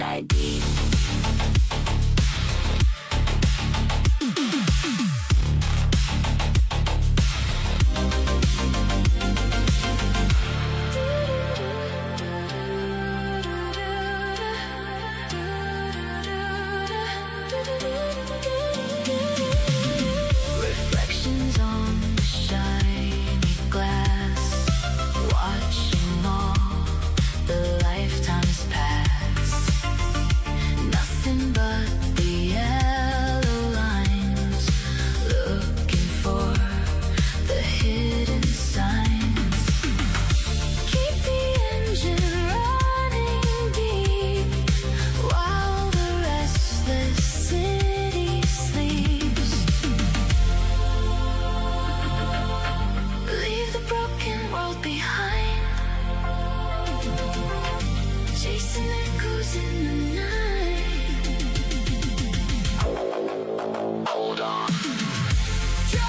midnight beat. Reflections on the shiny glass, watching all the lifetimes pass. Nothing but the yellow lines, looking for the hidden signs. Keep the engine running deep while the restless city sleeps. Leave the broken world behind, chasing echoes in the night. Hold on. Drive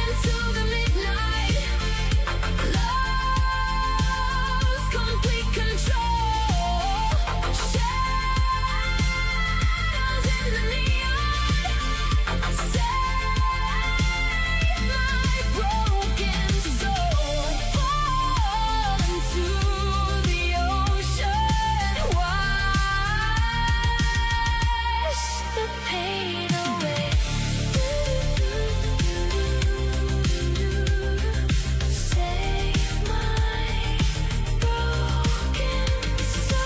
into the midnight, lost complete control. Shadows in the neon, save my broken soul. Fall into the ocean, wash the pain away. Save my broken soul.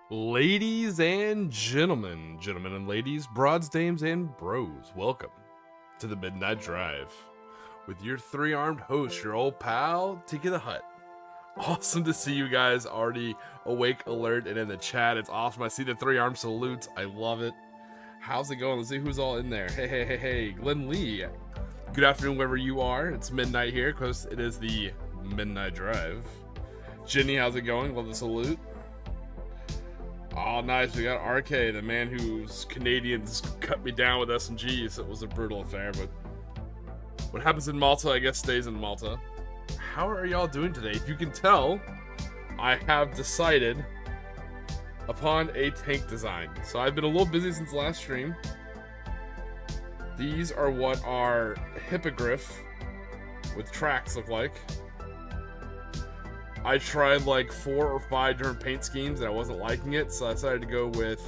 Ladies and gentlemen, gentlemen and ladies, broads, dames, and bros, welcome to the Midnight Drive with your three-armed host, your old pal, Tiki the Hut. Awesome to see you guys already awake, alert, and in the chat. It's awesome. I see the three-armed salutes. I love it. How's it going? Let's see who's all in there. Hey. Glenn Lee. Good afternoon, wherever you are. It's midnight here because it is the Midnight Drive. Jenny, how's it going? Love the salute. Oh, nice. We got RK, the man whose Canadians cut me down with SMGs. It was a brutal affair, but what happens in Malta, I guess, stays in Malta. How are y'all doing today? If you can tell, I have decided upon a tank design. So I've been a little busy since last stream. These are what our hippogriff with tracks look like. I tried like 4 or 5 different paint schemes and I wasn't liking it, so I decided to go with,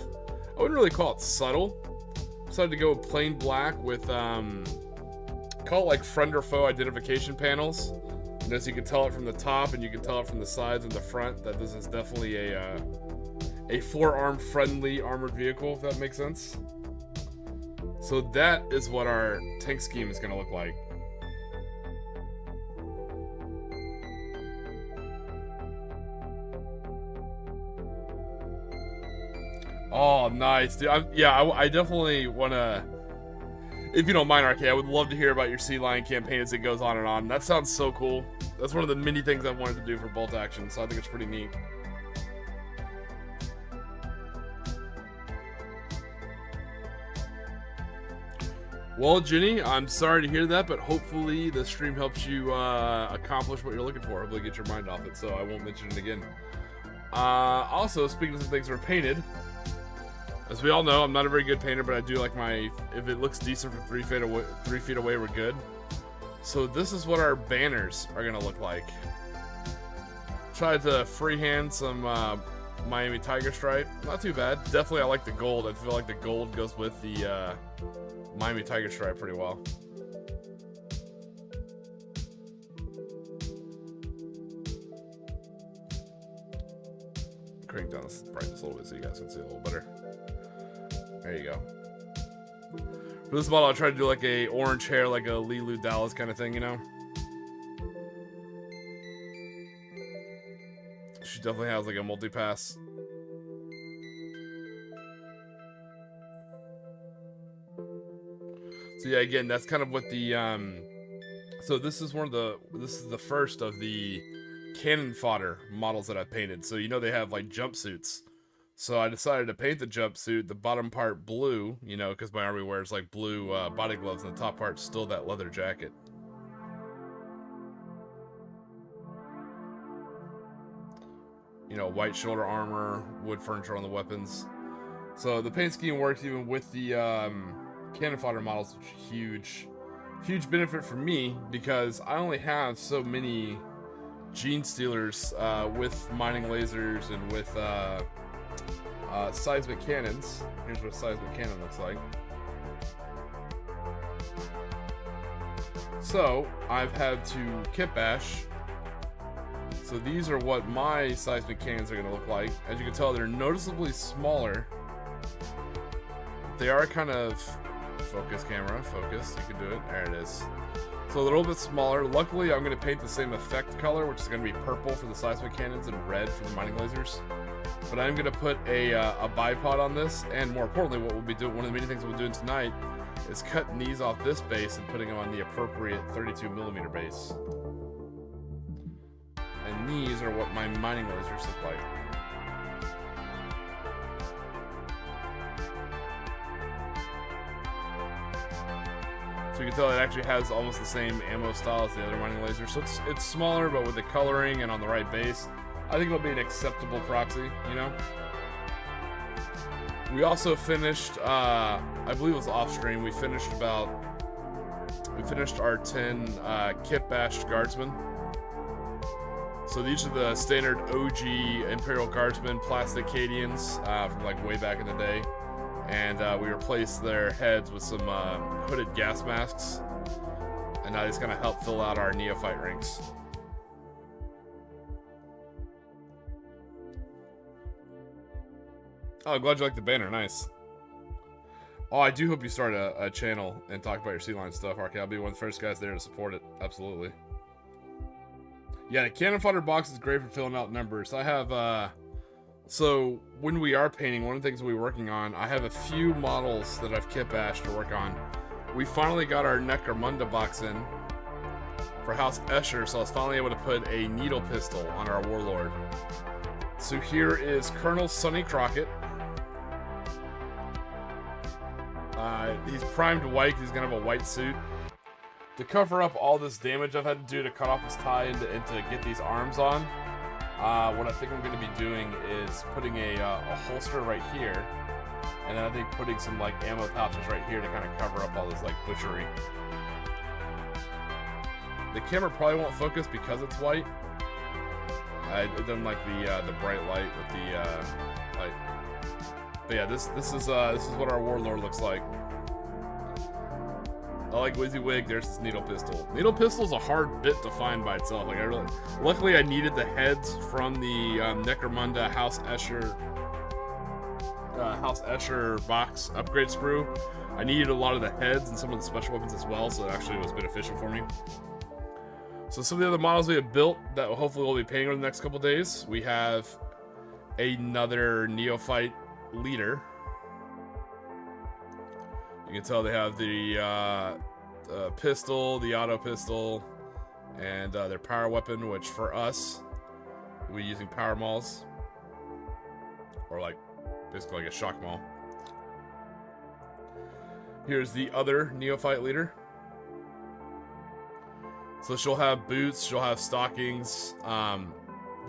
I wouldn't really call it subtle. I decided to go with plain black with, call it like friend or foe identification panels. And as you can tell it from the top and you can tell it from the sides and the front, that this is definitely a 4-arm friendly armored vehicle, if that makes sense. So that is what our tank scheme is going to look like. Oh, nice, dude. I definitely want to, if you don't mind, RK, I would love to hear about your Sea Lion campaign as it goes on and on. That sounds so cool. That's one of the many things I've wanted to do for bolt action, so I think it's pretty neat. Well, Jenny, I'm sorry to hear that, but hopefully the stream helps you accomplish what you're looking for. Hopefully get your mind off it, so I won't mention it again. Also, speaking of some things that are painted, as we all know, I'm not a very good painter, but I do like my, if it looks decent from 3 feet away, we're good. So this is what our banners are gonna look like. Tried to freehand some Miami Tiger Stripe. Not too bad. Definitely I like the gold. I feel like the gold goes with the Miami Tiger Stripe pretty well. Crank down the brightness a little bit so you guys can see a little better. There you go. For this model, I tried to do like a orange hair, like a Lilu Dallas kind of thing, you know? She definitely has like a multi-pass. So yeah, again, that's kind of what the So this is the first of the cannon fodder models that I've painted. So you know they have like jumpsuits. So I decided to paint the jumpsuit, the bottom part blue, you know, because my army wears like blue body gloves, and the top part's still that leather jacket. You know, white shoulder armor, wood furniture on the weapons. So the paint scheme works even with the cannon fodder models, which is huge benefit for me because I only have so many gene stealers with mining lasers and with seismic cannons. Here's what a seismic cannon looks like. So I've had to kit bash. So these are what my seismic cannons are going to look like. As you can tell, they're noticeably smaller. They are kind of... Focus, camera, focus. You can do it. There it is. So a little bit smaller. Luckily, I'm going to paint the same effect color, which is going to be purple for the seismic cannons and red for the mining lasers. But I'm going to put a bipod on this, and more importantly, what we'll be doing, one of the many things we'll be doing tonight, is cutting these off this base and putting them on the appropriate 32mm base. And these are what my mining lasers look like. So you can tell it actually has almost the same ammo style as the other mining laser. So it's smaller, but with the coloring and on the right base, I think it'll be an acceptable proxy, you know? We also finished, I believe it was off stream, we finished our 10 kit bashed guardsmen. So these are the standard OG Imperial Guardsmen, plastic Cadians from like way back in the day. And we replaced their heads with some hooded gas masks. And now these kind of help fill out our neophyte ranks. Oh, glad you like the banner. Nice. Oh, I do hope you start a channel and talk about your sea line stuff, RK. I'll be one of the first guys there to support it. Absolutely. Yeah, the cannon fodder box is great for filling out numbers. I have... So, when we are painting, one of the things we're working on, I have a few models that I've kit bashed to work on. We finally got our Necromunda box in for House Escher, so I was finally able to put a needle pistol on our Warlord. So here is Colonel Sonny Crockett. He's primed white, he's gonna have a white suit. To cover up all this damage I've had to do to cut off his tie and to get these arms on, what I think I'm going to be doing is putting a holster right here, and then I think putting some like ammo pouches right here to kind of cover up all this like butchery. The camera probably won't focus because it's white. It doesn't like the bright light with the light. But yeah, this is what our Warlord looks like. I like WYSIWYG. There's this needle pistol. Needle pistol's a hard bit to find by itself. Like luckily I needed the heads from the Necromunda House Escher box upgrade sprue. I needed a lot of the heads and some of the special weapons as well, so it actually was beneficial for me. So some of the other models we have built that hopefully we'll be painting over the next couple days. We have another neophyte leader. You can tell they have the pistol, the auto pistol, and their power weapon, which for us, we'll be using power mauls. Or like, basically like a shock maul. Here's the other neophyte leader. So she'll have boots, she'll have stockings, then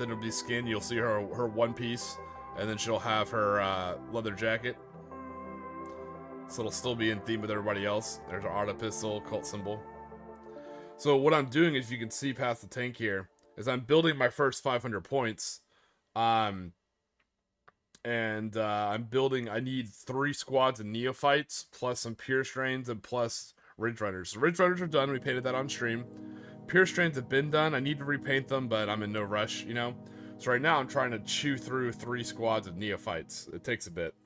it'll be skin. You'll see her one piece, and then she'll have her leather jacket. So it'll still be in theme with everybody else. There's our auto pistol, cult symbol. So what I'm doing, as you can see past the tank here, is I'm building my first 500 points. I'm building, I need 3 squads of neophytes, plus some pure strains, and plus ridge runners. So ridge runners are done, we painted that on stream. Pure strains have been done, I need to repaint them, but I'm in no rush, you know? So right now I'm trying to chew through 3 squads of neophytes. It takes a bit.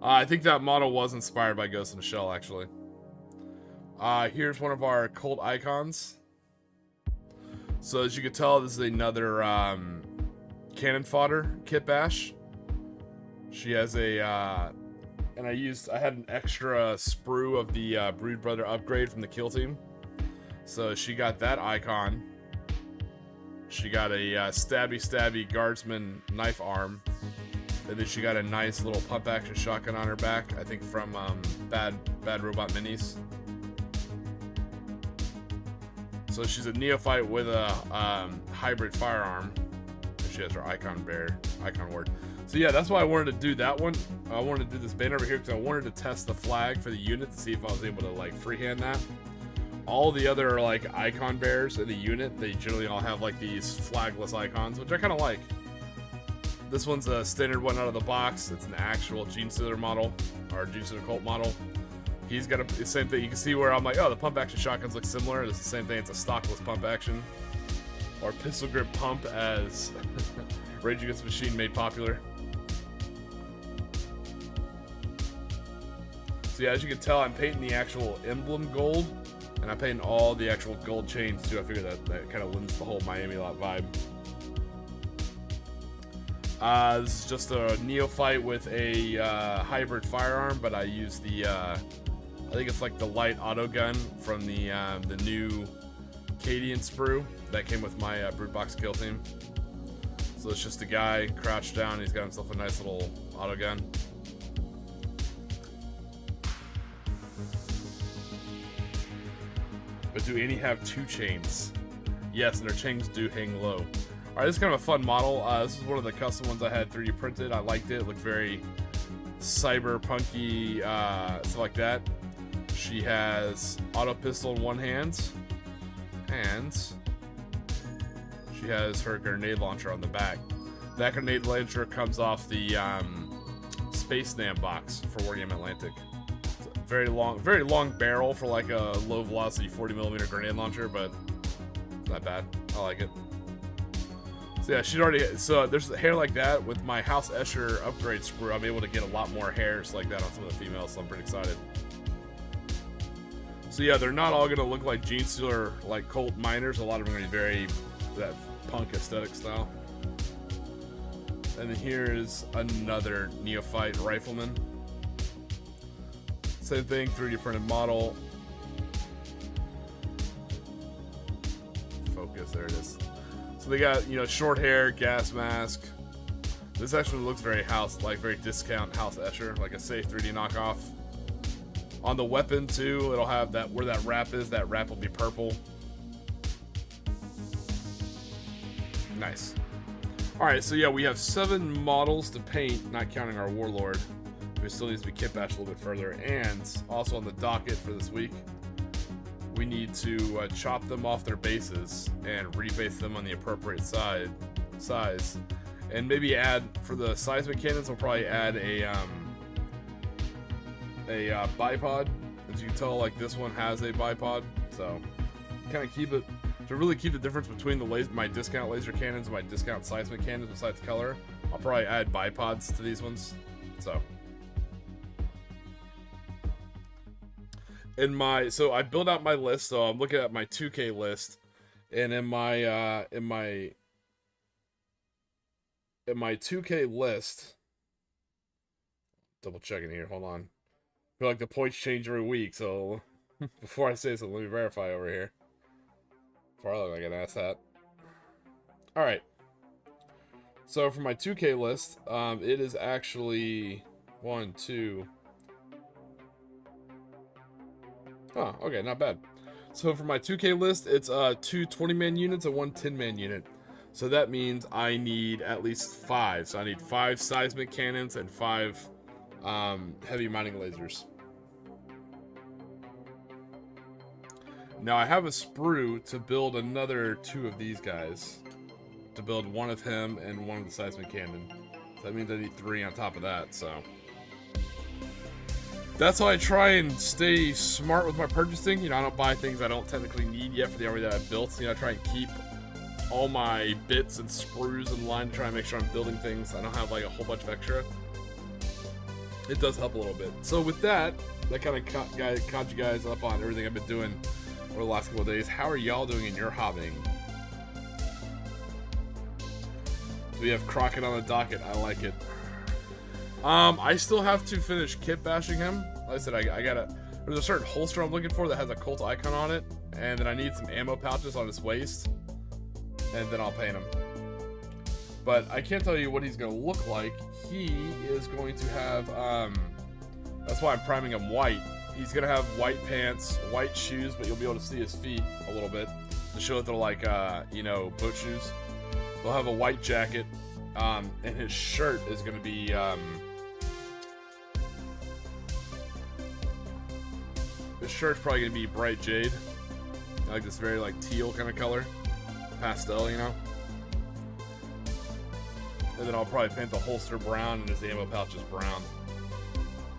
I think that model was inspired by Ghost in the Shell, actually. Here's one of our cult icons. So as you can tell, this is another cannon fodder kit bash. She has a and I had an extra sprue of the Brood Brother upgrade from the kill team. So she got that icon. She got a stabby guardsman knife arm. And then she got a nice little pump action shotgun on her back, I think from Bad Robot Minis. So she's a neophyte with a hybrid firearm. She has her icon ward. So yeah, that's why I wanted to do that one. I wanted to do this banner over here because I wanted to test the flag for the unit to see if I was able to like freehand that. All the other like icon bears in the unit, they generally all have like these flagless icons, which I kind of like. This one's a standard one out of the box. It's an actual Gene Stealer model, or Gene Stealer Colt model. He's got the same thing. You can see where I'm like, oh, the pump action shotguns look similar. It's the same thing. It's a stockless pump action, or pistol grip pump, as Rage Against the Machine made popular. So yeah, as you can tell, I'm painting the actual emblem gold, and I'm painting all the actual gold chains too. I figure that kind of lends the whole Miami lot vibe. This is just a neophyte with a hybrid firearm, but I use the I think it's like the light auto gun from the new Cadian sprue that came with my Broodbox kill team. So it's just a guy crouched down. He's got himself a nice little auto gun. But do any have two chains? Yes, and their chains do hang low. Alright, this is kind of a fun model. This is one of the custom ones I had 3D printed. I liked it. It looked very cyberpunky, stuff like that. She has auto pistol in one hand, and she has her grenade launcher on the back. That grenade launcher comes off the Space Nam box for Wargame Atlantic. It's a very long barrel for like a low velocity 40mm grenade launcher, but it's not bad. I like it. So yeah, she'd already. So there's hair like that with my House Escher upgrade sprue. I'm able to get a lot more hairs like that on some of the females, so I'm pretty excited. So yeah, they're not all gonna look like Gene Stealer like Colt miners. A lot of them are gonna be very that punk aesthetic style. And then here is another neophyte rifleman. Same thing, 3D printed model. Focus, there it is. So they got, you know, short hair, gas mask. This actually looks very very discount House Escher, like a safe 3D knockoff. On the weapon too, it'll have that where that wrap is. That wrap will be purple. Nice. All right, so yeah, we have 7 models to paint, not counting our Warlord, who still needs to be kit bashed a little bit further. And also on the docket for this week, we need to chop them off their bases and rebase them on the appropriate size, and maybe add for the seismic cannons. We'll probably add a bipod. As you can tell, like this one has a bipod, so kind of keep it to really keep the difference between my discount laser cannons and my discount seismic cannons. Besides color, I'll probably add bipods to these ones. So. So I built out my list, so I'm looking at my 2K list, and in my 2K list, double checking here, hold on. I feel like the points change every week, so before I say something, let me verify over here. Before I look like an asshat. Alright. So for my 2K list, it is actually 1, 2. Oh, okay, not bad. So for my 2K list, it's 2 20-man units and 1 10-man unit. So that means I need at least 5. So I need 5 seismic cannons and 5 heavy mining lasers. Now I have a sprue to build another 2 of these guys. To build 1 of him and 1 of the seismic cannon. So that means I need 3 on top of that, so. That's how I try and stay smart with my purchasing. You know, I don't buy things I don't technically need yet for the army that I've built. You know, I try and keep all my bits and sprues in line to try and make sure I'm building things. I don't have like a whole bunch of extra. It does help a little bit. So with that kind of caught you guys up on everything I've been doing over the last couple of days. How are y'all doing in your hobbying? We have Crockett on the docket. I like it. I still have to finish kit bashing him. Like I said, I gotta. There's a certain holster I'm looking for that has a cult icon on it, and then I need some ammo pouches on his waist, and then I'll paint him. But I can't tell you what he's gonna look like. He is going to have. That's why I'm priming him white. He's gonna have white pants, white shoes, but you'll be able to see his feet a little bit to show that they're like, you know, boat shoes. They'll have a white jacket, and his shirt is gonna be. His shirt's probably gonna be bright jade, like this very like teal kind of color, pastel, you know. And then I'll probably paint the holster brown and his ammo pouch is brown.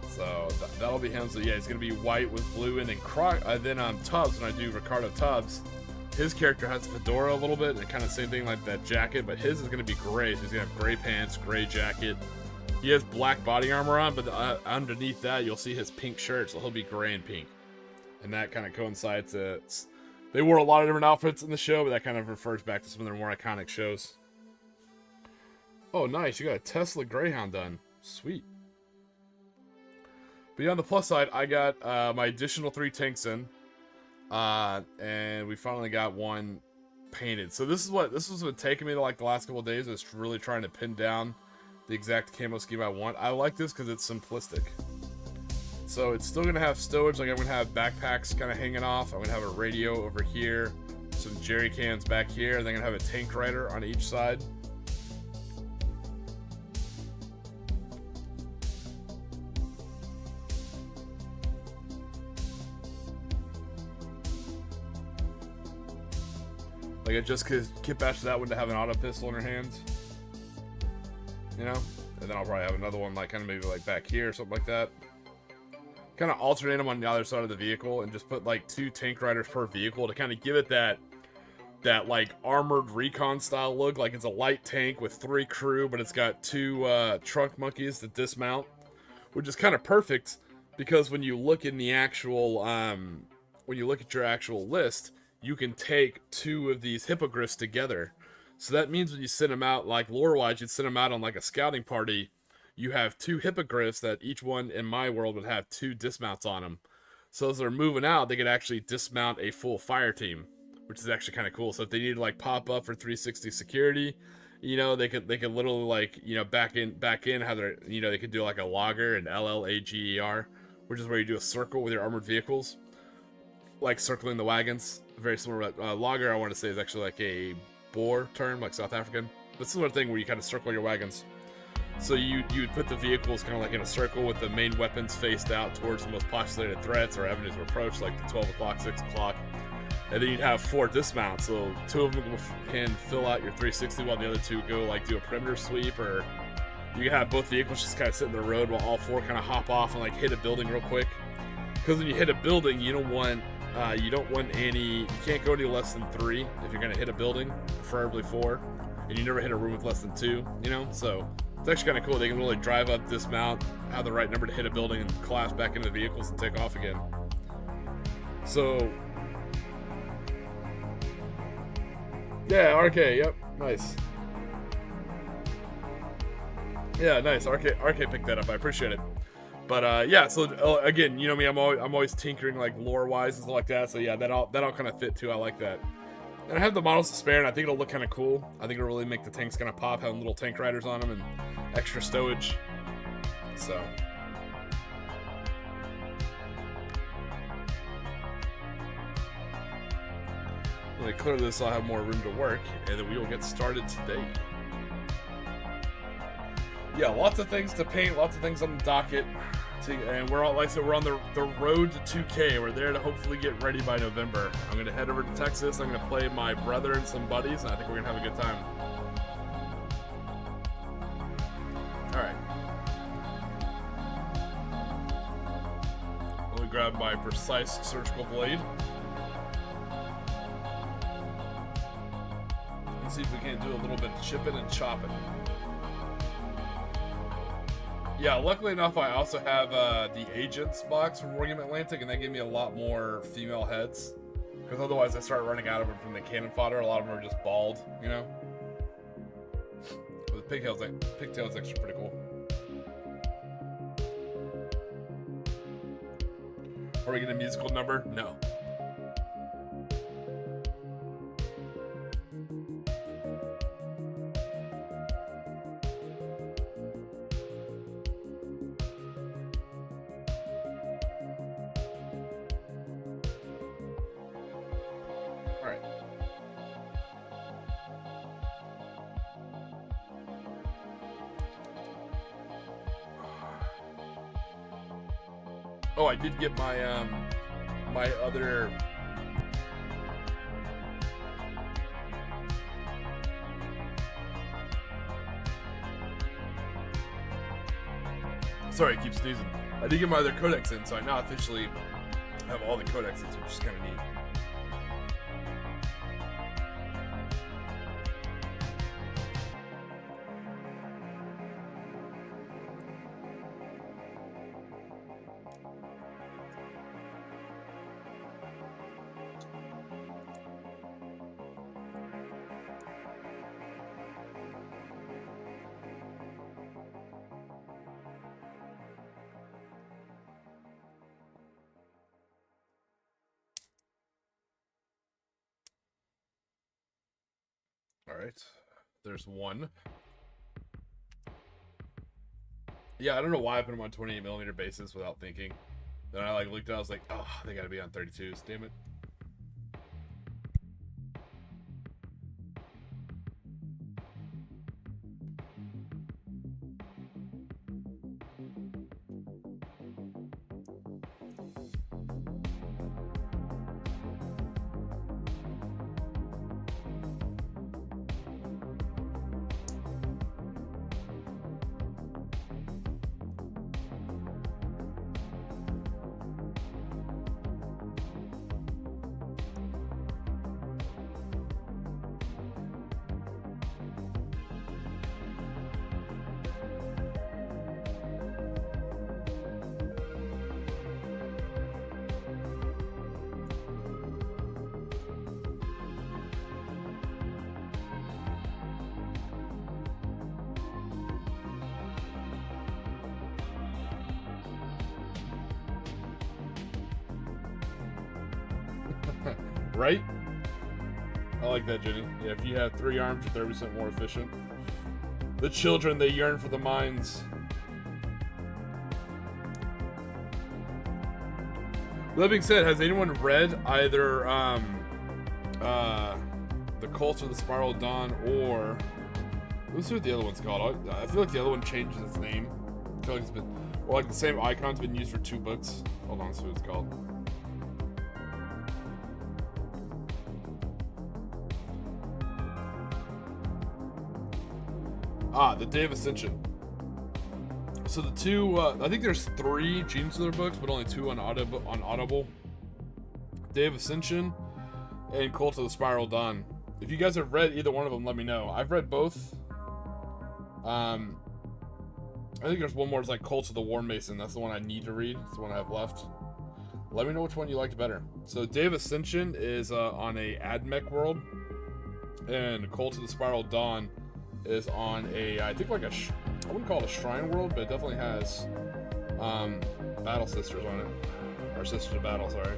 So that'll be him. So yeah, he's gonna be white with blue, and then Tubbs. When I do Ricardo Tubbs, his character has a fedora a little bit, and kind of same thing like that jacket, but his is gonna be gray. So he's gonna have gray pants, gray jacket. He has black body armor on, but underneath that you'll see his pink shirt, so he'll be gray and pink. And that kind of coincides. They wore a lot of different outfits in the show, but that kind of refers back to some of their more iconic shows. Oh, nice. You got a Tesla Greyhound done. Sweet. But yeah, on the plus side, I got my additional 3 tanks in. And we finally got one painted. So this was been taking me to like the last couple of days. I was really trying to pin down the exact camo scheme I want. I like this because it's simplistic. So it's still going to have stowage, like I'm going to have backpacks kind of hanging off. I'm going to have a radio over here, some jerry cans back here, and then I'm going to have a tank rider on each side. Like I just kit bashed that one to have an auto pistol in her hands. You know? And then I'll probably have another one like kind of maybe like back here or something like that. Kind of alternate them on the other side of the vehicle and just put like 2 tank riders per vehicle to kind of give it that like armored recon style look. Like it's a light tank with 3 crew, but it's got 2 trunk monkeys that dismount, which is kind of perfect because when you look in the actual when you look at your actual list, you can take 2 of these hippogriffs together. So that means when you send them out, like lore-wise, you'd send them out on like a scouting party. You have 2 hippogriffs that each one in my world would have 2 dismounts on them. So as they're moving out, they could actually dismount a full fire team, which is actually kind of cool. So if they need to like pop up for 360 security, you know, they could literally like, you know, back in how they're, you know, they could do like a logger, and LLAGER, which is where you do a circle with your armored vehicles, like circling the wagons. Very similar. Logger, I want to say, is actually like a Boer term, like South African, but similar thing where you kind of circle your wagons. So you would put the vehicles kind of like in a circle with the main weapons faced out towards the most postulated threats or avenues of approach, like the 12 o'clock, 6 o'clock. And then you'd have 4 dismounts. So 2 of them can fill out your 360 while the other 2 go like do a perimeter sweep, or you can have both vehicles just kind of sit in the road while all 4 kind of hop off and like hit a building real quick. Because when you hit a building, you don't want you can't go any less than 3 if you're going to hit a building, preferably 4. And you never hit a room with less than 2, you know? So it's actually kind of cool. They can really drive up, dismount, have the right number to hit a building, and collapse back into the vehicles and take off again. So, yeah, RK, yep, nice. Yeah, nice. RK picked that up. I appreciate it. But yeah, so again, you know me, I'm always tinkering like lore-wise and stuff like that. So yeah, that all kind of fit too. I like that. And I have the models to spare, and I think it'll look kind of cool. I think it'll really make the tanks kind of pop, having little tank riders on them and extra stowage. So. When I clear this, I'll have more room to work, and then we will get started today. Yeah, lots of things to paint, lots of things on the docket. And we're all, like I said, we're on the road to 2K. We're there to hopefully get ready by November. I'm going to head over to Texas. I'm going to play my brother and some buddies, and I think we're going to have a good time. Alright. Let me grab my precise surgical blade. Let's see if we can't do a little bit of chipping and chopping. Yeah, luckily enough, I also have the Agents box from Wargaming Atlantic, and that gave me a lot more female heads. Because otherwise I start running out of them from the cannon fodder. A lot of them are just bald, you know? But the pigtail's actually pretty cool. Are we getting a musical number? No. Alright. Oh, I did get my my other sorry, I keep sneezing. I did get my other codex in, so I now officially have all the codexes, which is kind of neat. All right, there's one. Yeah, I don't know why I put them on 28mm basis without thinking. Then I like looked at it, I was like, oh, they gotta be on 32s, damn it. Right? I like that, Jenny. Yeah, if you have 3 arms, you're 30% more efficient. The children, they yearn for the mines. That being said, has anyone read either The Cult of the Spiral Dawn or let's see what the other one's called. I feel like the other one changes its name. I feel like it's been, well, like the same icon's been used for 2 books. Hold on, let's see what it's called. Ah, the Day of Ascension. So the 2, I think there's 3 Gene Stealer books, but only 2 on Audible. Day of Ascension and Cult of the Spiral Dawn. If you guys have read either one of them, let me know. I've read both. I think there's one more. It's like Cult of the War Mason. That's the one I need to read. It's the one I have left. Let me know which one you liked better. So Day of Ascension is on a AdMech world, and Cult of the Spiral Dawn is on a, I think like a, I wouldn't call it a shrine world, but it definitely has battle sisters on it. Or sisters of battle, sorry.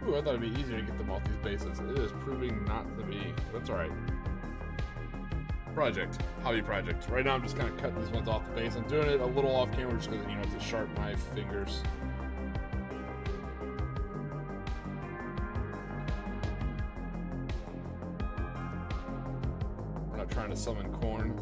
Ooh, I thought it'd be easier to get them off these bases. It is proving not to be. That's alright. Project. Hobby project. Right now I'm just kind of cutting these ones off the base. I'm doing it a little off camera just because, you know, it's a sharp knife, fingers. I'm not trying to summon corn.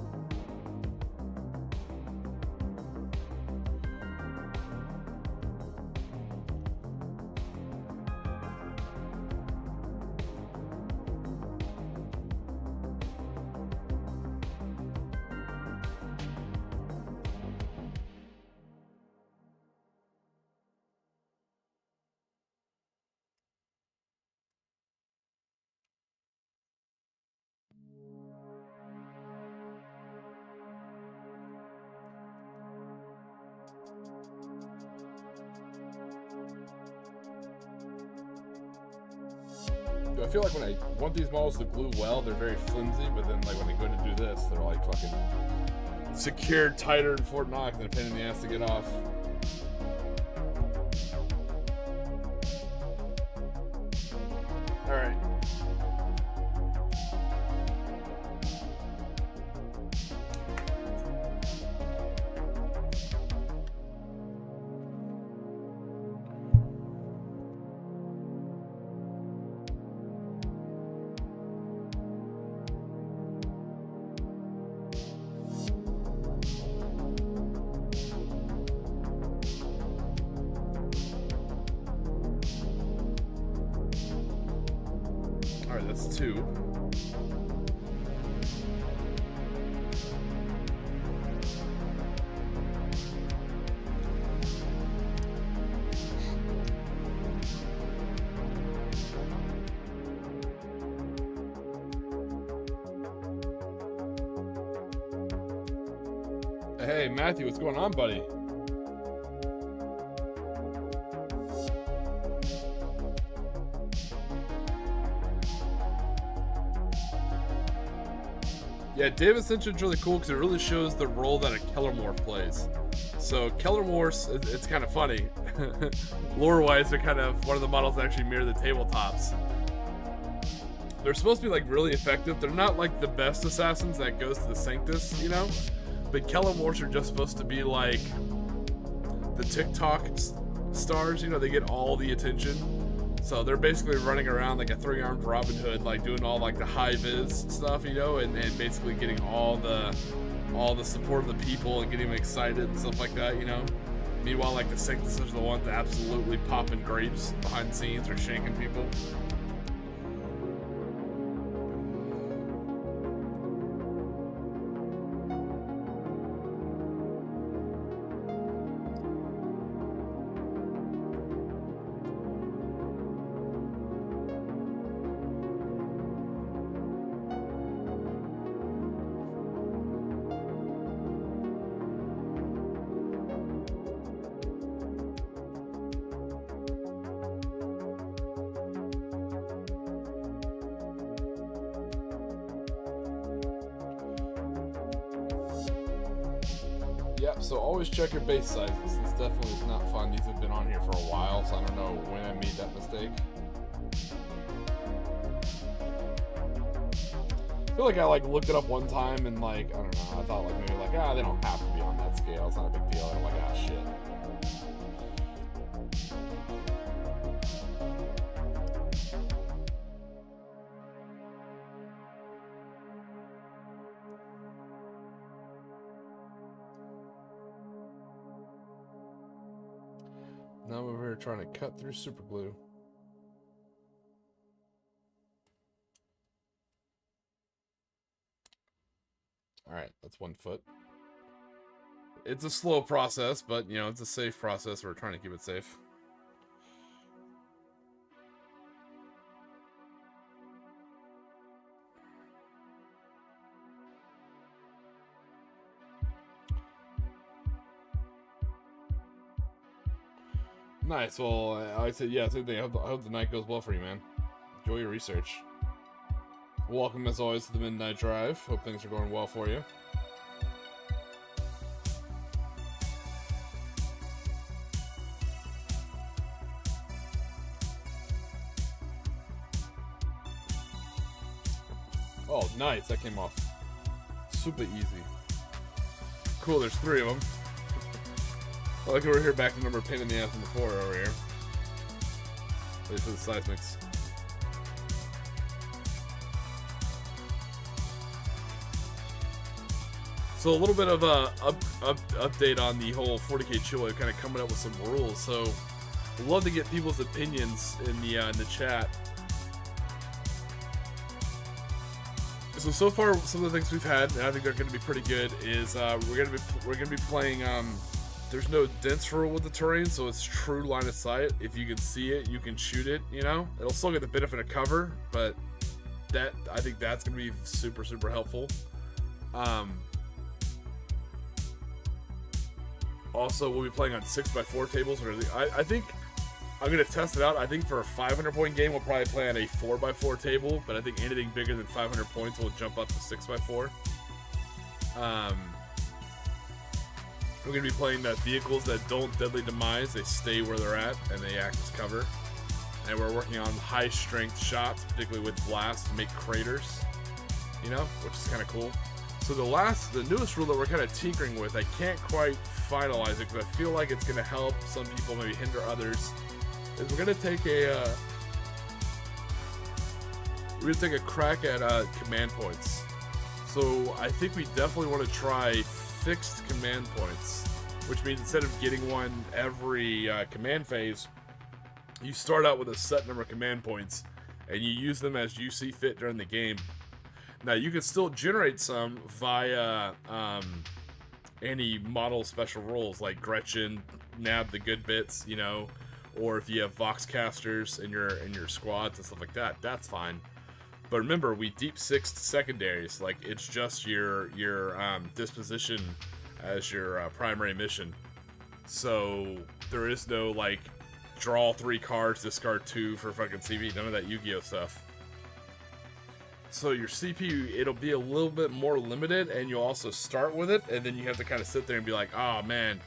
I feel like when I want these models to glue well, they're very flimsy, but then like when I go to do this, they're like fucking secured tighter than Fort Knox and a pain in the ass to get off. All right. Alright, that's 2. Hey, Matthew, what's going on, buddy? Yeah, David Ascension's really cool because it really shows the role that a Kellermorph plays. So Kellermorphs, it's kind of funny. Lore-wise, they're kind of one of the models that actually mirror the tabletops. They're supposed to be like really effective. They're not like the best assassins that goes to the Sanctus, you know? But Kellermorphs are just supposed to be like the TikTok stars, you know? They get all the attention. So they're basically running around like a 3-armed Robin Hood, like doing all like the high vis stuff, you know, and basically getting all the support of the people and getting them excited and stuff like that, you know. Meanwhile, like the Sanctus are the ones that absolutely popping grapes behind the scenes or shanking people. Yep, so always check your base sizes. This definitely is not fun. These have been on here for a while, so I don't know when I made that mistake. I feel like I like looked it up one time and like, I don't know, I thought like maybe like, they don't have to be on that scale. It's not a big deal. And I'm like, shit. Now I'm over here trying to cut through super glue. All right, that's 1 foot. It's a slow process, but you know, it's a safe process. We're trying to keep it safe. Nice. Well, I said, yeah, same thing. I hope the night goes well for you, man. Enjoy your research. Welcome, as always, to the Midnight Drive. Hope things are going well for you. Oh, nice. That came off super easy. Cool, there's 3 of them. I like over here back to number pain in the ass from before over here. At least for the seismics. So a little bit of a update on the whole 40k chill wave, kind of coming up with some rules. So I'd love to get people's opinions in the chat. So far, some of the things we've had, and I think they're going to be pretty good, is we're gonna be playing. There's no dense rule with the terrain, so it's true line of sight. If you can see it, you can shoot it. You know, it'll still get the benefit of cover, but I think that's gonna be super helpful. Also, we'll be playing on 6x4 tables. I think I'm gonna test it out. I think for a 500 point game, we'll probably play on a 4x4 table, but I think anything bigger than 500 points will jump up to 6x4. We're gonna be playing that vehicles that don't deadly demise, they stay where they're at and they act as cover. And we're working on high strength shots, particularly with blast, to make craters, you know, which is kind of cool. So the newest rule that we're kind of tinkering with, I can't quite finalize it because I feel like it's gonna help some people, maybe hinder others. Is we're gonna take a crack at command points. So I think we definitely want to try fixed command points, which means instead of getting one every command phase, you start out with a set number of command points and you use them as you see fit during the game. Now you can still generate some via any model special rules like Gretchen, nab the good bits, you know, or if you have Voxcasters in your squads and stuff like that, that's fine. But remember, we deep sixed secondaries. Like, it's just your disposition as your primary mission. So there is no like draw 3 cards, discard 2 for fucking CP. None of that Yu-Gi-Oh stuff. So your CP, it'll be a little bit more limited, and you'll also start with it, and then you have to kind of sit there and be like, oh man,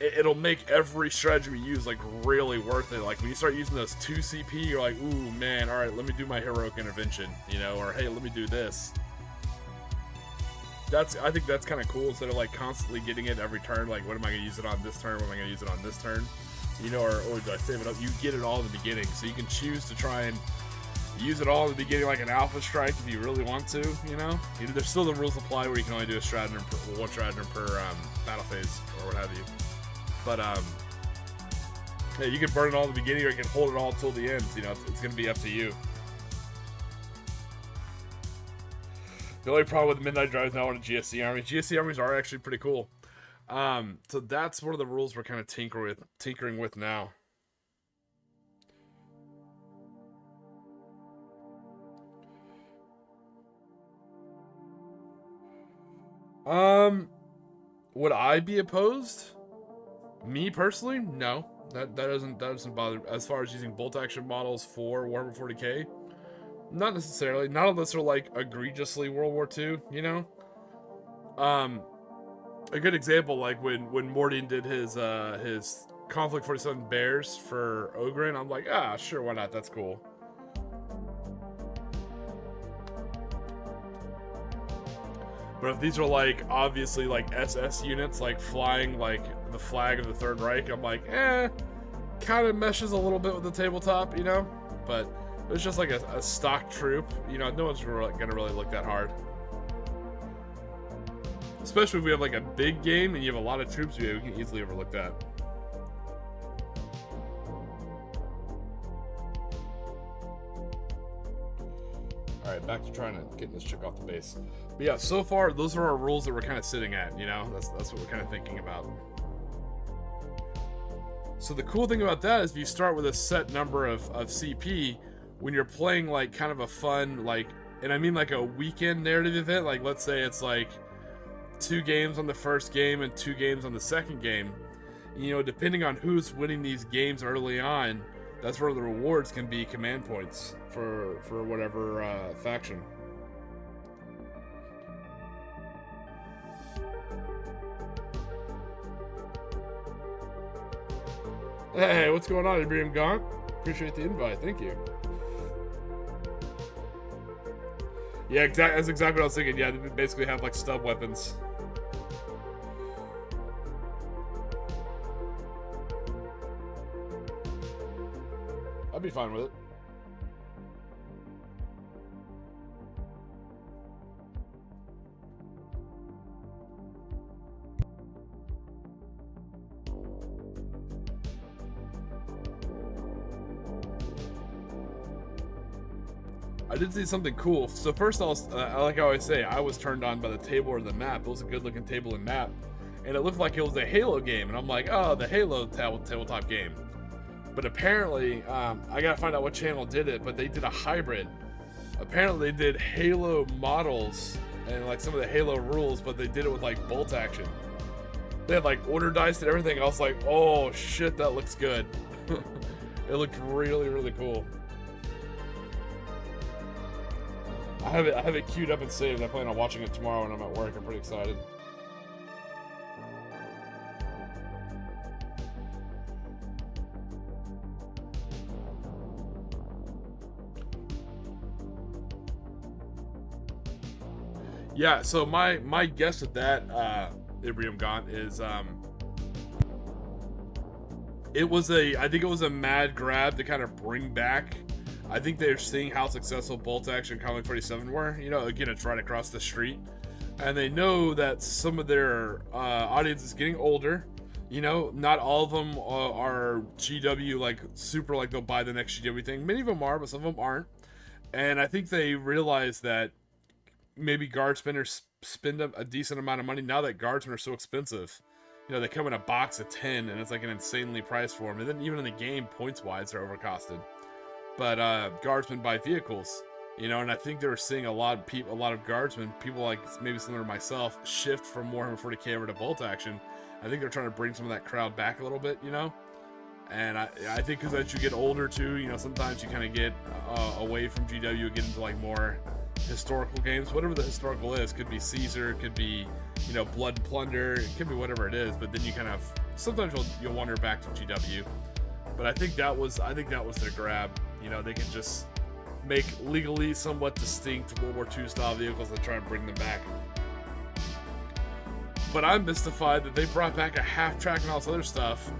it'll make every strategy we use like really worth it. Like when you start using those 2 CP, you're like, ooh man, all right, let me do my heroic intervention, you know, or hey, let me do this. I think that's kind of cool, instead of like constantly getting it every turn. Like, what am I gonna use it on this turn? What am I gonna use it on this turn? You know, or do I save it up? You get it all in the beginning, so you can choose to try and use it all in the beginning, like an alpha strike, if you really want to. You know, there's still the rules apply where you can only do one stratagem per battle phase or what have you. But yeah, you can burn it all in the beginning, or you can hold it all till the end. You know, it's gonna be up to you. The only problem with the Midnight Drive is now on a GSC army. GSC armies are actually pretty cool. So that's one of the rules we're kind of tinkering with now. Would I be opposed? Me personally, no. That doesn't bother me. As far as using bolt action models for Warhammer 40k, not necessarily. Not unless they're like egregiously World War II, you know. A good example, like when Mordian did his Conflict 47 Bears for Ogren, I'm like, ah, sure, why not? That's cool. But if these are like obviously like SS units, like flying like the flag of the Third Reich, I'm like, kind of meshes a little bit with the tabletop, you know. But it's just like a stock troop, you know. No one's gonna really look that hard. Especially if we have like a big game and you have a lot of troops, we can easily overlook that. Alright, back to trying to get this chick off the base. But yeah, so far, those are our rules that we're kind of sitting at, you know? That's what we're kind of thinking about. So the cool thing about that is if you start with a set number of CP, when you're playing like kind of a fun, like, and I mean like a weekend narrative event, like let's say it's like 2 games on the first game and 2 games on the second game, you know, depending on who's winning these games early on, that's where the rewards can be command points for whatever faction. Hey, what's going on, Ibrahim Gaunt? Appreciate the invite, thank you. Yeah, that's exactly what I was thinking. Yeah, they basically have like stub weapons. I'd be fine with it. I did see something cool. So first, like I always say, I was turned on by the table or the map. It was a good-looking table and map, and it looked like it was a Halo game. And I'm like, oh, the Halo tabletop game. But apparently, I gotta find out what channel did it, but they did a hybrid. Apparently they did Halo models and like some of the Halo rules, but they did it with like bolt action. They had like order dice and everything. I was like, oh shit, that looks good. It looked really, really cool. I have it queued up and saved. I plan on watching it tomorrow when I'm at work. I'm pretty excited. Yeah, so my guess at that, Ibrium Gaunt, is I think it was a mad grab to kind of bring back. I think they're seeing how successful Bolt Action and Comic 47 were. You know, again, it's right across the street. And they know that some of their audience is getting older. You know, not all of them are GW, like, super, like, they'll buy the next GW thing. Many of them are, but some of them aren't. And I think they realize that maybe guardsmen spend a decent amount of money now that guardsmen are so expensive. You know, they come in a box of 10, and it's like an insanely priced for them. And then even in the game, points-wise, they're overcosted. But guardsmen buy vehicles, you know, and I think they're seeing a lot of guardsmen, people like maybe similar to myself, shift from Warhammer 40k over to Bolt Action. I think they're trying to bring some of that crowd back a little bit, you know. And I think because as you get older too, you know, sometimes you kind of get away from GW, get into like more historical games, whatever the historical is. Could be Caesar, could be, you know, Blood and Plunder, it could be whatever it is. But then you kind of sometimes you'll wander back to GW. But I think that was their grab. You know, they can just make legally somewhat distinct World War II style vehicles and try and bring them back. But I'm mystified that they brought back a half track and all this other stuff.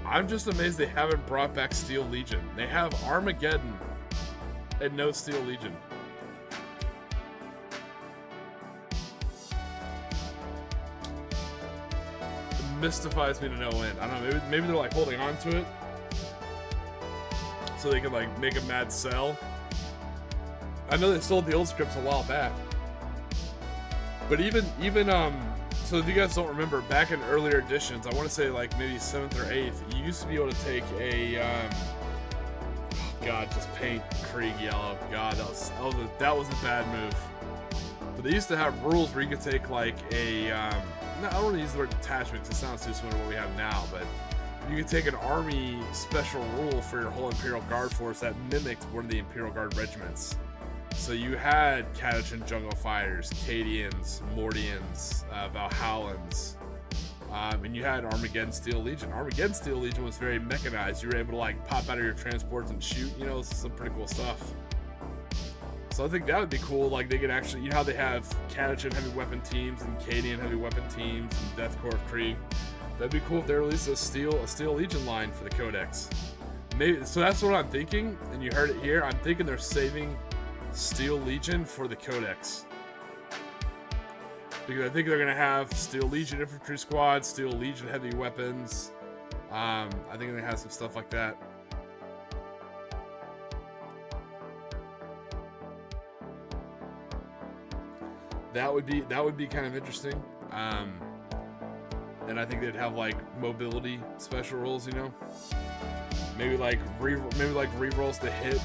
I'm just amazed they haven't brought back Steel Legion. They have Armageddon and no Steel Legion. It mystifies me to no end. I don't know, maybe they're like holding on to it so they can like make a mad sell. I know they sold the old scripts a while back. But even so if you guys don't remember, back in earlier editions, I want to say like maybe 7th or 8th, you used to be able to take a God, just paint Krieg yellow. God, that was a bad move. But they used to have rules where you could take like a no, I don't want to use the word detachment because it sounds too similar to what we have now, but you could take an army special rule for your whole Imperial Guard force that mimicked one of the Imperial Guard regiments. So you had Catachan Jungle Fighters, Cadians, Mordians, Valhallans, and you had Armageddon Steel Legion. Armageddon Steel Legion was very mechanized. You were able to like pop out of your transports and shoot, you know, some pretty cool stuff. So I think that would be cool. Like they could actually, you know how they have Catachan heavy weapon teams and Cadian heavy weapon teams and Death Corps of Krieg. That'd be cool if they released a Steel Legion line for the Codex. Maybe so. That's what I'm thinking, and you heard it here. I'm thinking they're saving Steel Legion for the Codex, because I think they're gonna have Steel Legion infantry squad, Steel Legion heavy weapons. I think they're gonna have some stuff like that. That would be kind of interesting. And I think they'd have like mobility special rules, you know. Maybe like rerolls to hit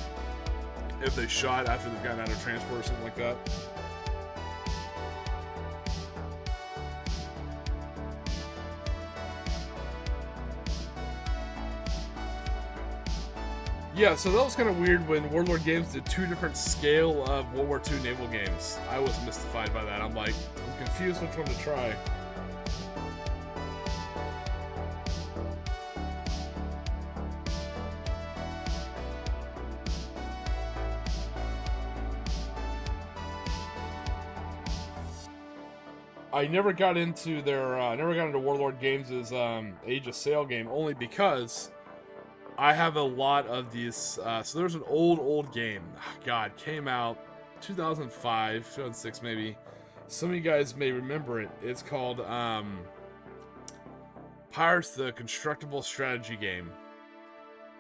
if they shot after they've gotten out of transport or something like that. Yeah, so that was kind of weird when Warlord Games did 2 different scale of World War II naval games. I was mystified by that. I'm like, I'm confused which one to try. I never got into Warlord Games' Age of Sail game, only because I have a lot of these. So there's an old game. God, came out 2005, 2006 maybe. Some of you guys may remember it. It's called Pirates, the Constructible Strategy Game.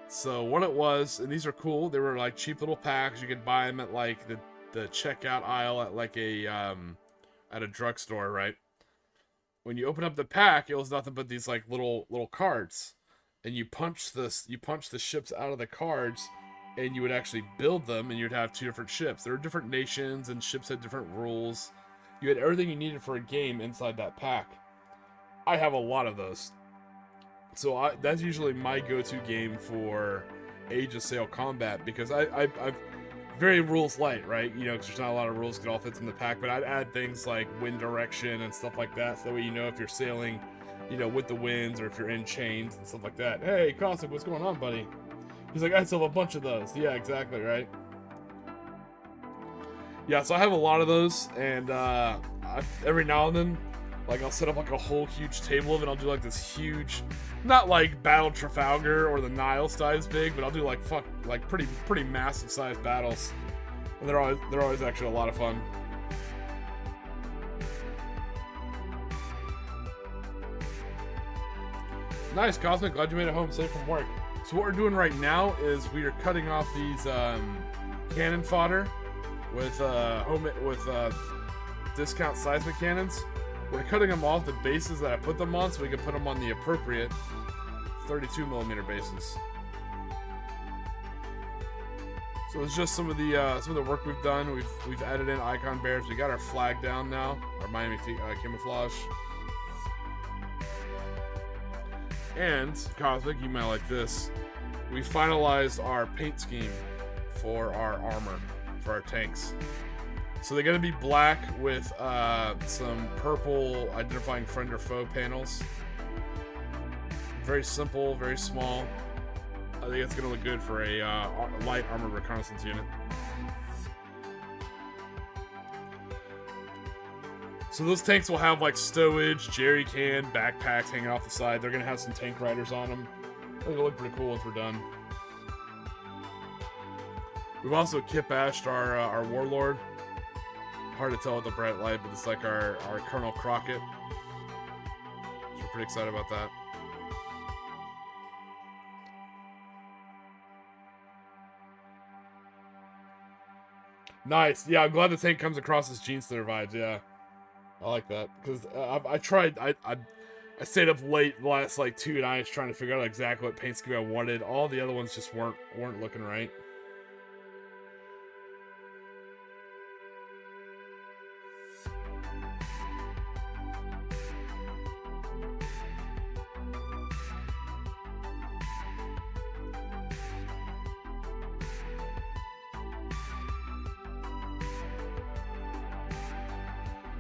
So what it was, and these are cool. They were like cheap little packs. You could buy them at like the checkout aisle at like a at a drugstore, right? When you open up the pack, it was nothing but these like little cards, and you punch the ships out of the cards, and you would actually build them, and you'd have 2 different ships. There were different nations, and ships had different rules. You had everything you needed for a game inside that pack. I have a lot of those. So that's usually my go-to game for Age of Sail combat, because I've very rules light, right? You know, because there's not a lot of rules, it all fits in the pack. But I'd add things like wind direction and stuff like that, so that way you know if you're sailing, you know, with the winds, or if you're in chains and stuff like that. Hey, Cosmic, what's going on, buddy? He's like, I still have a bunch of those. Yeah, exactly, right? Yeah, so I have a lot of those, and every now and then, like, I'll set up like a whole huge table of it. I'll do like this huge, not like Battle Trafalgar or the Nile size big, but I'll do like pretty massive sized battles, and they're always actually a lot of fun. Nice, Cosmic. Glad you made it home safe from work. So what we're doing right now is we are cutting off these cannon fodder with discount seismic cannons. We're cutting them off the bases that I put them on, so we can put them on the appropriate 32mm bases. So it's just some of the work we've done. We've added in icon bears. We got our flag down now, our Miami camouflage. And Cosmic, you might like this. We finalized our paint scheme for our armor, for our tanks. So they're going to be black with some purple identifying friend or foe panels. Very simple, very small. I think it's going to look good for a light armored reconnaissance unit. So those tanks will have like stowage, jerry can, backpacks hanging off the side. They're going to have some tank riders on them. I think it'll look pretty cool once we're done. We've also kit-bashed our warlord. Hard to tell with the bright light, but it's like our Colonel Crockett. So we're pretty excited about that. Nice. Yeah, I'm glad the tank comes across as Gene Slayer vibes. Yeah, I like that, because I stayed up late the last like 2 nights trying to figure out exactly what paint scheme I wanted. All the other ones just weren't looking right.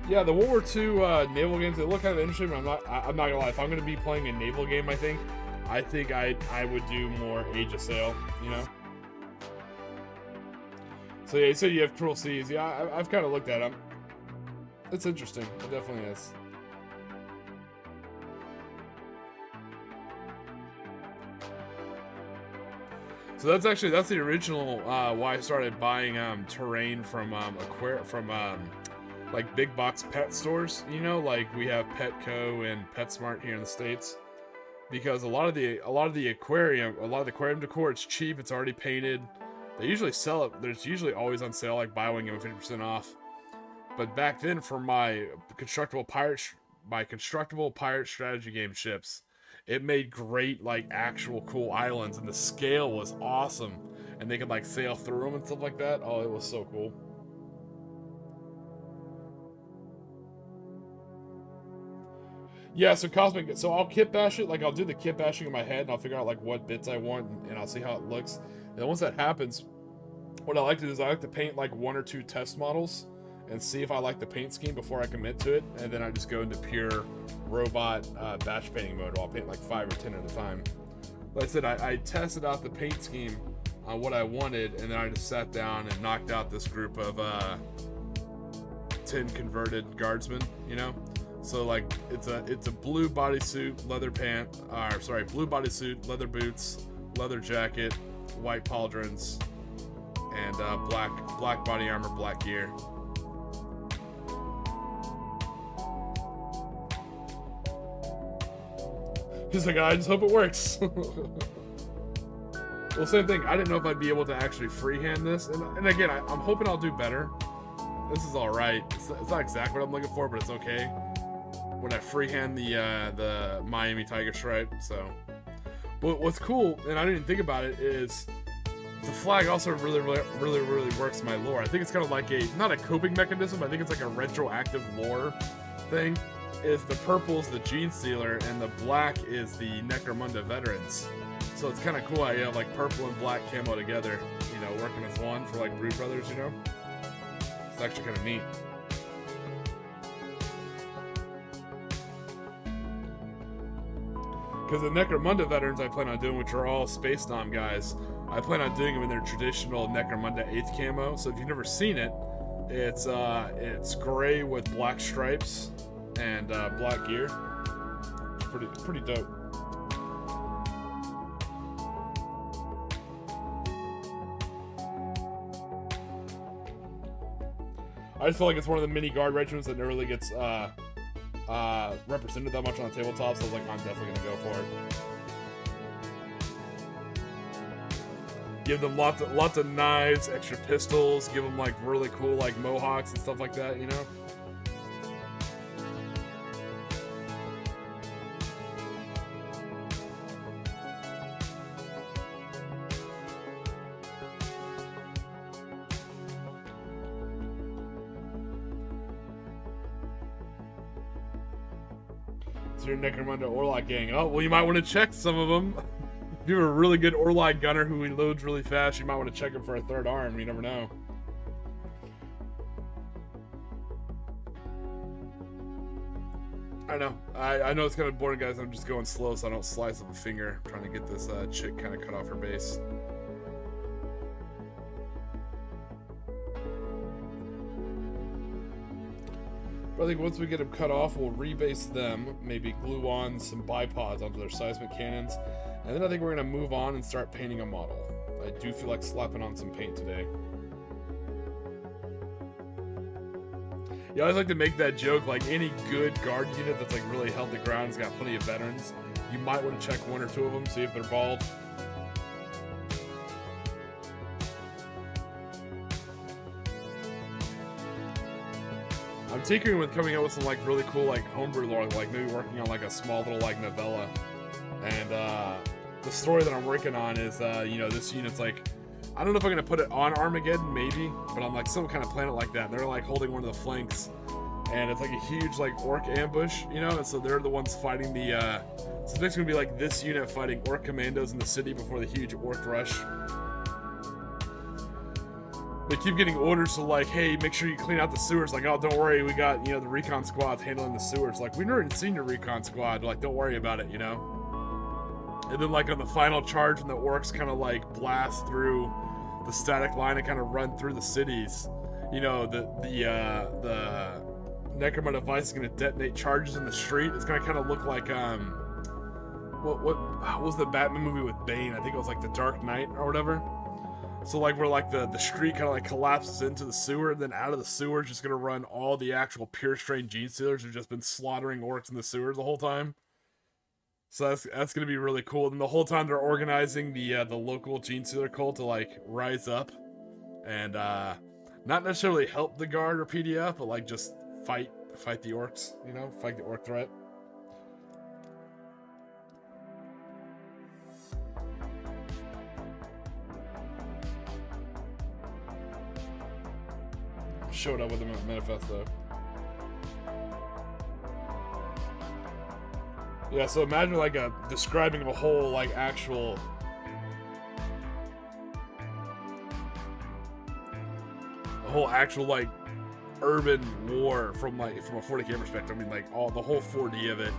Yeah, the World War II naval games, they look kind of interesting, but I'm not gonna lie. If I'm gonna be playing a naval game, I think I would do more Age of Sail, you know. So yeah, you said you have Cruel Seas. Yeah, I've kind of looked at them. It's interesting. It definitely is. So that's the original why I started buying terrain from like big box pet stores, you know, like we have Petco and PetSmart here in the States, because a lot of the aquarium decor, it's cheap, it's already painted. They usually sell it. There's usually always on sale, like buy one get 50% off. But back then, for my constructible pirate strategy game ships, it made great like actual cool islands, and the scale was awesome, and they could like sail through them and stuff like that. Oh, it was so cool. Yeah, so Cosmic, so I'll kit bash it, like I'll do the kit bashing in my head, and I'll figure out like what bits I want, and I'll see how it looks. And then once that happens, what I like to do is I like to paint like 1 or 2 test models and see if I like the paint scheme before I commit to it, and then I just go into pure robot batch painting mode. I'll paint like 5 or 10 at a time. Like I said, I tested out the paint scheme on what I wanted, and then I just sat down and knocked out this group of 10 converted guardsmen, you know. So like it's a blue bodysuit, blue bodysuit, leather boots, leather jacket, white pauldrons, and black body armor, black gear. He's like, I just hope it works. Well, same thing. I didn't know if I'd be able to actually freehand this, and again, I'm hoping I'll do better. This is all right. It's not exactly what I'm looking for, but it's okay. When I freehand the Miami Tiger Stripe, so. But what's cool, and I didn't even think about it, is the flag also really works in my lore. I think it's kind of like not a coping mechanism, but I think it's like a retroactive lore thing. is the purple's the Gene Stealer and the black is the Necromunda Veterans. So it's kind of cool how you have like purple and black camo together, you know, working as one for like Brood Brothers, you know? It's actually kind of neat. Because the Necromunda Veterans I plan on doing, which are all Space Nom guys, I plan on doing them in their traditional Necromunda 8th camo. So if you've never seen it, it's gray with black stripes and black gear. Pretty dope. I just feel like it's one of the mini guard regiments that never really gets represented that much on the tabletop, so I was like, I'm definitely gonna go for it. Give them lots of knives, extra pistols, give them like really cool like mohawks and stuff like that, you know? So your Necromunda Orlog gang. Oh, well, you might want to check some of them. If you have a really good Orlog gunner who reloads really fast, you might want to check him for a third arm. You never know. I know. I know it's kind of boring, guys. I'm just going slow so I don't slice up a finger. I'm trying to get this chick kind of cut off her base. But I think once we get them cut off, we'll rebase them, maybe glue on some bipods onto their seismic cannons, and then I think we're going to move on and start painting a model. I do feel like slapping on some paint today. You always like to make that joke, like any good guard unit that's like really held the ground, has got plenty of veterans, you might want to check one or two of them, see if they're bald. I'm tinkering with coming up with some like really cool like homebrew lore, like maybe working on like a small little like novella. And the story that I'm working on is you know, this unit's like, I don't know if I'm gonna put it on Armageddon, maybe, but on like some kind of planet like that. And they're like holding one of the flanks, and it's like a huge like orc ambush, you know. And so they're the ones fighting the. So it's gonna be like this unit fighting orc commandos in the city before the huge orc rush. They keep getting orders to like, hey, make sure you clean out the sewers. Like, oh, don't worry, we got, you know, the recon squad's handling the sewers. Like, we've never even seen your recon squad. Like, don't worry about it, you know. And then like on the final charge, when the orcs kind of like blast through the static line and kind of run through the cities, you know, the Necromunda device is going to detonate charges in the street. It's going to kind of look like what was the Batman movie with Bane? I think it was like The Dark Knight or whatever. So like where like the street kind of like collapses into the sewer, and then out of the sewer is just gonna run all the actual pure strain Gene Stealers who've just been slaughtering orcs in the sewers the whole time. So that's gonna be really cool. And the whole time they're organizing the local Gene Stealer cult to like rise up and not necessarily help the guard or PDF, but like just fight the orcs, you know, fight the orc threat. Showed up with them in the manifesto. Yeah, so imagine like describing a whole like actual like urban war from a 40K perspective. I mean, like the whole 4D of it.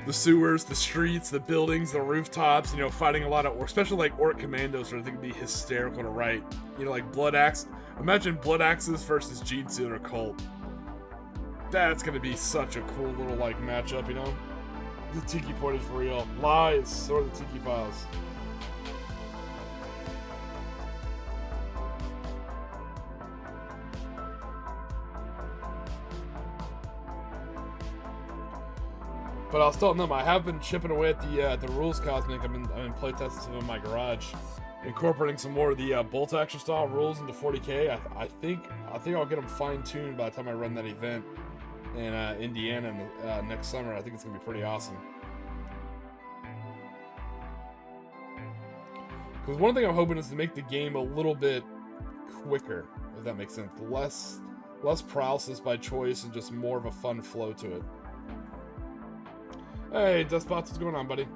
The sewers, the streets, the buildings, the rooftops, you know, fighting a lot of, especially like orc commandos, so I think it'd be hysterical to write. You know, like Blood Axe. Imagine Blood Axes versus Gene Stealer cult. That's gonna be such a cool little like matchup, you know? The Tiki point is for real. Lies, so are the Tiki files. But I was telling them I have been chipping away at the rules cosmic. I've been playtesting some in my garage, incorporating some more of the bolt action style rules into 40K. I think I'll get them fine tuned by the time I run that event in Indiana next summer. I think it's gonna be pretty awesome. Because one thing I'm hoping is to make the game a little bit quicker, if that makes sense. less paralysis by choice and just more of a fun flow to it. Hey, Despots, what's going on, buddy?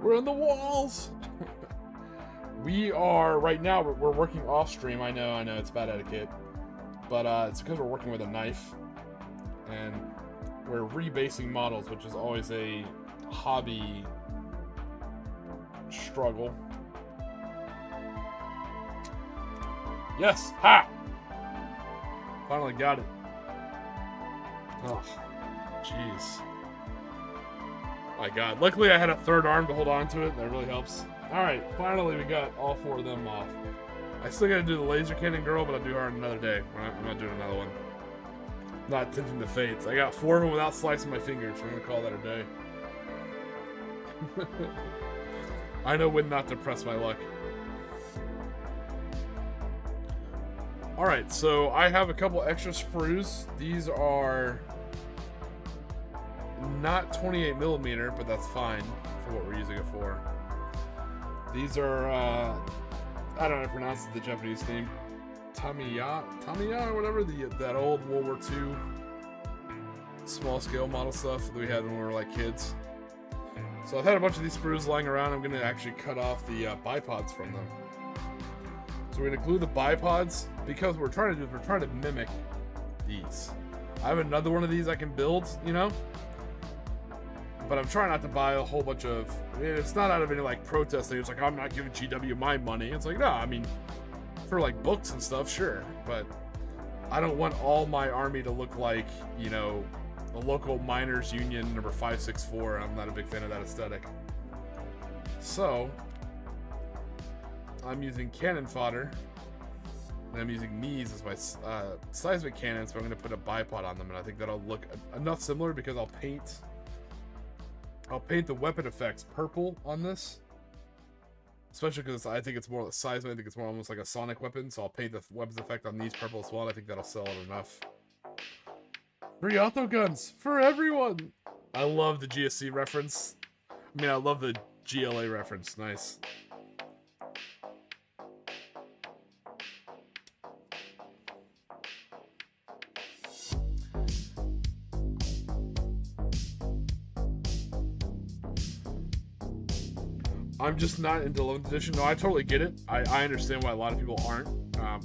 We're in the walls. We are right now. We're working off stream. I know, it's bad etiquette, but it's because we're working with a knife, and we're rebasing models, which is always a hobby struggle. Yes, ha! Finally got it. Oh, jeez. My God. Luckily, I had a third arm to hold on to it. That really helps. All right, finally we got all 4 of them off. I still got to do the laser cannon girl, but I'll do her on another day. I'm not doing another one. Not tempting the fates. I got 4 of them without slicing my fingers. We're gonna call that a day. I know when not to press my luck. Alright, so I have a couple extra sprues. These are not 28mm, but that's fine for what we're using it for. These are, I don't know how to pronounce the Japanese name. Tamiya or whatever, that old World War II small scale model stuff that we had when we were like kids. So I've had a bunch of these sprues lying around. I'm going to actually cut off the bipods from them. So we're going to glue the bipods, because what we're trying to do is we're trying to mimic these. I have another one of these I can build, you know? But I'm trying not to buy a whole bunch of... It's not out of any, like, protest thing. It's like, I'm not giving GW my money. It's like, no, I mean, for, like, books and stuff, sure. But I don't want all my army to look like, you know, the local miners union number 564. I'm not a big fan of that aesthetic. So I'm using cannon fodder, and I'm using these as my seismic cannons, but I'm going to put a bipod on them, and I think that'll look enough similar, because I'll paint the weapon effects purple on this, especially because I think it's more the seismic. I think it's more almost like a sonic weapon, so I'll paint the weapons effect on these purple as well, and I think that'll sell it enough. Free auto guns for everyone. I love the GSC reference. I mean, I love the GLA reference. Nice. I'm just not into 11th edition. No, I totally get it. I understand why a lot of people aren't.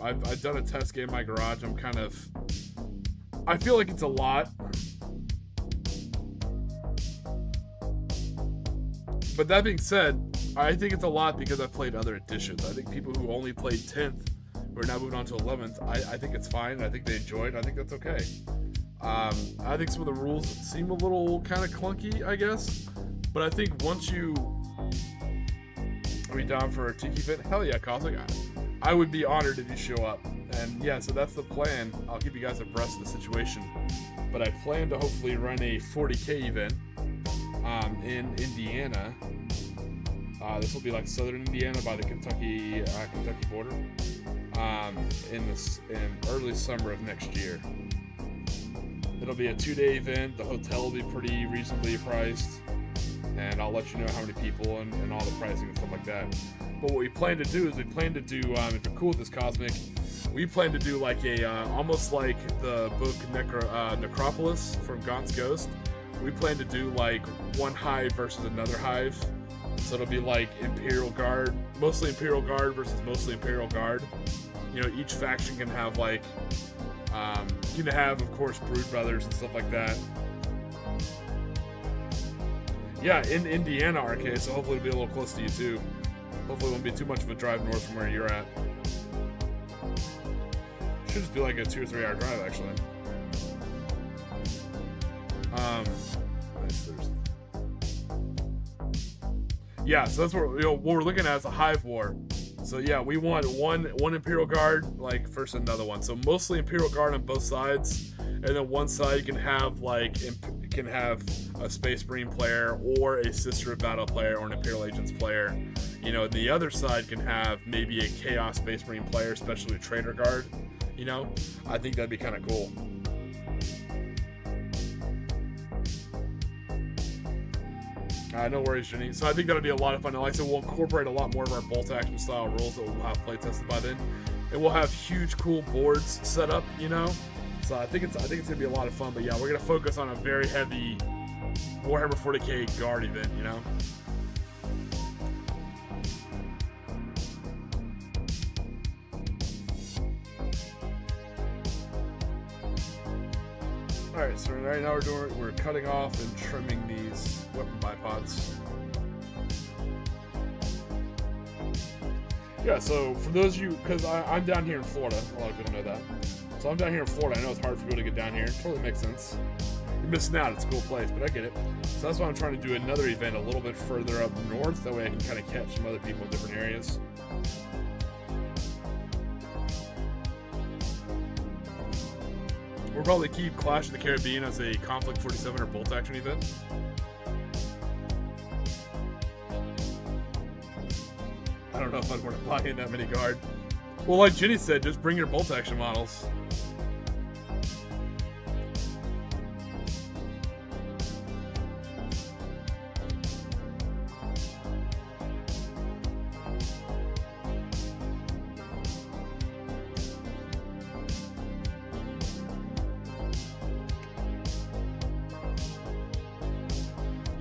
I've done a test game in my garage. I feel like it's a lot. But that being said, I think it's a lot because I've played other editions. I think people who only played 10th, who are now moving on to 11th, I think it's fine. I think they enjoy it. I think that's okay. I think some of the rules seem a little kind of clunky, I guess. But I think once you... Are we down for a Tiki event? Hell yeah, Cosmic. I would be honored if you show up. And yeah, so that's the plan. I'll keep you guys abreast of the situation. But I plan to hopefully run a 40K event in Indiana. This will be like southern Indiana by the Kentucky border in early summer of next year. It'll be a 2-day event. The hotel will be pretty reasonably priced, and I'll let you know how many people and all the pricing and stuff like that. But what we plan to do is if you're cool with this, Cosmic, we plan to do like a almost like the book Necropolis from Gaunt's Ghost. We plan to do like one hive versus another hive. So it'll be like Imperial Guard, mostly Imperial Guard versus mostly Imperial Guard. You know, each faction can have like, you can have, of course, Brood Brothers and stuff like that. Yeah, in Indiana, RK, so hopefully it'll be a little close to you too. Hopefully it won't be too much of a drive north from where you're at. Should just be like a 2 or 3 hour drive, actually. Nice, yeah, so that's what we're looking at is a hive war. So yeah, we want one Imperial Guard like versus another one. So mostly Imperial Guard on both sides, and then one side you can have like a Space Marine player or a Sister of Battle player or an Imperial Agents player. You know, the other side can have maybe a Chaos Space Marine player, especially a Trader Guard. You know, I think that'd be kind of cool. No worries, Jenny. So I think that'll be a lot of fun. And like I said, we'll incorporate a lot more of our bolt action style rules that we'll have play tested by then. and we'll have huge, cool boards set up. You know, so I think it's gonna be a lot of fun. But yeah, we're gonna focus on a very heavy Warhammer 40K guard event. You know. Alright, so right now we're cutting off and trimming these weapon bipods. Yeah, so for those of you, because I'm down here in Florida, a lot of people know that. So I'm down here in Florida. I know it's hard for people to get down here. It totally makes sense. You're missing out. It's a cool place, but I get it. So that's why I'm trying to do another event a little bit further up north. That way I can kind of catch some other people in different areas. We'll probably keep Clash of the Caribbean as a Conflict 47 or bolt action event. I don't know if I'd want to buy in that many guard. Well, like Jenny said, just bring your bolt action models.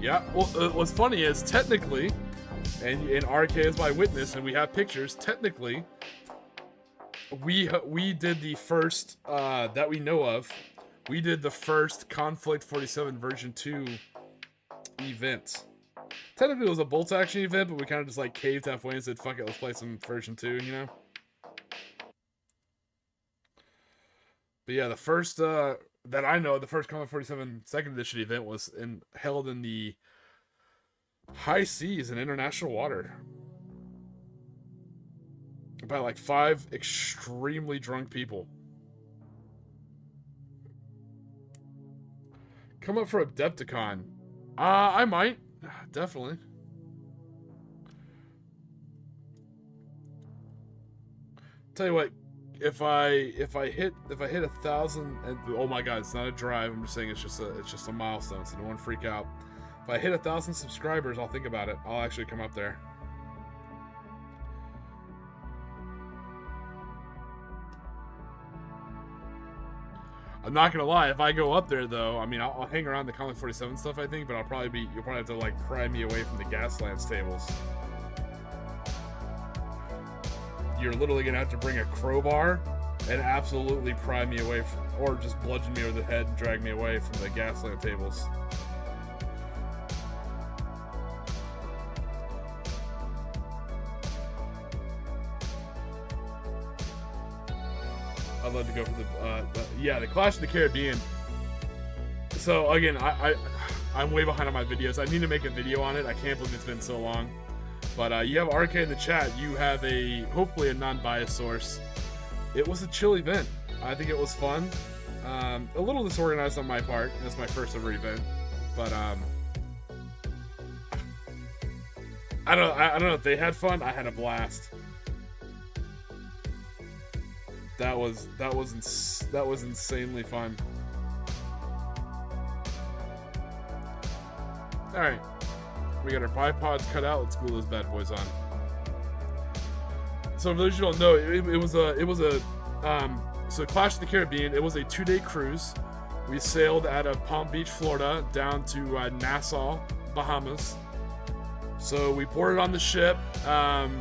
Yeah, well, what's funny is technically, and RK is my witness, and we have pictures. Technically, we did the first that we know of. We did the first Conflict 47 version 2 event. Technically, it was a bolt action event, but we kind of just like caved halfway and said, "Fuck it, let's play some version 2." You know. But yeah, the first that I know, the first Conflict 47 second edition event was held in the high seas in international water by like 5 extremely drunk people. Come up for Adepticon. I might. Definitely. Tell you what, if I hit 1,000, and oh my god, it's not a drive. I'm just saying it's just a milestone, so don't freak out. If I hit 1,000 subscribers, I'll think about it. I'll actually come up there. I'm not gonna lie. If I go up there, though, I mean, I'll hang around the Conflict 47 stuff, I think, but you'll probably have to like pry me away from the Gaslands tables. You're literally gonna have to bring a crowbar and absolutely pry me away from, or just bludgeon me over the head and drag me away from the Gasland tables. I'd love to go for the Clash of the Caribbean. So again, I'm way behind on my videos. I need to make a video on it. I can't believe it's been so long. But you have RK in the chat. You have hopefully a non-biased source. It was a chill event. I think it was fun. A little disorganized on my part. It's my first ever event, but I don't know if they had fun. I had a blast. That was insanely fun. All right, we got our bipods cut out. Let's glue those bad boys on. So for those who don't know, so Clash of the Caribbean. It was a 2-day cruise. We sailed out of Palm Beach, Florida, down to Nassau, Bahamas. So we boarded on the ship.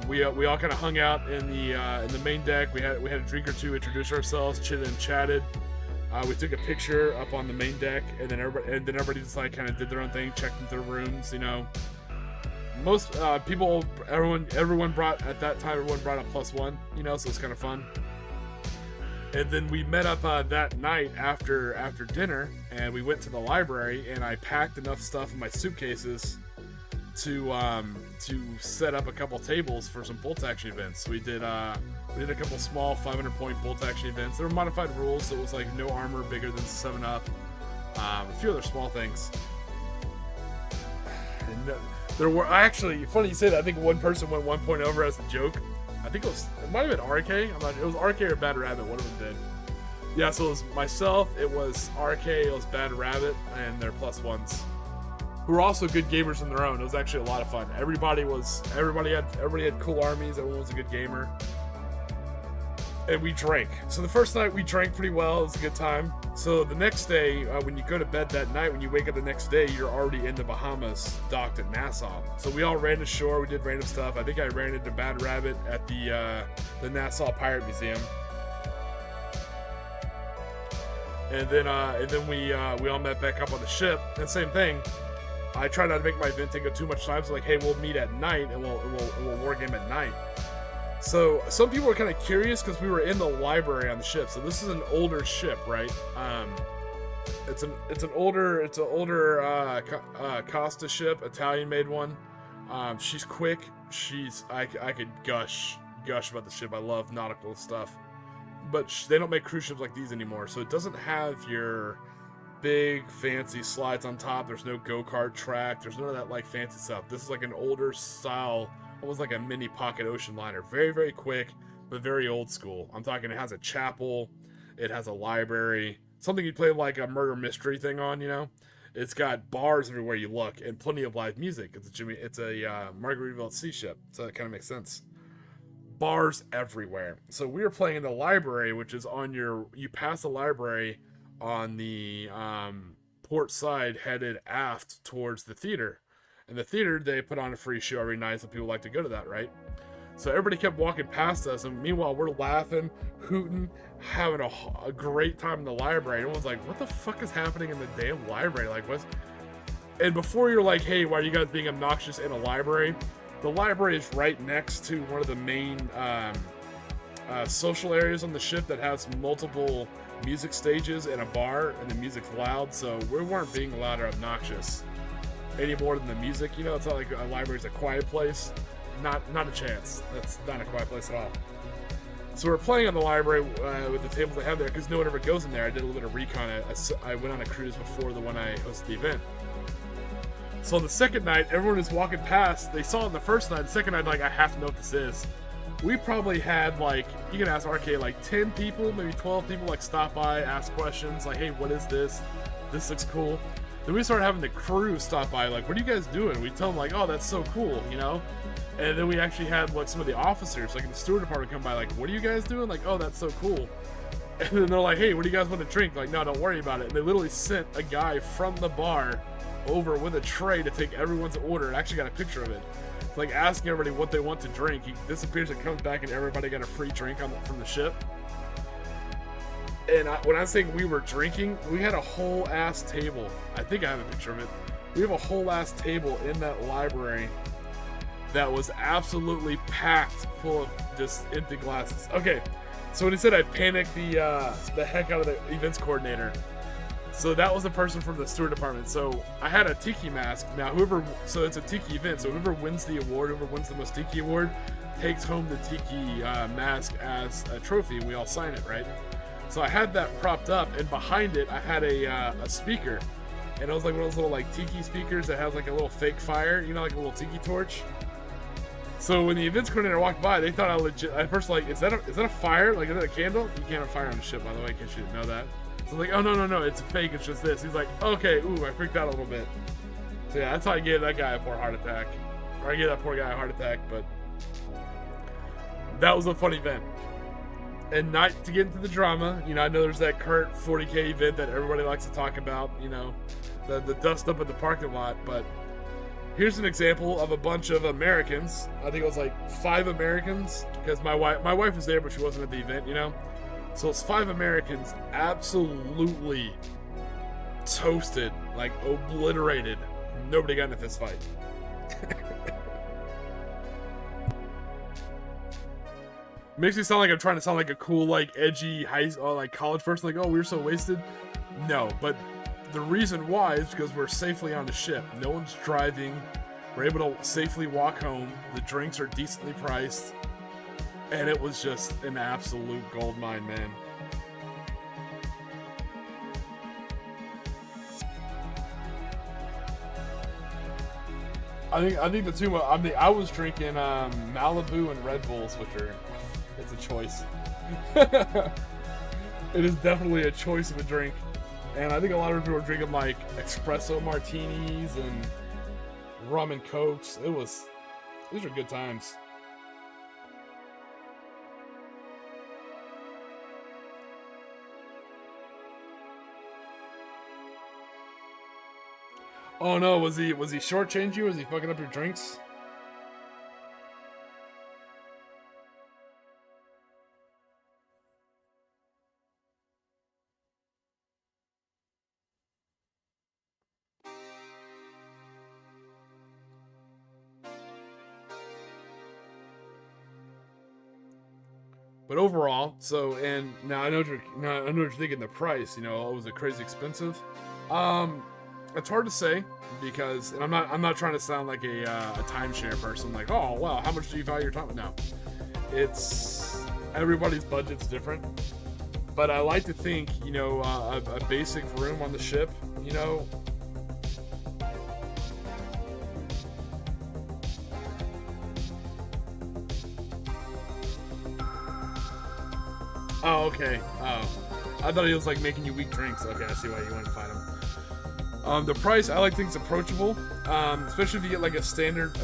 We all kind of hung out in the main deck. We had a drink or two, introduced ourselves, chitted and chatted. We took a picture up on the main deck, and then everybody just like kind of did their own thing, checked into their rooms. You know, most everyone brought at that time. Everyone brought a +1. You know, so it's kind of fun. And then we met up that night after dinner, and we went to the library, and I packed enough stuff in my suitcases to set up a couple tables for some bolt action events. We did a couple small 500-point bolt action events. They were modified rules, so it was like no armor bigger than 7-up. A few other small things. And there were actually, funny you say that. I think one person went 1 point over as a joke. I think it might have been RK. It was RK or Bad Rabbit. One of them did. Yeah, so it was myself. It was RK. It was Bad Rabbit, and their +1s, who were also good gamers in their own. It was actually a lot of fun. Everybody had cool armies. Everyone was a good gamer. and we drank. So the first night we drank pretty well. It was a good time. So the next day, when you go to bed that night, when you wake up the next day, you're already in the Bahamas, docked at Nassau. So we all ran ashore. We did random stuff. I think I ran into Bad Rabbit at the Nassau Pirate Museum. And then we all met back up on the ship. And same thing. I try not to make my event take up too much time. So like, hey, we'll meet at night and we'll wargame at night. So some people were kind of curious because we were in the library on the ship. So this is an older ship, right? It's an older Costa ship, Italian made one. She's quick. I could gush about the ship. I love nautical stuff, but they don't make cruise ships like these anymore. So it doesn't have your big fancy slides on top. There's no go-kart track. There's none of that like fancy stuff. This is like an older style, almost like a mini pocket ocean liner. Very, very quick, but very old school. I'm talking it has a chapel, it has a library, something you'd play like a murder mystery thing on, you know? It's got bars everywhere you look and plenty of live music. It's a Margaritaville sea ship, so that kind of makes sense. Bars everywhere. So we were playing in the library, which is on you pass the library on the port side headed aft towards the theater. And the theater, they put on a free show every night, so people like to go to that, right? So everybody kept walking past us, and meanwhile, we're laughing, hooting, having a great time in the library. Everyone's like, what the fuck is happening in the damn library? Like, what's... And before you're like, hey, why are you guys being obnoxious in a library? The library is right next to one of the main social areas on the ship that has multiple music stages and a bar, and the music's loud, so we weren't being loud or obnoxious any more than the music, you know. It's not like a library's a quiet place. Not a chance. That's not a quiet place at all. So we're playing on the library with the tables they have there because no one ever goes in there. I did a little bit of recon. I went on a cruise before the one I hosted the event. So on the second night, everyone is walking past. They saw it the first night. The second night, like, I have to know what this is. We probably had, like, you can ask RK, like 10 people, maybe 12 people, like, stop by, ask questions, like, hey, what is this? This looks cool. Then we started having the crew stop by, like, what are you guys doing? We tell them, like, oh, that's so cool, you know? And then we actually had, like, some of the officers, like, in the steward department come by, like, what are you guys doing? Like, oh, that's so cool. And then they're like, hey, what do you guys want to drink? Like, no, don't worry about it. And they literally sent a guy from the bar over with a tray to take everyone's order. I actually got a picture of it. It's like asking everybody what they want to drink. He disappears and comes back, and everybody got a free drink from the ship. And when I'm saying we were drinking, we had a whole ass table. I think I have a picture of it. We have a whole ass table in that library that was absolutely packed full of just empty glasses. Okay, so when he said I panicked the heck out of the events coordinator. So that was the person from the steward department. So I had a Tiki mask. Now so it's a Tiki event. So whoever wins the award, whoever wins the most Tiki award, takes home the Tiki mask as a trophy, and we all sign it, right? So I had that propped up, and behind it I had a speaker, and it was like one of those little like Tiki speakers that has like a little fake fire, you know, like a little Tiki torch. So when the events coordinator walked by, they thought at first, like, is that a fire? Like, is that a candle? You can't have fire on a ship, by the way, in case you didn't know that. So like, oh no, it's fake, it's just this. He's like, okay, ooh, I freaked out a little bit. So yeah, that's how I gave that guy a poor heart attack. Or I gave that poor guy a heart attack, but that was a fun event. And not to get into the drama, you know, I know there's that current 40K event that everybody likes to talk about, you know, the dust up in the parking lot, but here's an example of a bunch of Americans. I think it was like 5 Americans, because my wife was there, but she wasn't at the event, you know. So it's 5 Americans absolutely toasted, like obliterated. Nobody got in a fist fight. Makes me sound like I'm trying to sound like a cool, like edgy like college person. Like, oh, we were so wasted. No, but the reason why is because we're safely on the ship. No one's driving. We're able to safely walk home. The drinks are decently priced. And it was just an absolute gold mine, man. I think the two. I was drinking Malibu and Red Bulls, which are, it's a choice. It is definitely a choice of a drink, and I think a lot of people were drinking like espresso martinis and rum and cokes. These are good times. Oh no, was he shortchanging you? Was he fucking up your drinks? But overall, so and now I know what you're thinking. The price, was it crazy expensive? It's hard to say because, and I'm not trying to sound like a timeshare person. Like, oh wow, how much do you value your time? No, it's everybody's budget's different. But I like to think, a basic room on the ship, Oh, okay. Oh, I thought he was like making you weak drinks. Okay, I see why you wanted to fight him. The price, I like things approachable, especially if you get like a standard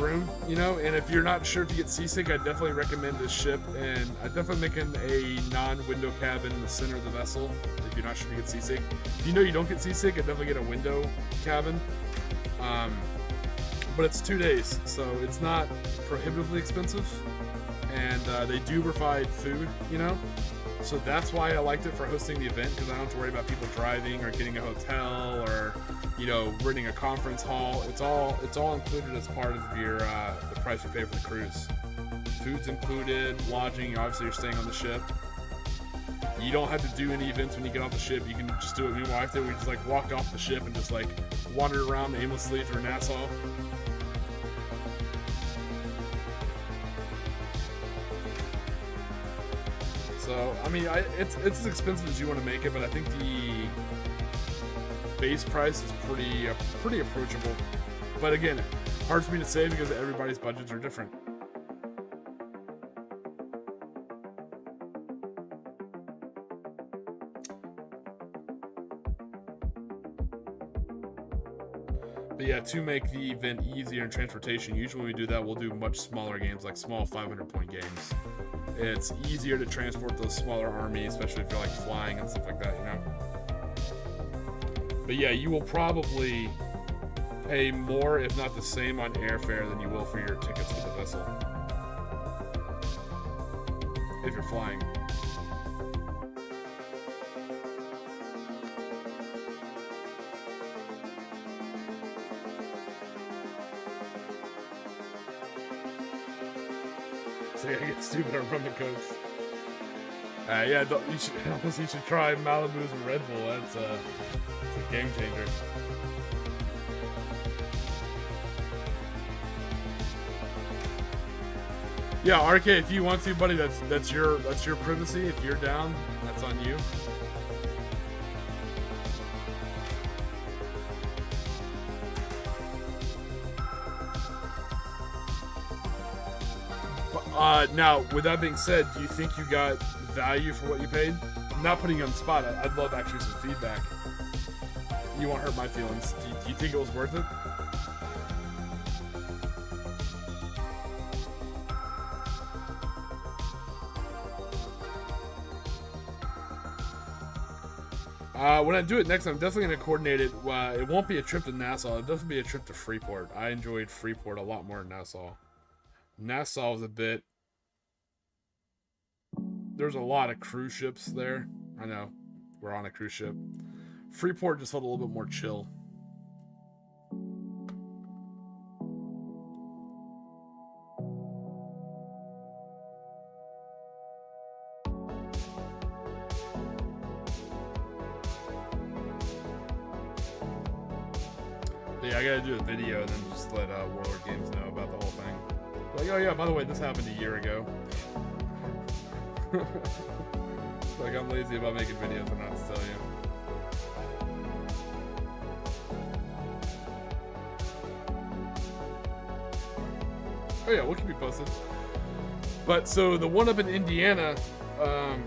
room, And if you're not sure if you get seasick, I definitely recommend this ship, and I definitely recommend a non-window cabin in the center of the vessel if you're not sure if you get seasick. If you know you don't get seasick, I definitely get a window cabin. But it's 2 days, so it's not prohibitively expensive. And they do provide food, So that's why I liked it for hosting the event, because I don't have to worry about people driving or getting a hotel or, renting a conference hall. It's all included as part of your the price you pay for the cruise. Food's included, lodging. Obviously, you're staying on the ship. You don't have to do any events when you get off the ship. You can just do it. Me and my wife did. We just like walked off the ship and just like wandered around aimlessly through Nassau. So, I mean, it's as expensive as you want to make it, but I think the base price is pretty approachable. But again, hard for me to say because everybody's budgets are different. But yeah, to make the event easier in transportation, usually when we do that, we'll do much smaller games, like small 500-point games. It's easier to transport those smaller armies, especially if you're like flying and stuff like that, But yeah, you will probably pay more, if not the same, on airfare than you will for your tickets for the vessel. If you're flying. So yeah, get stupid on rum and cokes. Yeah, you should try Malibu's and Red Bull. It's a game changer. Yeah, RK, if you want to, buddy, that's your privacy. If you're down, that's on you. Now, with that being said, do you think you got value for what you paid? I'm not putting you on the spot. I'd love actually some feedback. You won't hurt my feelings. Do you think it was worth it? When I do it next time, I'm definitely going to coordinate it. It won't be a trip to Nassau. It'll definitely be a trip to Freeport. I enjoyed Freeport a lot more than Nassau. Nassau was a bit... There's a lot of cruise ships there. I know. We're on a cruise ship. Freeport just felt a little bit more chill. Yeah, I gotta do a video and then just let Warlord Games know about the whole thing. Like, oh yeah, by the way, this happened a year ago. Like, I'm lazy about making videos and not to tell you. Oh yeah, we'll keep you posted. But so the one up in Indiana, oh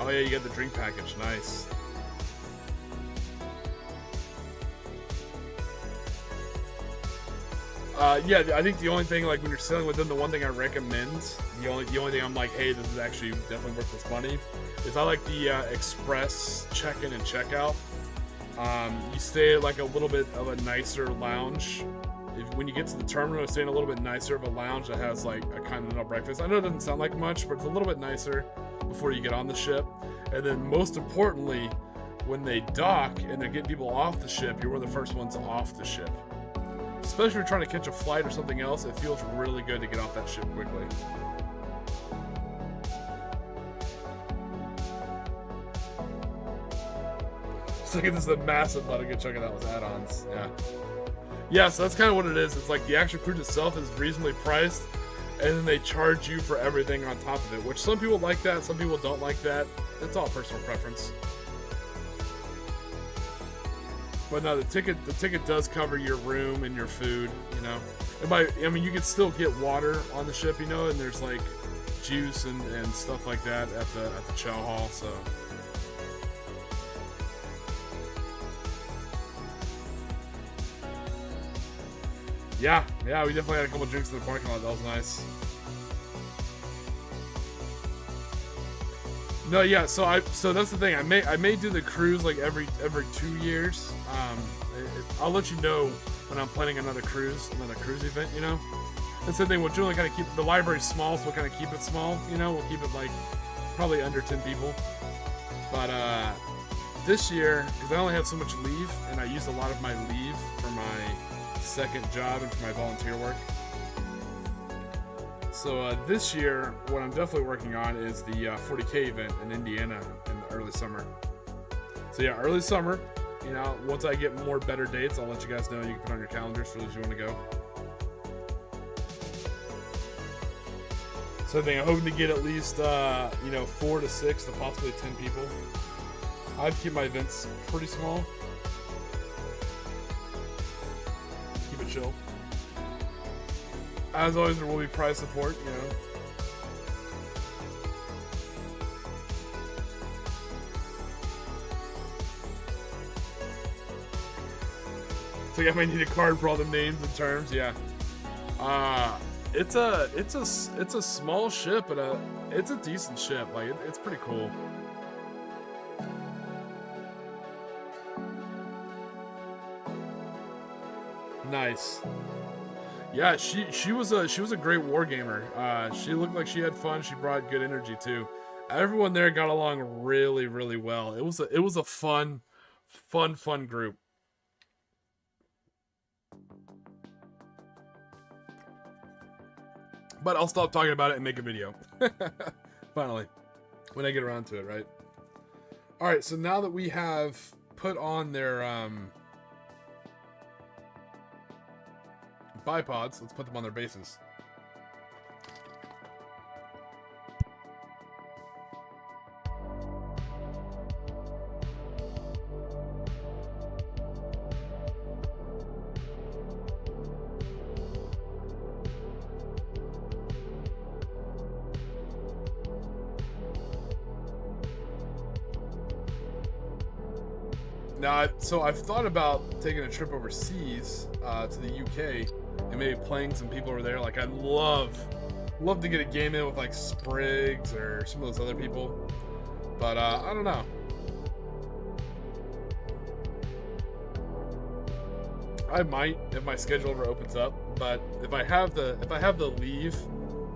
yeah, you got the drink package, nice. Yeah, I think the only thing, like when you're selling with them, the one thing I recommend, the only thing I'm like, hey, this is actually definitely worth this money, is I like the express check-in and check-out. You stay at like a little bit of a nicer lounge. When you get to the terminal, stay in a little bit nicer of a lounge that has like a continental breakfast. I know it doesn't sound like much, but it's a little bit nicer before you get on the ship. And then most importantly, when they dock and they're getting people off the ship, you're one of the first ones off the ship. Especially if you're trying to catch a flight or something else, it feels really good to get off that ship quickly. It's like this is a massive but a good chunk of that with add-ons. Yeah. Yeah, so that's kind of what it is. It's like the actual cruise itself is reasonably priced, and then they charge you for everything on top of it, which some people like that, some people don't like that. It's all personal preference. But no, the ticket does cover your room and your food, you know. I mean, you can still get water on the ship, you know, and there's like juice and stuff like that at the chow hall, so. Yeah, we definitely had a couple drinks in the parking lot. That was nice. No, yeah. So that's the thing. I may do the cruise like every 2 years. I'll let you know when I'm planning another cruise event. You know, that's the thing. We'll generally kind of keep the library small, so we'll kind of keep it small. You know, we'll keep it like probably under 10 people. But this year, because I only had so much leave, and I used a lot of my leave for my second job and for my volunteer work. So this year, what I'm definitely working on is the 40K event in Indiana in the early summer. So yeah, early summer. You know, once I get more better dates, I'll let you guys know. You can put on your calendars for those who want to go. So I think I'm hoping to get at least 4 to 6 to possibly 10 people. I have to keep my events pretty small. Keep it chill. As always, there will be prize support, you know. So yeah, I might need a card for all the names and terms. Yeah. It's a small ship, but it's a decent ship. Like it's pretty cool. Nice. Yeah, she was a great wargamer. She looked like she had fun. She brought good energy too. Everyone there got along really, really well. It was a fun group. But I'll stop talking about it and make a video. Finally, when I get around to it, right? All right. So now that we have put on their bipods, let's put them on their bases. Now, so I've thought about taking a trip overseas to the UK and maybe playing some people over there. Like, I'd love to get a game in with like Spriggs or some of those other people, but I don't know. I might if my schedule ever opens up, but if I have the leave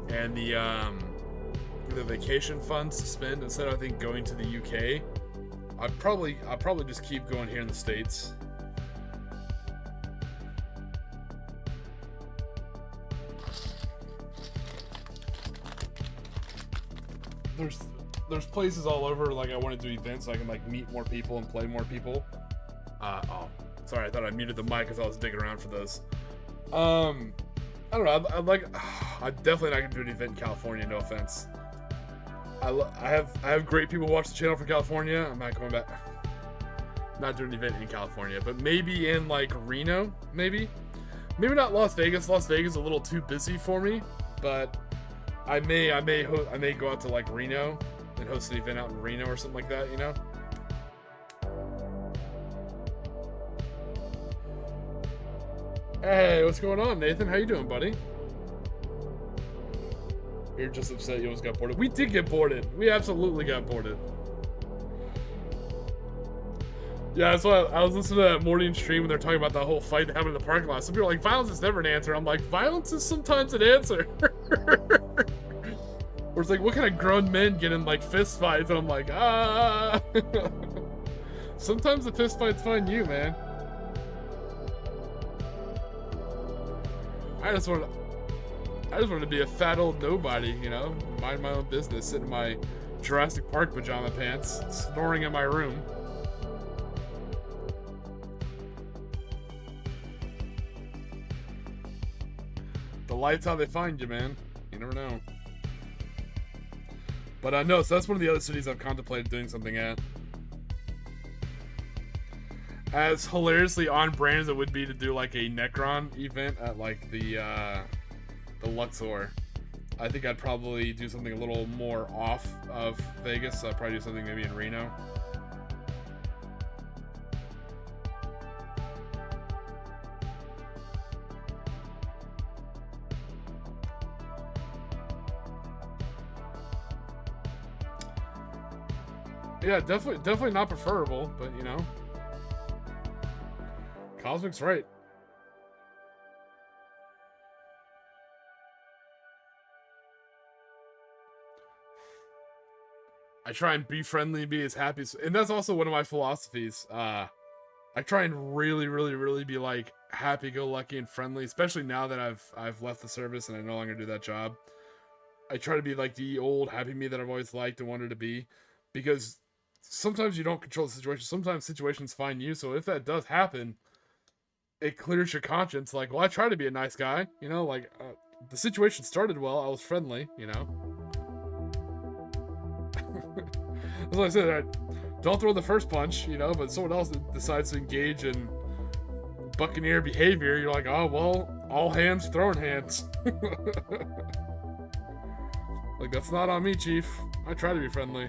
and the vacation funds to spend instead of, I think, going to the UK, I'll probably just keep going here in the States. There's places all over, like, I want to do events so I can like meet more people and play more people. Oh, sorry, I thought I muted the mic because I was digging around for those. I don't know. I'm definitely not gonna do an event in California. No offense. I have great people watch the channel from California. I'm not going back. Not doing an event in California, but maybe in like Reno, maybe not Las Vegas. Las Vegas is a little too busy for me, but I may go out to like Reno and host an event out in Reno or something like that, you know. Hey, what's going on, Nathan? How you doing, buddy? You're just upset you almost got boarded. We did get boarded. We absolutely got boarded. Yeah, that's why I was listening to that morning stream when they're talking about that whole fight that happened in the parking lot. Some people are like, violence is never an answer. I'm like, violence is sometimes an answer. Or it's like, what kind of grown men get in like fist fights? And I'm like, ah. Sometimes the fist fights find you, man. I just wanted to be a fat old nobody, you know, mind my own business, sit in my Jurassic Park pajama pants, snoring in my room. The light's how they find you, man. You never know. But no, so that's one of the other cities I've contemplated doing something at. As hilariously on brand as it would be to do like a Necron event at like the Luxor, I think I'd probably do something a little more off of Vegas. I'd probably do something maybe in Reno. Yeah, definitely not preferable, but you know. Cosmic's right. I try and be friendly and be as happy as, and that's also one of my philosophies. I try and really be like happy-go-lucky and friendly, especially now that I've left the service and I no longer do that job. I try to be like the old happy me that I've always liked and wanted to be, because sometimes you don't control the situation. Sometimes situations find you. So if that does happen, it clears your conscience. Like, well, I try to be a nice guy, you know, like the situation started well. I was friendly, you know. That's what I said. Don't throw the first punch, you know, but someone else decides to engage in buccaneer behavior. You're like, oh, well, all hands throwing hands. Like, that's not on me, Chief. I try to be friendly.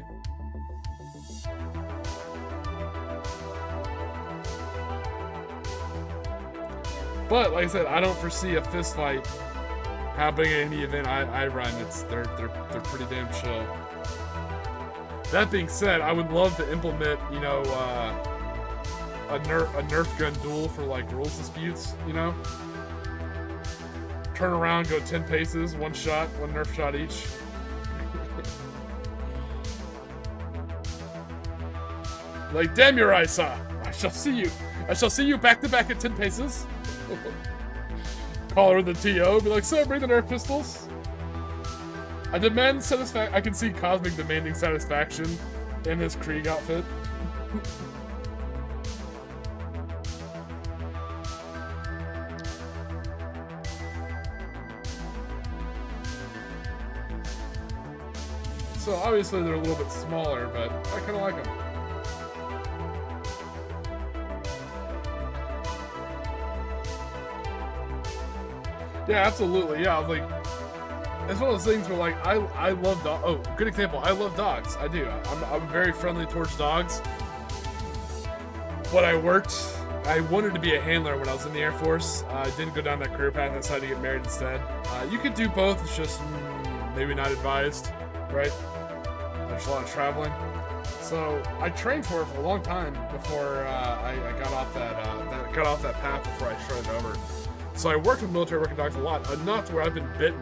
But like I said, I don't foresee a fist fight happening at any event I run. They're pretty damn chill. That being said, I would love to implement, you know, a Nerf gun duel for like rules disputes. You know, turn around, go 10 paces, one shot, one Nerf shot each. Like, damn your eyes, I shall see you. I shall see you back to back at 10 paces. Call her the TO, be like, sir, bring the Nerf pistols. I demand satisfaction. I can see Cosmic demanding satisfaction in his Krieg outfit. So obviously they're a little bit smaller, but I kind of like them. Yeah, absolutely. Yeah, I was like, it's one of those things where, like, I love dogs. Oh, good example. I love dogs. I do. I'm very friendly towards dogs. But I wanted to be a handler when I was in the Air Force. I didn't go down that career path. I decided to get married instead. You could do both. It's just maybe not advised, right? There's a lot of traveling. So I trained for it for a long time before I got off that path before I started over. So I worked with military working dogs a lot, enough to where I've been bitten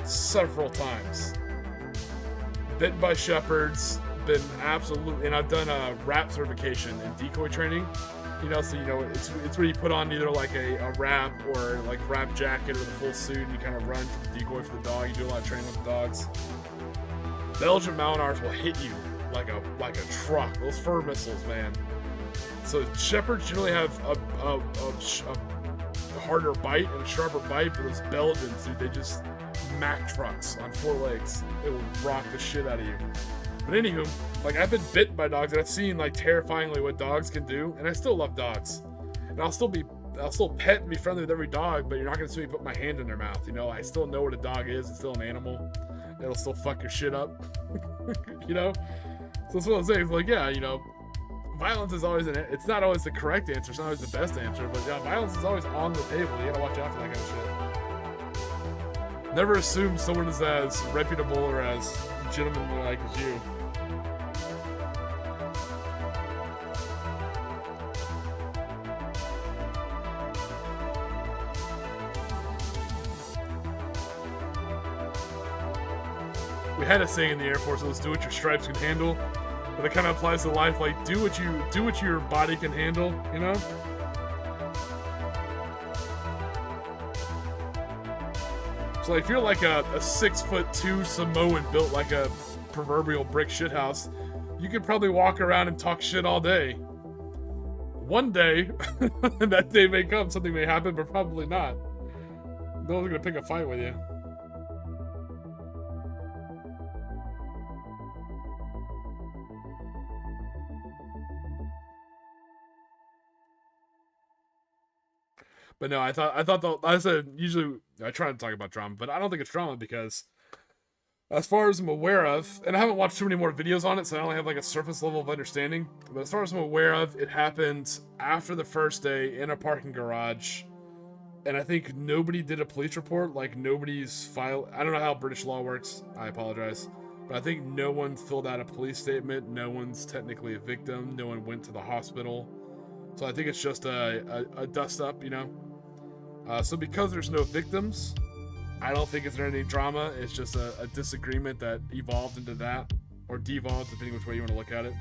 several times. Bitten by shepherds, been absolutely, and I've done a RAP certification and decoy training. You know, so you know it's where you put on either like a wrap or like wrap jacket or the full suit, and you kind of run for the decoy for the dog. You do a lot of training with the dogs. Belgian Malinars will hit you like a truck. Those fur missiles, man. So shepherds generally have a harder bite and a sharper bite, but those Belgians, dude, they just Mack trucks on 4 legs. It will rock the shit out of you. But anywho, like, I've been bitten by dogs, and I've seen like terrifyingly what dogs can do, and I still love dogs. And I'll still pet and be friendly with every dog, but you're not gonna see me put my hand in their mouth. You know, I still know what a dog is. It's still an animal. It'll still fuck your shit up. You know? So it's one of those things, like, yeah, you know, violence is always it's not always the correct answer. It's not always the best answer, but yeah, violence is always on the table. You gotta watch out for that kind of shit. Never assume someone is as reputable or as gentlemanlike as you. We had a saying in the Air Force, it was do what your stripes can handle, but it kind of applies to life, like do what your body can handle, you know? So like, if you're like a 6'2" Samoan built like a proverbial brick shithouse, you could probably walk around and talk shit all day. One day, that day may come, something may happen, but probably not. No one's gonna pick a fight with you. But no, I thought I said usually I try to talk about drama, but I don't think it's drama because, as far as I'm aware of, and I haven't watched too many more videos on it, so I only have like a surface level of understanding. But as far as I'm aware of, it happened after the first day in a parking garage, and I think nobody did a police report. Like nobody's filed. I don't know how British law works. I apologize, but I think no one filled out a police statement. No one's technically a victim. No one went to the hospital. So I think it's just a dust up, you know. So because there's no victims, I don't think it's any drama. It's just a disagreement that evolved into that, or devolved, depending which way you want to look at it.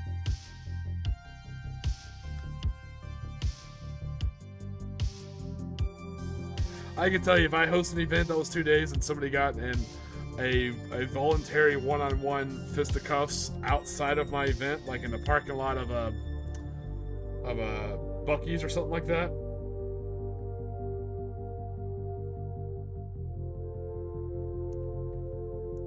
I can tell you, if I host an event that was 2 days and somebody got in a voluntary one-on-one fisticuffs outside of my event, like in the parking lot of a Buc-ee's or something like that,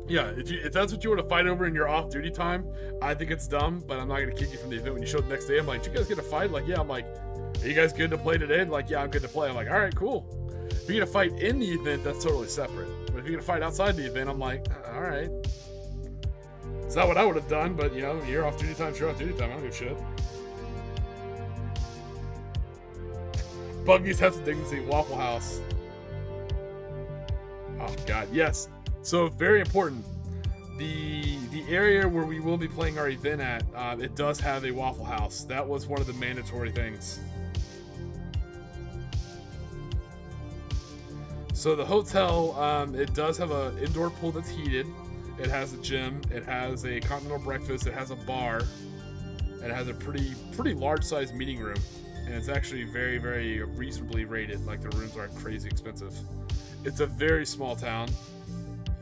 yeah, if that's what you want to fight over in your off-duty time, I think it's dumb, but I'm not going to kick you from the event. When you show up the next day, I'm like, did you guys get a fight? Like, yeah. I'm like, are you guys good to play today? And like, yeah, I'm good to play. I'm like, all right, cool. If you're going to fight in the event, that's totally separate. But if you're going to fight outside the event, I'm like, all right. It's not what I would have done, but, you know, your off-duty time's your off-duty time. I don't give a shit. Buggies have some dignity. Waffle House. Oh, God, yes. So, very important. The area where we will be playing our event at, it does have a Waffle House. That was one of the mandatory things. So the hotel, it does have an indoor pool that's heated. It has a gym. It has a continental breakfast. It has a bar. It has a pretty large-sized meeting room. And it's actually very, very reasonably rated. Like, the rooms aren't crazy expensive. It's a very small town.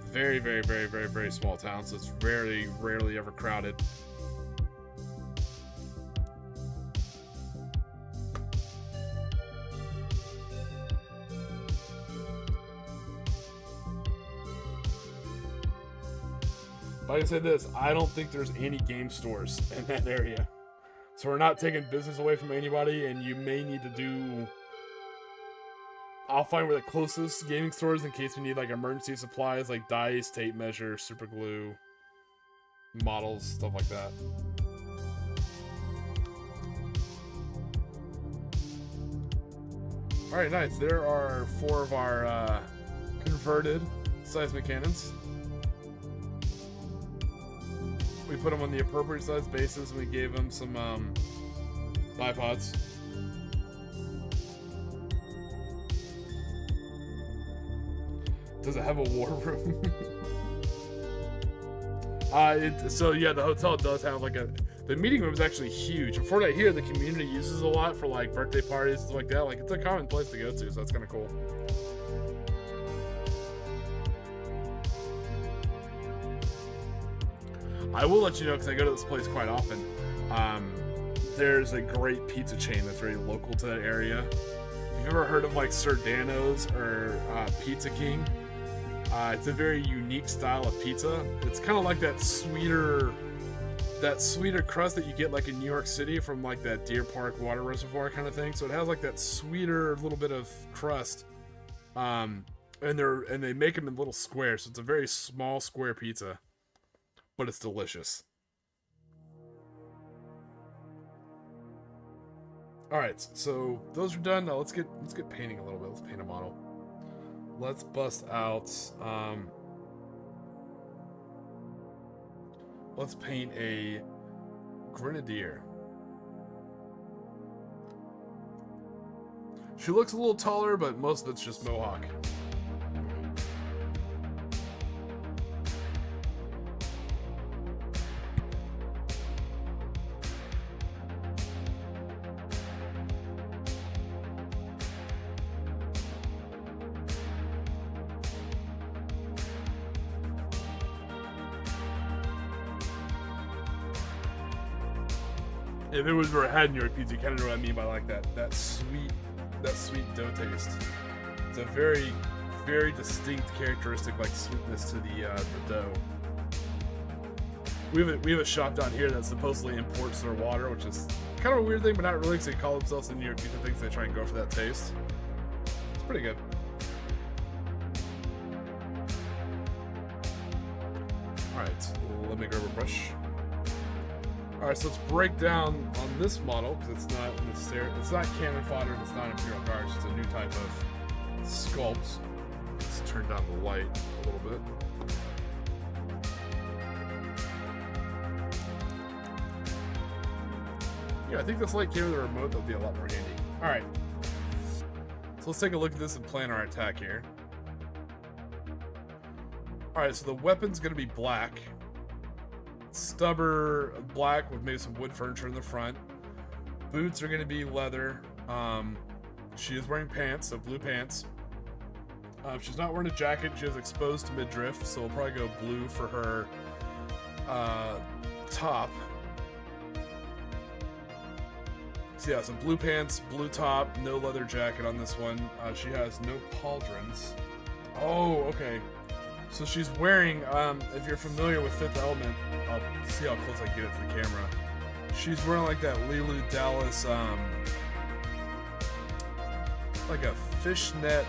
Very, very, very, very, very small town, so it's rarely ever crowded. Like I said this, I don't think there's any game stores in that area. So we're not taking business away from anybody, and you may need to do... I'll find where the closest gaming store is in case we need like emergency supplies like dice, tape measure, super glue, models, stuff like that. Alright, nice. There are 4 of our converted seismic cannons. We put them on the appropriate size bases and we gave them some bipods. Does it have a war room? So yeah, the hotel does have like the meeting room is actually huge. And for that here, the community uses a lot for like birthday parties and stuff like that. Like, it's a common place to go to, so that's kind of cool. I will let you know, because I go to this place quite often. There's a great pizza chain that's very local to that area. If you've ever heard of like Sardano's or Pizza King, it's a very unique style of pizza. It's kind of like that sweeter crust that you get like in New York City from like that Deer Park water reservoir kind of thing. So it has like that sweeter little bit of crust, and they make them in little squares. So it's a very small square pizza, but it's delicious. All right, so those are done. Now let's get painting a little bit. Let's paint a model. Let's bust out. Let's paint a grenadier. She looks a little taller, but most of it's just mohawk. If it was for a head in your pizza, you kind of know what I mean by like that sweet dough taste. It's a very, very distinct characteristic like sweetness to the dough. We have a shop down here that supposedly imports their water, which is kind of a weird thing, but not really, because they call themselves the New York pizza things. They try and go for that taste. It's pretty good. All right, let me grab a brush. All right, so let's break down on this model, because it's not cannon fodder, and it's not Imperial Guard, it's just a new type of sculpt. Let's turn down the light a little bit. Yeah, I think this light came with the remote. That'll be a lot more handy. All right, so let's take a look at this and plan our attack here. All right, so the weapon's gonna be black. Stubber black with maybe some wood furniture in the front. Boots are going to be leather. She is wearing pants, so blue pants. She's not wearing a jacket. She is exposed to midriff, so we'll probably go blue for her top. So yeah, some blue pants, blue top, no leather jacket on this one. She has no pauldrons. Oh, okay. So she's wearing, if you're familiar with Fifth Element, I'll see how close I can get it to the camera. She's wearing like that Lulu Dallas, like a fishnet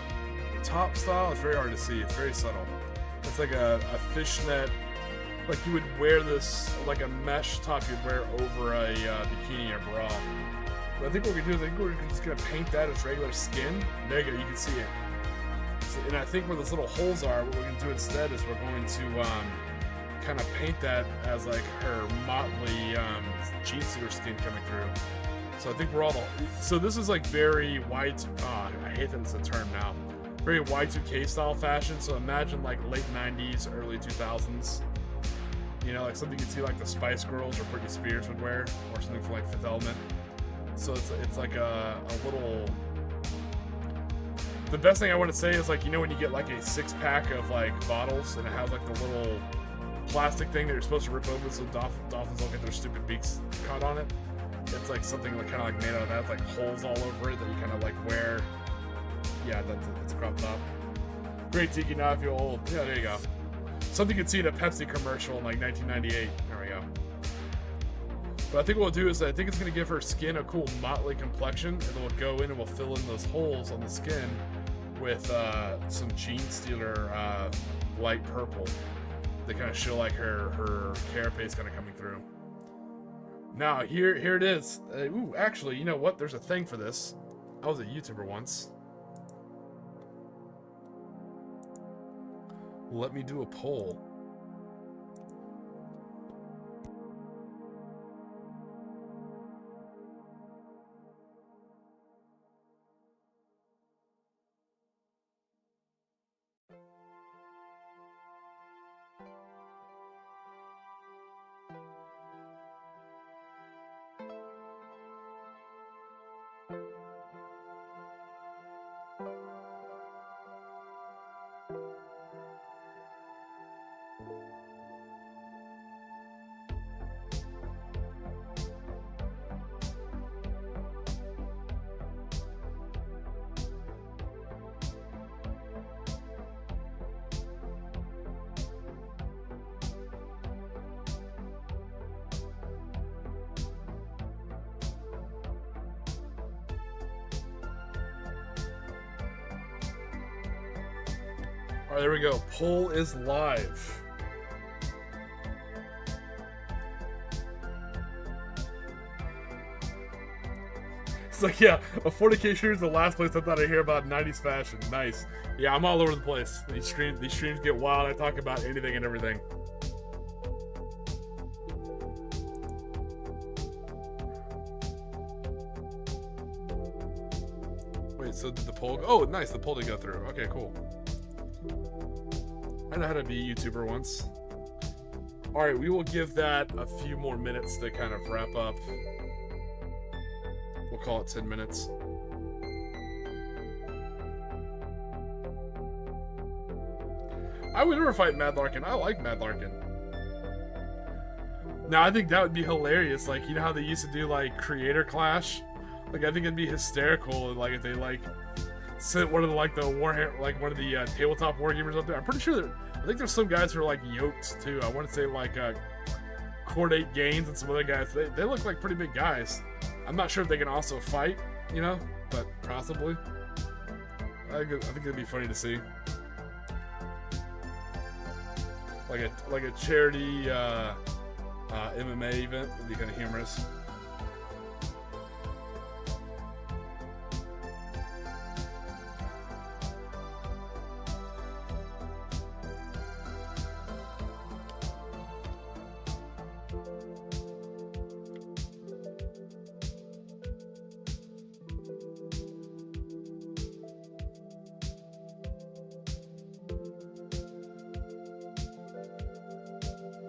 top style. It's very hard to see. It's very subtle. It's like a fishnet, like you would wear this, like a mesh top you'd wear over a bikini or bra. But I think what we're gonna do is we're just gonna paint that as regular skin. There you go. You can see it. And I think where those little holes are, what we're going to do instead is we're going to kind of paint that as like her motley jean suiter skin coming through. So I think we're all so this is like very white. I hate that it's a term now. Very Y2K style fashion. So imagine like late 90s, early 2000s. You know, like something you'd see like the Spice Girls or Britney Spears would wear, or something from like Fifth Element. So it's like a little. The best thing I want to say is, like, you know when you get like a 6-pack of like bottles and it has like the little plastic thing that you're supposed to rip open so dolphins don't get their stupid beaks caught on it? It's like something like kind of like made out of that, like holes all over it that you kind of like wear. Yeah, that's a crop top. Great Tiki, now I feel old. Yeah, there you go. Something you'd see in a Pepsi commercial in like 1998. There we go. But I think what we'll do is I think it's going to give her skin a cool motley complexion, and then we'll go in and we'll fill in those holes on the skin with some jean stealer light purple. They kind of show like her carapace kind of coming through. Now here it is. Ooh, actually, you know what? There's a thing for this. I was a YouTuber once. Let me do a poll. All right, there we go. Poll is live. It's like, yeah, a 40K stream is the last place I thought I'd hear about 90s fashion. Nice. Yeah, I'm all over the place. These streams get wild. I talk about anything and everything. Wait, so did the poll... Oh, nice. The poll did go through. Okay, cool. I know how to be a YouTuber once. Alright, we will give that a few more minutes to kind of wrap up. We'll call it 10 minutes. I would never fight Mad Larkin. I like Mad Larkin. Now, I think that would be hilarious. Like, you know how they used to do, like, Creator Clash? Like, I think it'd be hysterical, like, if they, like, sent one of the, like, the one of the tabletop wargamers up there. I'm pretty sure I think there's some guys who are, like, yoked, too. I want to say, like, Coordinate Gains and some other guys. They look like pretty big guys. I'm not sure if they can also fight, you know, but possibly. I think it'd be funny to see. Like a charity MMA event would be kind of humorous.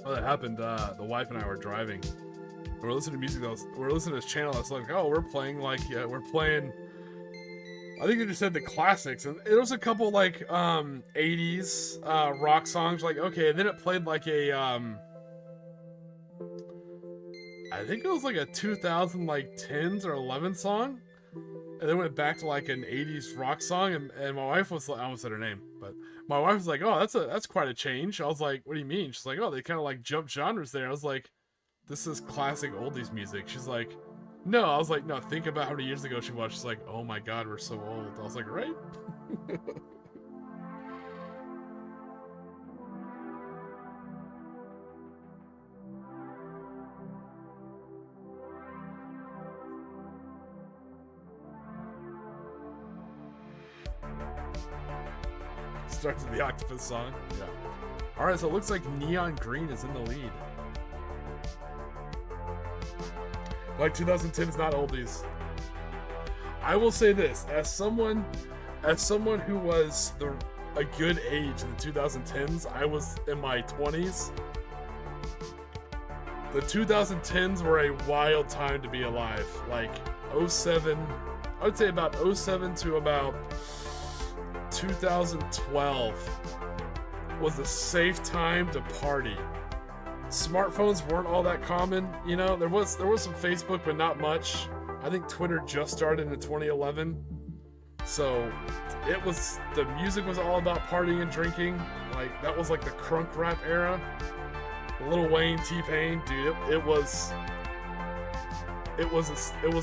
Oh, that happened. The wife and I were driving. We were listening to music. We were listening to this channel. That's like, oh, we're playing like, yeah, we're playing. I think they just said the classics, and there was a couple like 80s rock songs. Like, okay, and then it played like a I think it was like a 2000 like 10s or 11 song, and then went back to like an 80s rock song. And my wife was like, I almost said her name, but my wife was like, oh, that's quite a change. I was like, what do you mean? She's like, oh, they kind of like jumped genres there. I was like, this is classic oldies music. She's like, no. I was like, no, think about how many years ago she watched. She's like, oh my god, we're so old. I was like, right? Starts with the octopus song. Yeah. Alright, so it looks like Neon Green is in the lead. Like 2010 is not oldies. I will say this, as someone who was a good age in the 2010s, I was in my 20s. The 2010s were a wild time to be alive. Like 07, I would say about 07 to about 2012 was a safe time to party. Smartphones weren't all that common, you know. There was some Facebook, but not much. I think Twitter just started in 2011, so the music was all about partying and drinking. Like that was like the crunk rap era. Lil Wayne, T-Pain, dude, it was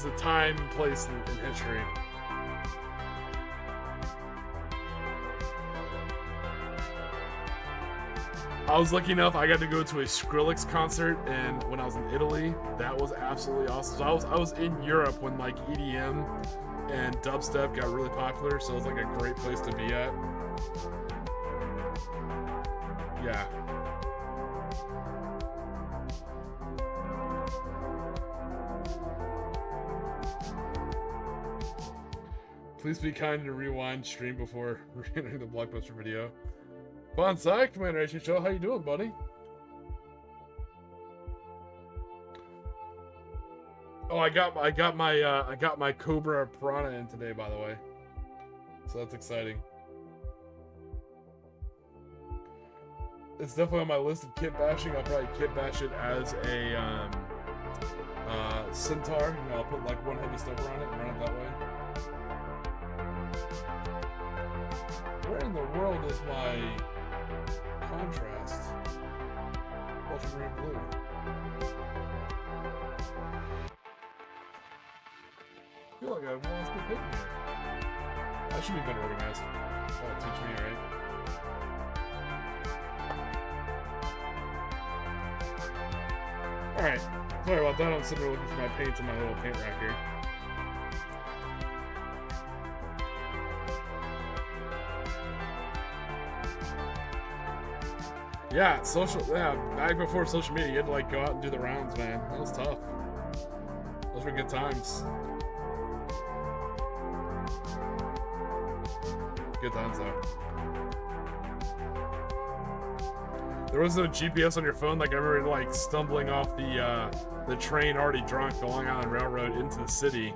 a time and place in history. I was lucky enough, I got to go to a Skrillex concert, and when I was in Italy, that was absolutely awesome. So I was in Europe when like EDM and dubstep got really popular, so it was like a great place to be at. Yeah. Please be kind to rewind stream before re-entering the blockbuster video. Bonsai Commander Show, how you doing, buddy? Oh, I got my Cobra Piranha in today, by the way. So that's exciting. It's definitely on my list of kit bashing. I'll probably kit bash it as a centaur. You know, I'll put like one heavy stubber on it and run it that way. Where in the world is my contrast? Ultramarine blue. I feel like I've lost the pick here. I should be better organized. That'll teach me, right? Alright. Sorry about that. I'm sitting there looking for my paints in my little paint rack here. Yeah, back before social media, you had to like go out and do the rounds, man. That was tough. Those were good times. Good times though. There was no GPS on your phone. Like I remember like stumbling off the train already drunk, the Long Island Railroad into the city.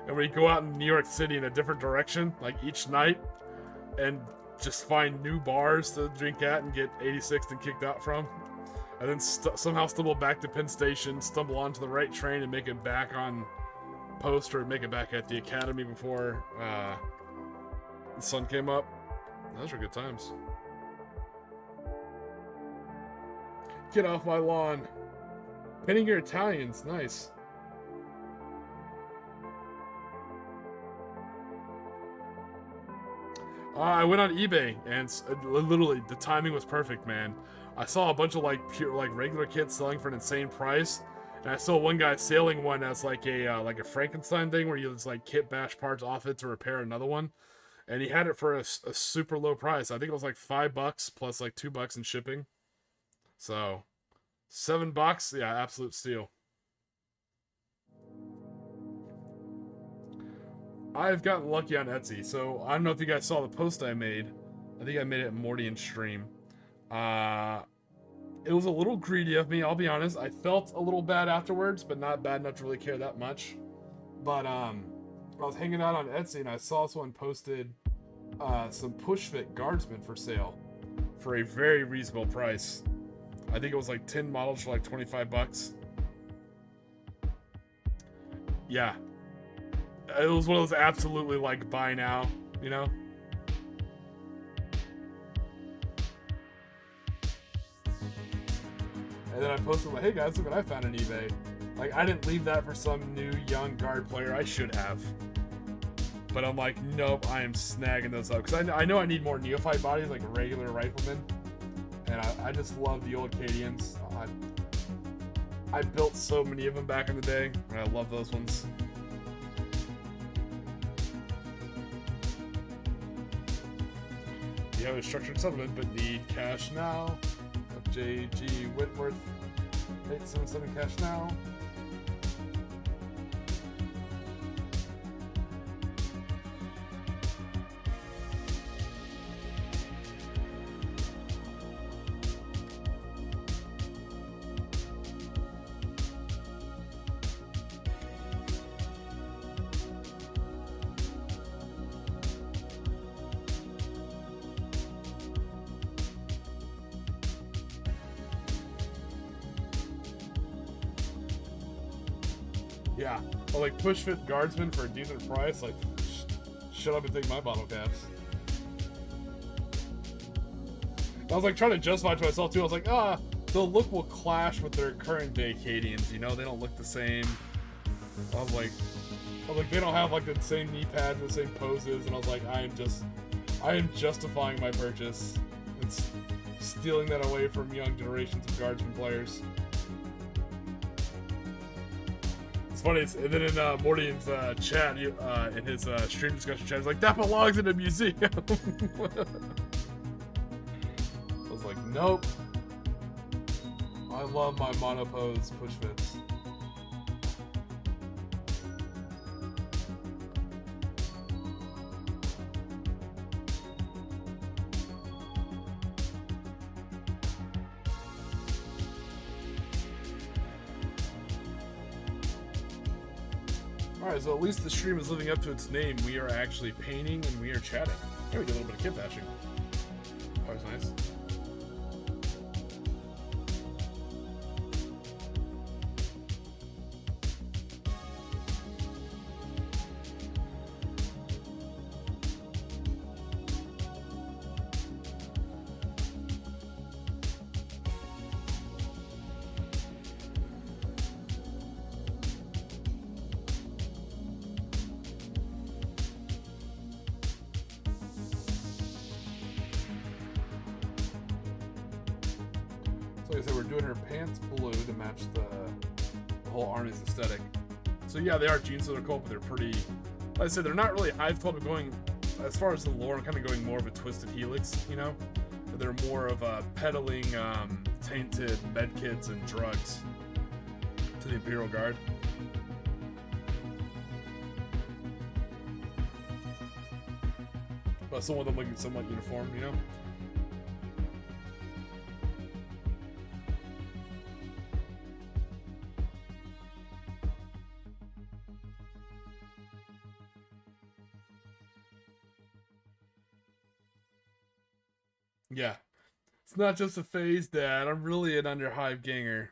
And we go out in New York City in a different direction, like each night, and just find new bars to drink at and get 86'd and kicked out from. And then somehow stumble back to Penn Station, stumble onto the right train and make it back on post or make it back at the academy before the sun came up. Those were good times. Get off my lawn. Painting your Italians. Nice. I went on eBay and literally the timing was perfect, man. I saw a bunch of like regular kits selling for an insane price, and I saw one guy selling one as like a Frankenstein thing where you just like kit bash parts off it to repair another one, and he had it for a super low price. I think it was like $5 plus like $2 in shipping. So $7, yeah, absolute steal. I've gotten lucky on Etsy, so I don't know if you guys saw the post I made. I think I made it at Mordian's stream. It was a little greedy of me, I'll be honest. I felt a little bad afterwards, but not bad enough to really care that much. But I was hanging out on Etsy and I saw someone posted some push-fit guardsmen for sale for a very reasonable price. I think it was like 10 models for like $25. Yeah. It was one of those absolutely like buy now, you know? And then I posted like, hey guys, look what I found on eBay. Like, I didn't leave that for some new young guard player. I should have. But I'm like, nope, I am snagging those up. Because I know I need more neophyte bodies, like regular riflemen. And I just love the old Acadians. I built so many of them back in the day, and I love those ones. You have a structured settlement, but need cash now. J.G. Whitworth, 877 cash now. Yeah, well, like push fit guardsmen for a decent price. Like, shut up and take my bottle caps. I was like trying to justify to myself too. I was like, the look will clash with their current day Acadians. You know, they don't look the same. I was like, they don't have like the same knee pads, the same poses, and I was like, I am justifying my purchase. It's stealing that away from young generations of guardsmen players. It's funny, and then in Mordian's chat, in his stream discussion chat, he's like, that belongs in a museum. I was like, nope. I love my monopose push fits. Alright, so at least the stream is living up to its name. We are actually painting and we are chatting. Hey, we did a little bit of kit bashing. Always nice. Like I said, we're doing her pants blue to match the whole army's aesthetic. So yeah, they are jeans, so they're cool, but they're pretty... Like I said, they're not really hive club, but going... As far as the lore, I'm kind of going more of a twisted helix, you know? they're more of peddling tainted medkits and drugs to the Imperial Guard. But some of them looking somewhat uniform, you know? Yeah. It's not just a phase, Dad. I'm really an Underhive ganger.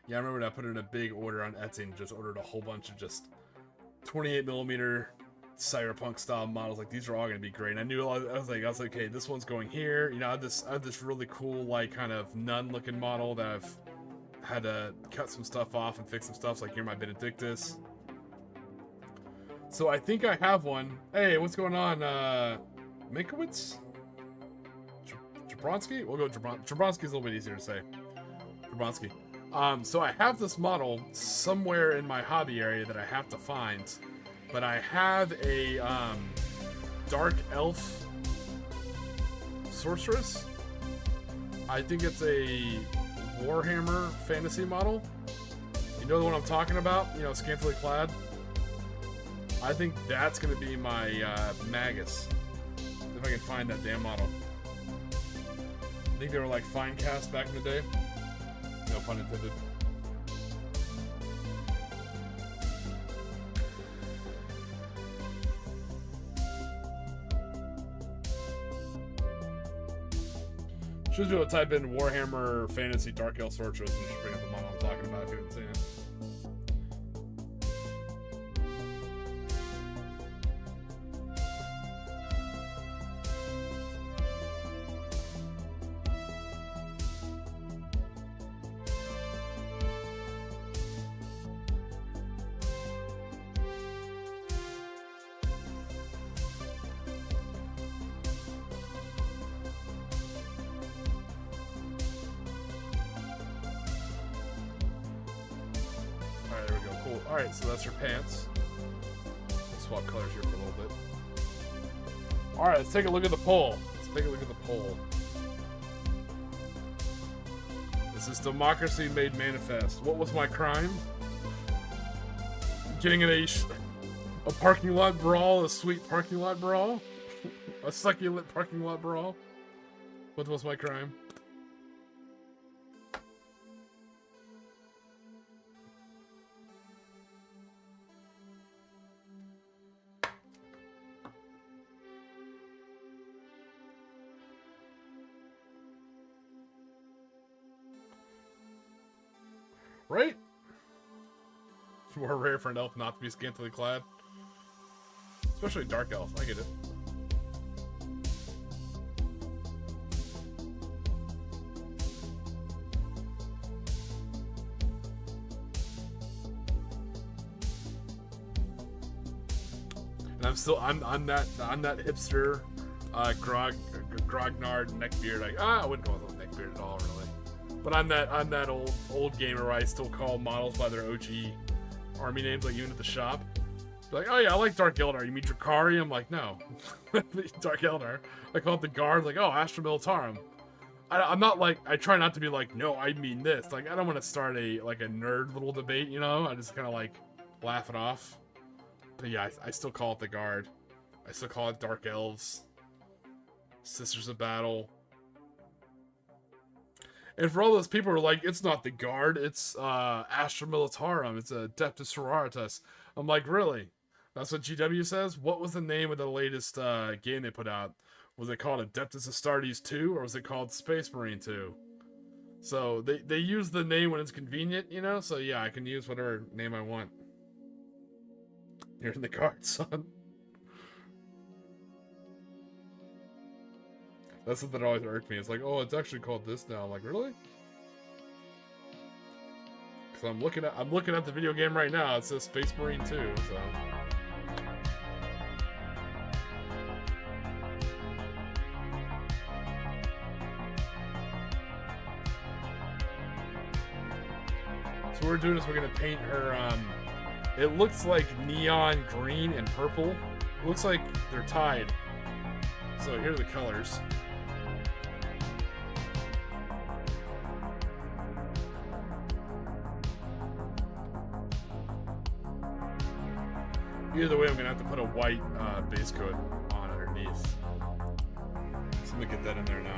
Yeah, I remember when I put in a big order on Etsy and just ordered a whole bunch of just 28mm cyberpunk style models. Like, these are all going to be great. And I knew, I was like, okay, this one's going here. You know, I have this really cool, like, kind of nun looking model that I've had to cut some stuff off and fix some stuff. So, like, here, my Benedictus. So I think I have one. Hey, what's going on? Minkowitz? Jabronsky? We'll go Jabronsky's a little bit easier to say. Jabronsky. So I have this model somewhere in my hobby area that I have to find, but I have a dark elf sorceress. I think it's a Warhammer fantasy model. You know the one I'm talking about? You know, scantily clad. I think that's going to be my Magus, if I can find that damn model. I think they were like fine cast back in the day. No pun intended. Should be able to type in Warhammer Fantasy Dark Elf Sorceress and just bring up the model I'm talking about if you haven't seen it. Alright, so that's her pants. Swap colors here for a little bit. Alright, let's take a look at the poll. This is Democracy Made Manifest. What was my crime? Getting in a parking lot brawl, a sweet parking lot brawl? A succulent parking lot brawl? What was my crime? Right? It's more rare for an elf not to be scantily clad. Especially dark elf, I get it. And I'm that hipster grognard neckbeard. I wouldn't go with a neckbeard at all, really. But I'm that old gamer where I still call models by their OG army names, like even at the shop. Be like, oh yeah, I like Dark Eldar. You mean Drakari? I'm like, no. Dark Eldar. I call it the Guard, like, oh, Astra Militarum. I'm not like, I try not to be like, no, I mean this. Like, I don't want to start a nerd little debate, you know? I just kind of like laugh it off. But yeah, I still call it the Guard. I still call it Dark Elves. Sisters of Battle. And for all those people who are like, it's not the Guard, it's Astra Militarum, it's Adeptus Sororitas. I'm like, really? That's what GW says? What was the name of the latest game they put out? Was it called Adeptus Astartes 2, or was it called Space Marine 2? So, they use the name when it's convenient, you know? So yeah, I can use whatever name I want. You're in the Guard, son. That's something that always irked me. It's like, oh, it's actually called this now. I'm like, really? Because I'm looking at the video game right now. It says Space Marine 2, so. So what we're doing is we're gonna paint her. It looks like neon green and purple. It looks like they're tied. So here are the colors. Either way, I'm gonna have to put a white base coat on underneath. So let me get that in there now.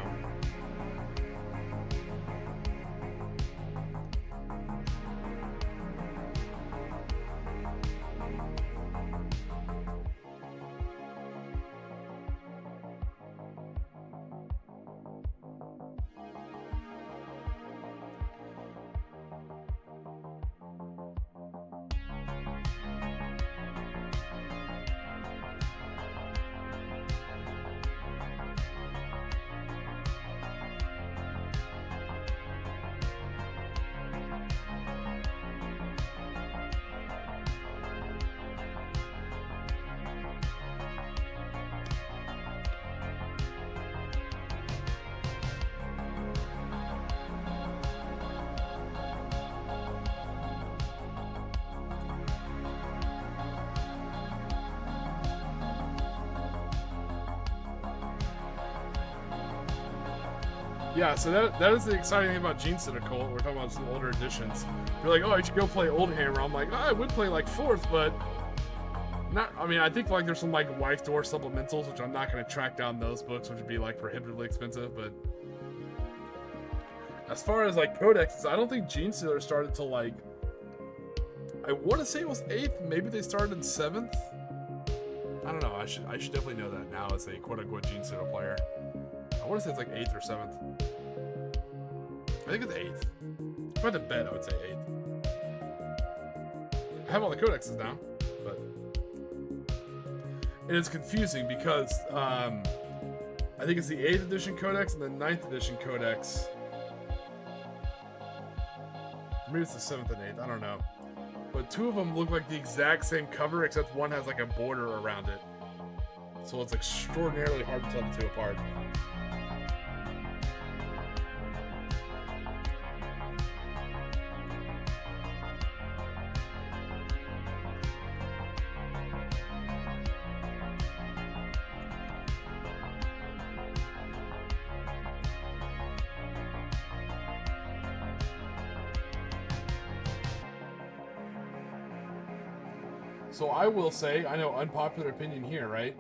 Yeah, so that is the exciting thing about Gene Sitter Cult. We're talking about some older editions. You're like, oh, I should go play Old Hammer. I'm like, oh, I would play like 4th, but not. I mean, I think like there's some like Wife Door supplementals, which I'm not going to track down those books, which would be like prohibitively expensive. But as far as like codexes, I don't think Gene Sitter started till like, I want to say it was 8th. Maybe they started in 7th. I don't know. I should definitely know that now as a quote unquote Gene Sitter player. I want to say it's like 8th or 7th. I think it's 8th. If I had to bet, I would say 8th. I have all the codexes now, but and it's confusing because I think it's the 8th edition codex and the 9th edition codex. Maybe it's the 7th and 8th. I don't know. But 2 of them look like the exact same cover, except one has like a border around it. So it's extraordinarily hard to tell the 2 apart. So I will say, I know unpopular opinion here, right?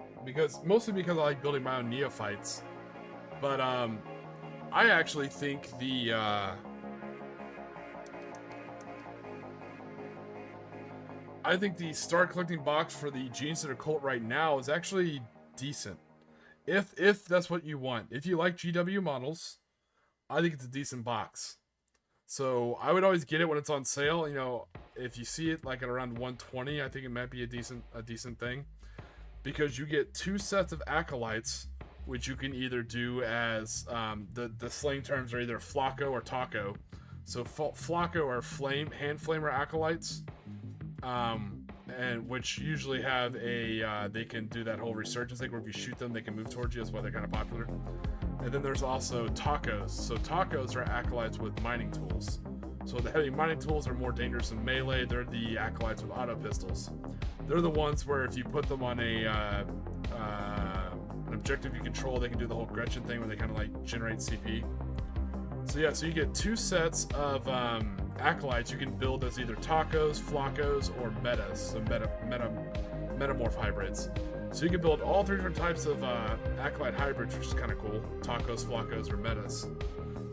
Mostly because I like building my own neophytes. But I actually think the Start Collecting box for the Gene Sitter Cult right now is actually decent. If that's what you want. If you like GW models, I think it's a decent box. So I would always get it when it's on sale. You know, if you see it like at around 120, I think it might be a decent thing, because you get 2 sets of acolytes, which you can either do as the slang terms are either Flacco or Taco. So Flacco are hand flamer acolytes, and which usually have a they can do that whole resurgence thing where if you shoot them, they can move towards you. That's why they're kind of popular. And then there's also tacos. So tacos are acolytes with mining tools. So the heavy mining tools are more dangerous in melee. They're the acolytes with auto pistols. They're the ones where if you put them on an objective you control, they can do the whole Gretchen thing where they kind of like generate CP. So yeah, so you get 2 sets of acolytes you can build as either tacos, Flaccos, or metas. So metamorph hybrids. So you can build all 3 different types of acolyte hybrids, which is kind of cool. Tacos, Flaccos, or metas.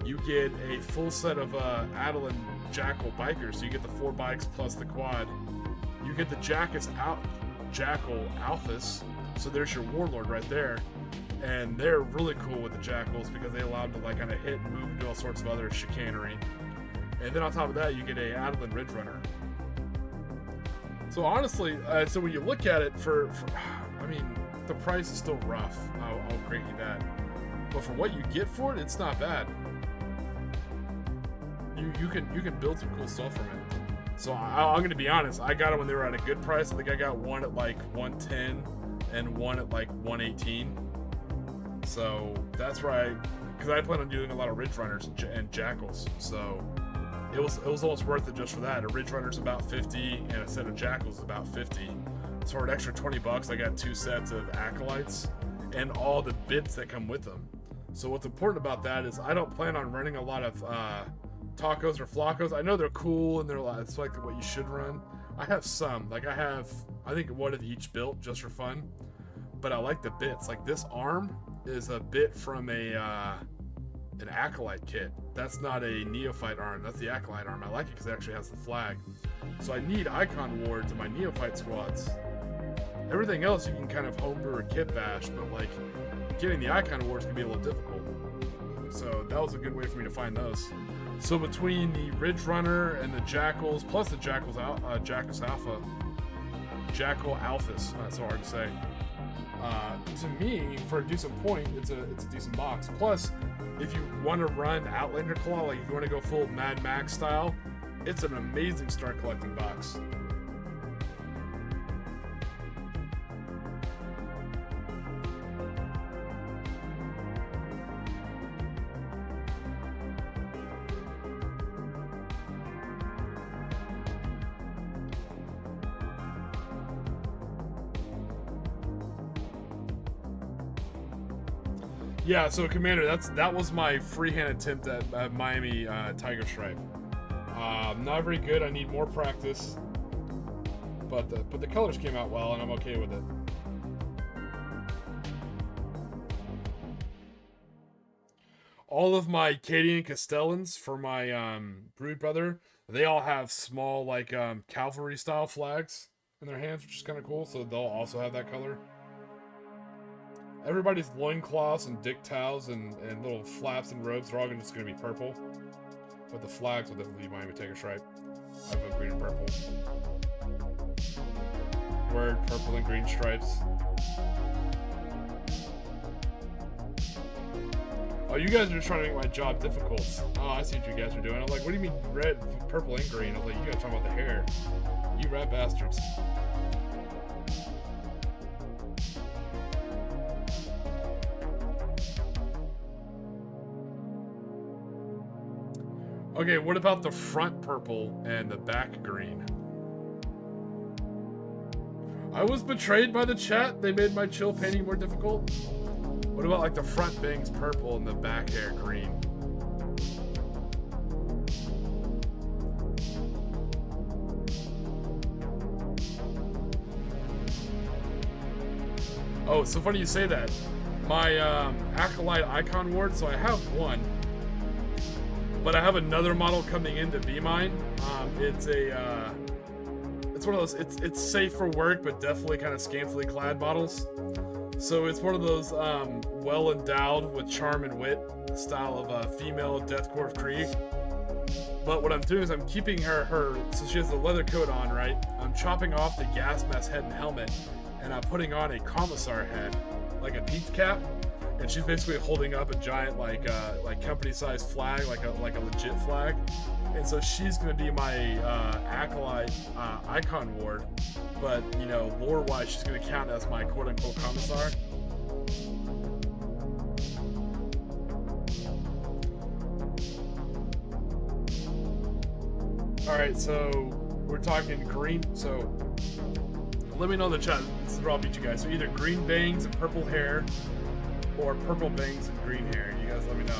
You get a full set of Adelan Jackal bikers. So you get the 4 bikes plus the quad. You get the Jackal Alphas. So there's your warlord right there. And they're really cool with the Jackals because they allow them to like kind of hit and move and do all sorts of other chicanery. And then on top of that, you get a Adelan Ridge Runner. So honestly, so when you look at it I mean, the price is still rough. I'll grant you that. But for what you get for it, it's not bad. You can build some cool stuff from it. So I'm going to be honest. I got it when they were at a good price. I think I got one at like 110 and one at like 118. So that's right. Because I plan on doing a lot of Ridge Runners and Jackals. So it was almost worth it just for that. A Ridge Runner's about 50, and a set of Jackals is about 50. So for an extra 20 bucks, I got 2 sets of Acolytes and all the bits that come with them. So what's important about that is I don't plan on running a lot of Tacos or Flacos. I know they're cool and it's like what you should run. I have some, like I think one of each built just for fun, but I like the bits. Like this arm is a bit from an Acolyte kit. That's not a Neophyte arm, that's the Acolyte arm. I like it because it actually has the flag. So I need Icon Wards in my Neophyte squads. Everything else you can kind of homebrew or kit bash, but like getting the Icon Wards can be a little difficult. So that was a good way for me to find those. So between the Ridge Runner and the Jackals, plus the Jackals Alpha, Jackal Alphas, that's so hard to say. To me, for a decent point, it's a decent box. Plus, if you want to run Outlander Claw, like if you want to go full Mad Max style, it's an amazing start collecting box. Yeah, so Commander, that was my freehand attempt at Miami Tiger Stripe. Not very good. I need more practice, but the colors came out well, and I'm okay with it. All of my Cadian Castellans for my Brood Brother, they all have small like cavalry style flags in their hands, which is kind of cool. So they'll also have that color. Everybody's loincloths and dick towels and little flaps and robes are all just going to be purple. But the flags will definitely be Miami Tiger Stripe. I go green and purple. Word, purple and green stripes. Oh, you guys are just trying to make my job difficult. Oh, I see what you guys are doing. I'm like, what do you mean red, purple, and green? I was like, you guys talking about the hair. You rat bastards. Okay, what about the front purple and the back green? I was betrayed by the chat. They made my chill painting more difficult. What about like the front bangs purple and the back hair green? Oh, it's so funny you say that. My Acolyte Icon Ward, so I have one. But I have another model coming in to be mine. It's one of those. It's safe for work, but definitely kind of scantily clad models. So it's one of those well endowed with charm and wit style of female Deathcore of Krieg. But what I'm doing is I'm keeping her so she has the leather coat on, right? I'm chopping off the gas mask head and helmet, and I'm putting on a commissar head, like a peaked cap. And she's basically holding up a giant like company-sized flag, like a legit flag. And so she's gonna be my Acolyte Icon Ward, but you know, lore-wise, she's gonna count as my quote-unquote commissar. All right, so we're talking green. So let me know in the chat. This is where I'll beat you guys. So either green bangs and purple hair, or purple bangs and green hair. You guys let me know.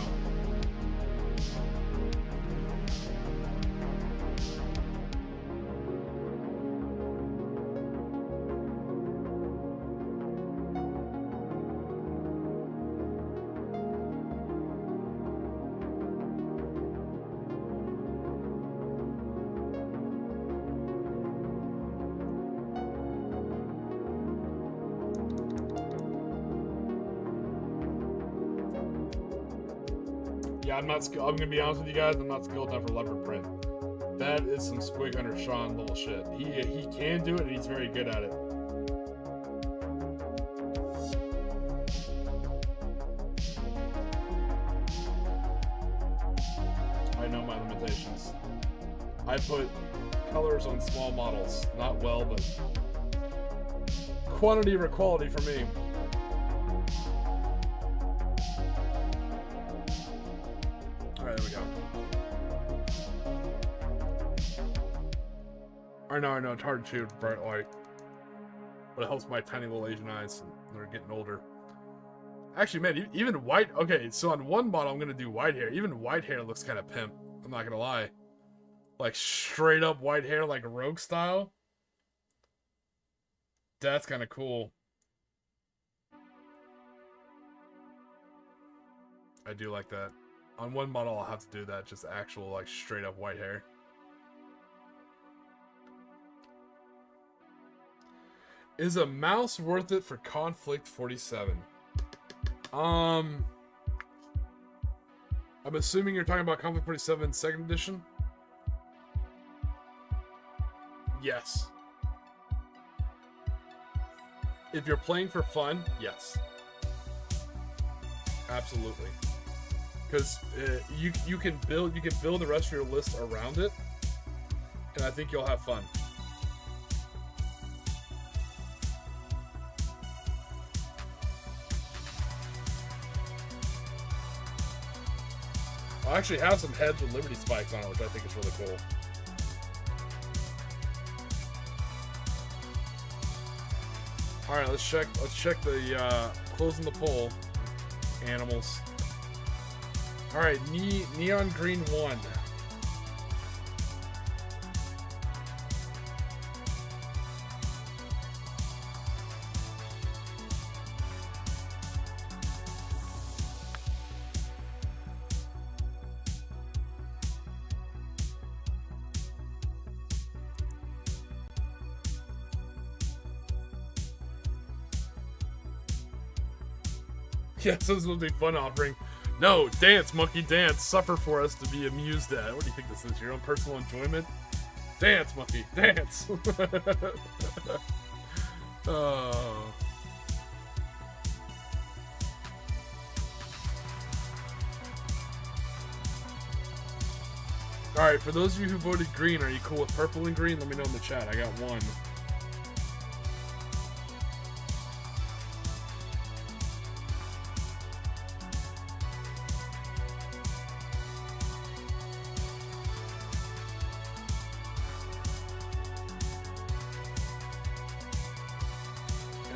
Yeah, I'm gonna be honest with you guys, I'm not skilled enough for leopard print. That is some Squig Hunter Sean little shit. He can do it and he's very good at it. I know my limitations. I put colors on small models. Not well, but quantity over quality for me. Alright, there we go. I know, it's hard to see with bright light. But it helps my tiny little Asian eyes. They're getting older. Actually, man, even white... Okay, so on one model, I'm going to do white hair. Even white hair looks kind of pimp. I'm not going to lie. Like, straight up white hair, like Rogue style. That's kind of cool. I do like that. On one model, I'll have to do that. Just actual, like, straight up white hair. Is a mouse worth it for Conflict 47? I'm assuming you're talking about Conflict 47 2nd edition? Yes. If you're playing for fun, yes. Absolutely. Because you can build the rest of your list around it, and I think you'll have fun. I actually have some heads with Liberty spikes on it, which I think is really cool. All right, let's check the closing the poll. Animals. All right, neon green 1. Yes, this will be fun offering. No, dance, monkey, dance. Suffer for us to be amused at. What do you think this is? Your own personal enjoyment? Dance, monkey, dance. Oh. Alright, for those of you who voted green, are you cool with purple and green? Let me know in the chat. I got one.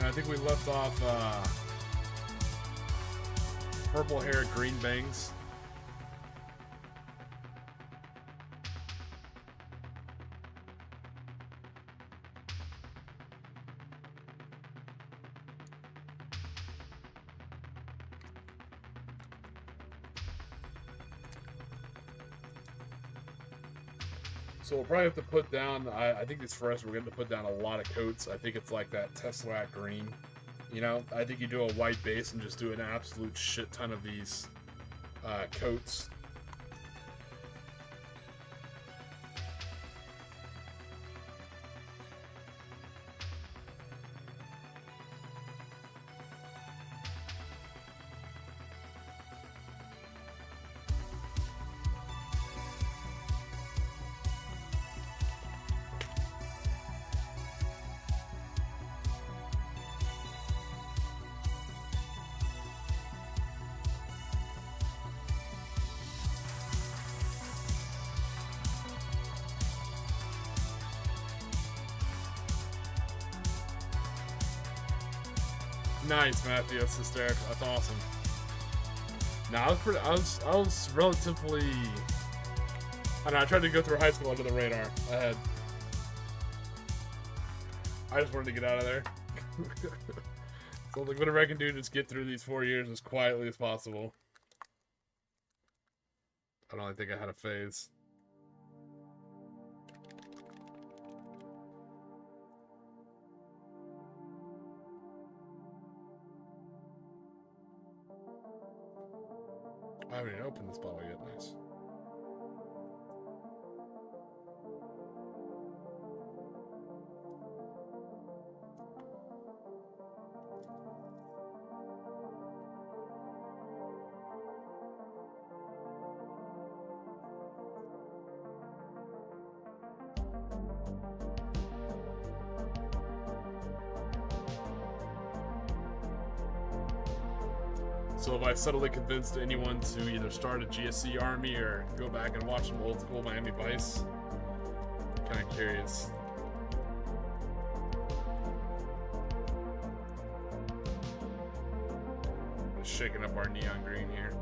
I think we left off purple hair, green bangs. So we'll probably have to put down, I think it's for us, we're going to put down a lot of coats. I think it's like that Tesseract green. You know, I think you do a white base and just do an absolute shit ton of these coats. Nice, Matthew. That's hysterical. That's awesome. Now I was relatively. I don't know. I tried to go through high school under the radar. I just wanted to get out of there. So like whatever I can do to just get through these 4 years as quietly as possible. I don't really think I had a phase. I haven't even opened this bottle yet. Nice. So have I subtly convinced anyone to either start a GSC army or go back and watch some old school Miami Vice? Kind of curious. Just shaking up our neon green here.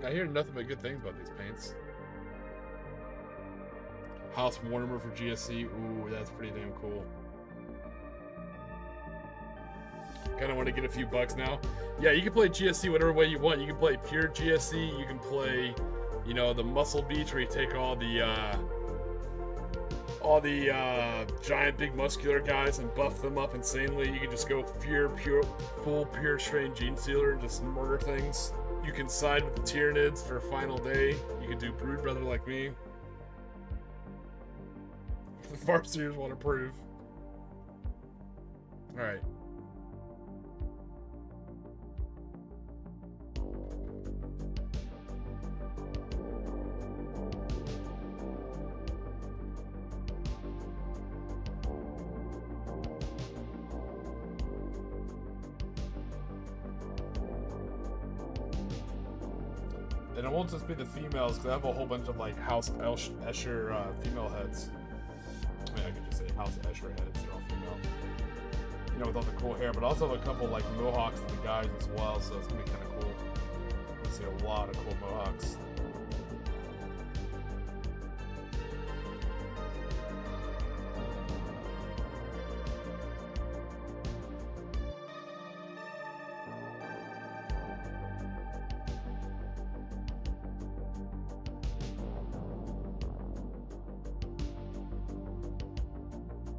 I hear nothing but good things about these paints. House Warmer for GSC. Ooh, that's pretty damn cool. Kind of want to get a few bucks now. Yeah, you can play GSC whatever way you want. You can play pure GSC. You can play, you know, the Muscle Beach where you take all the giant, big, muscular guys and buff them up insanely. You can just go full pure strain Gene Stealer and just murder things. You can side with the Tyranids for Final Day. You can do Brood Brother like me. The Farseers want to prove. Alright. And it won't just be the females, because I have a whole bunch of like House Escher female heads. I mean, I could just say House Escher heads, they're all female. You know, with all the cool hair, but also have a couple like mohawks for the guys as well, so it's gonna be kind of cool. I see a lot of cool mohawks.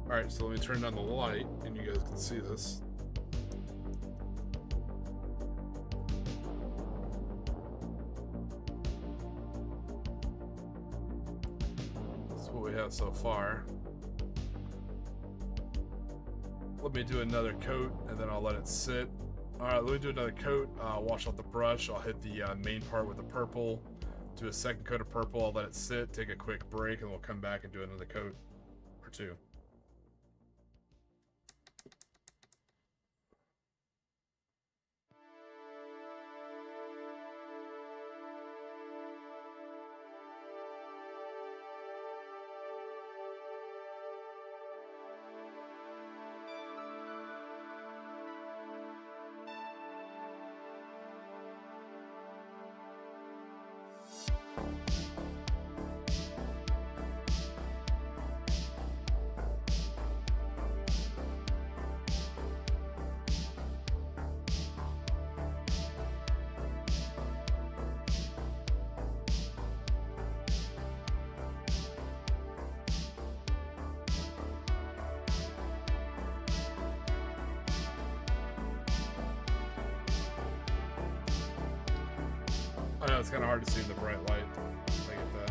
Alright, so let me turn down the light and you guys can see this. That's what we have so far. Let me do another coat and then I'll let it sit. Alright, let me do another coat, wash off the brush. I'll hit the main part with the purple. Do a second coat of purple, I'll let it sit, take a quick break, and we'll come back and do another coat or two. I know it's kind of hard to see in the bright light. I get that.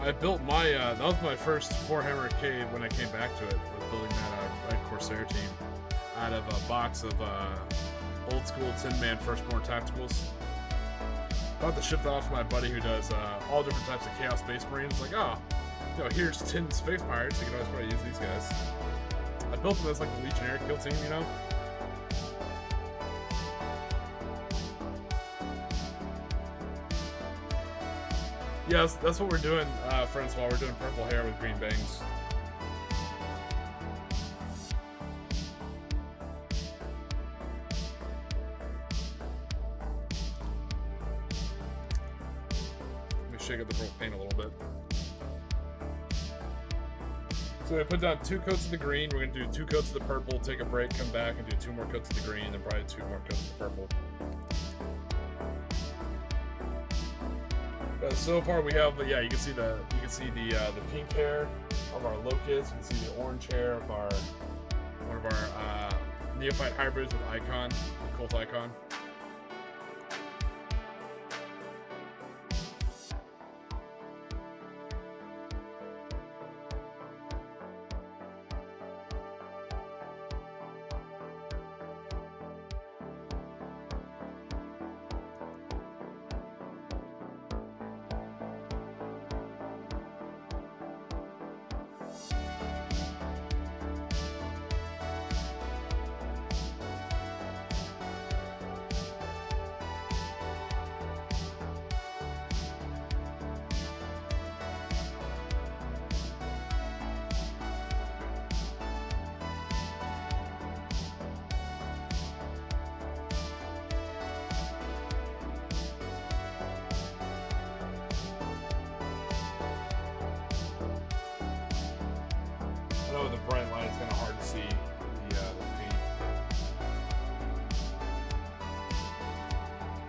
I built my, that was my first Forehammer cave when I came back to it, was building that Red Corsair team out of a box of old school Tin Man Firstborn Tacticals. About to ship that off to my buddy who does all different types of Chaos Space Marines. Like, oh, you know, here's 10 Space Pirates, you can always probably use these guys. I built them as like a Legionnaire kill team, you know? Yeah, that's what we're doing, friends, while we're doing purple hair with green bangs. Let me shake up the purple paint a little bit. So I put down 2 coats of the green, we're going to do 2 coats of the purple, take a break, come back and do 2 more coats of the green, and probably 2 more coats of the purple. So far we have, yeah, you can see the pink hair of our Locust, you can see the orange hair of our one of our Neophyte hybrids with Icon, the Cult Icon. know with the bright light, it's kind of hard to see the paint.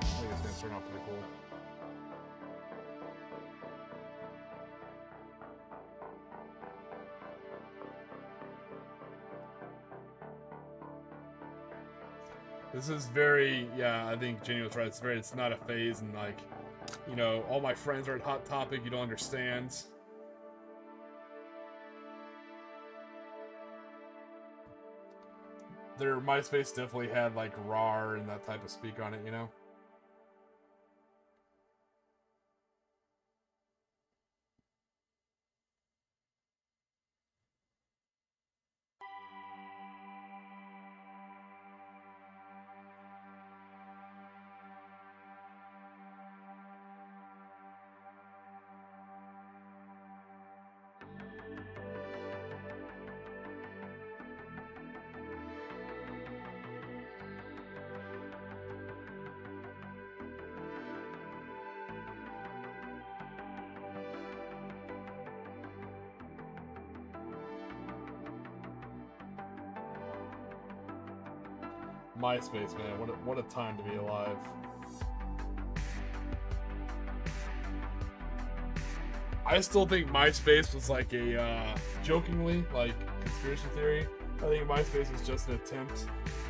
I think it's going to turn out pretty cool. This is very, yeah, I think Jenny was right. It's not a phase, and like, you know, all my friends are at Hot Topic, you don't understand. Their MySpace definitely had like RAR and that type of speak on it, you know? MySpace, man, what a time to be alive. I still think MySpace was like a, jokingly, like, conspiracy theory. I think MySpace was just an attempt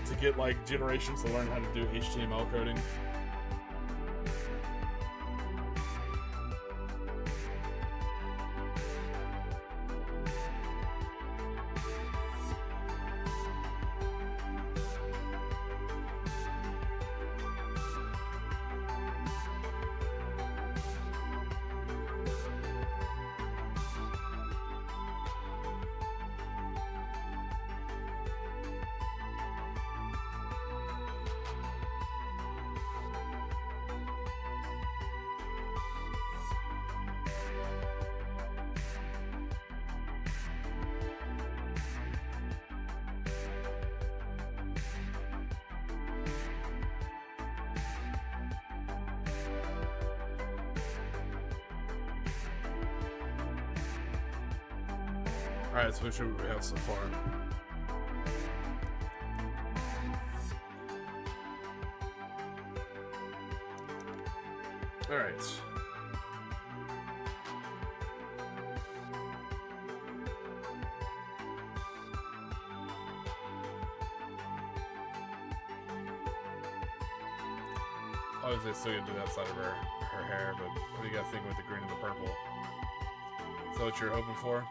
to get, like, generations to learn how to do HTML coding. Alright, so what should we have so far? Alright. Obviously, I still gotta do that side of her hair, but what do you guys think with the green and the purple? Is that what you're hoping for?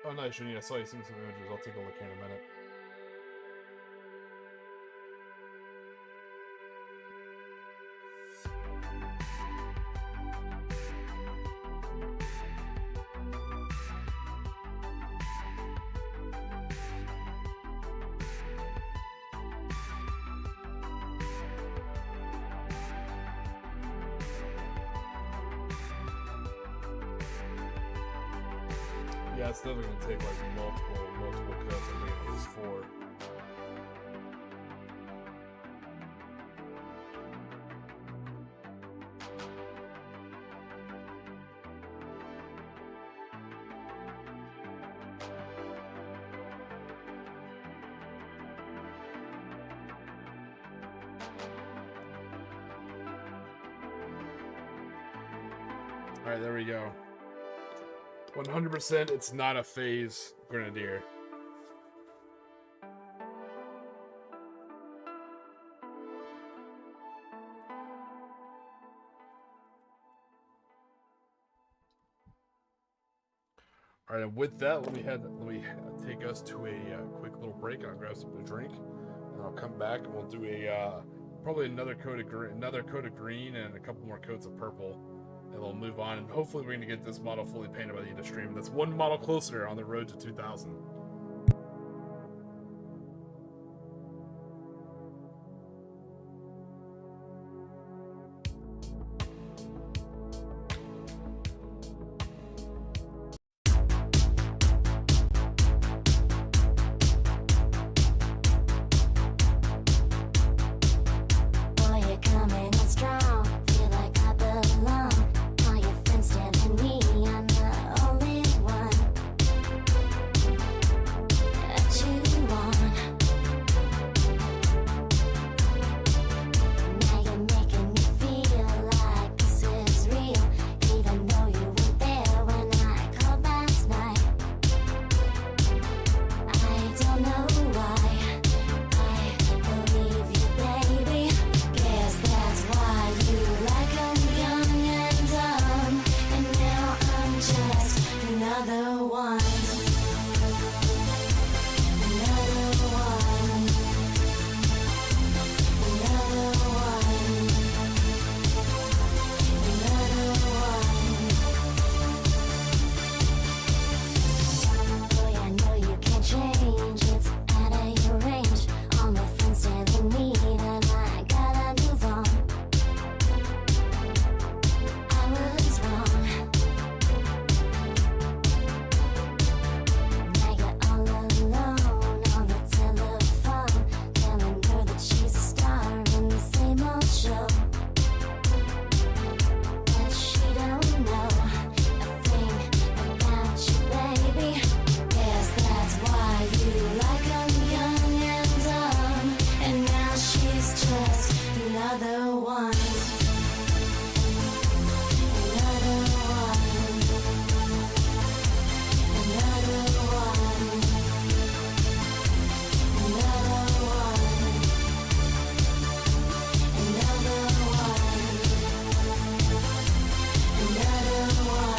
Oh, nice, Shani. I saw you send some images. I'll take a look here in a minute. Yeah, it's definitely gonna take like multiple cuts. I think at least 4. All right, there we go. 100%, it's not a phase, Grenadier. All right, and with that, let me take us to a quick little break. I'll grab something to drink, and I'll come back and we'll do a probably another coat of green, and a couple more coats of purple. And we'll move on, and hopefully we're going to get this model fully painted by the end of stream. That's one model closer on the road to 2000. Another one. Another one. Another one. Another one. Another one. Another one.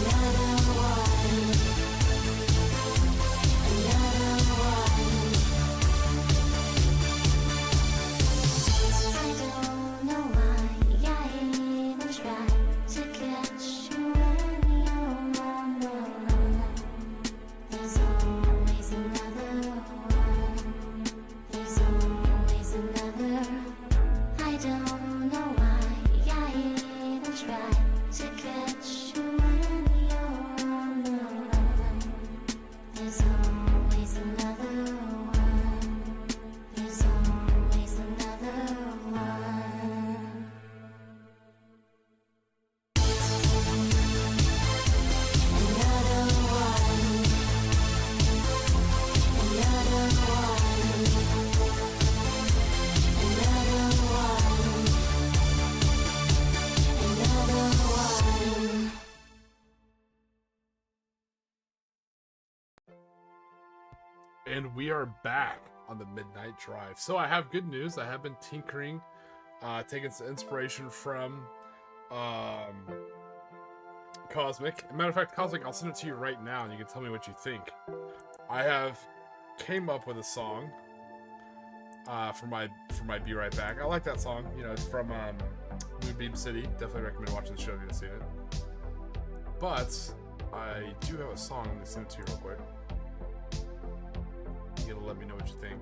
Another one. Another one. I don't know why I even try to catch you when you're on the run. There's always another one. There's always another. I don't know why I even try to catch you when you're on the run. There's always another one. There's always another one. Another one. Another one. Another one. Another one. And we are back on the Midnight Drive. So I have good news. I have been tinkering, taking some inspiration from Cosmic. Matter of fact, Cosmic, I'll send it to you right now, and you can tell me what you think. I have came up with a song for my Be Right Back. I like that song. You know, it's from Moonbeam City. Definitely recommend watching the show if you haven't seen it. But I do have a song. Let me send it to you real quick. You gotta let me know what you think.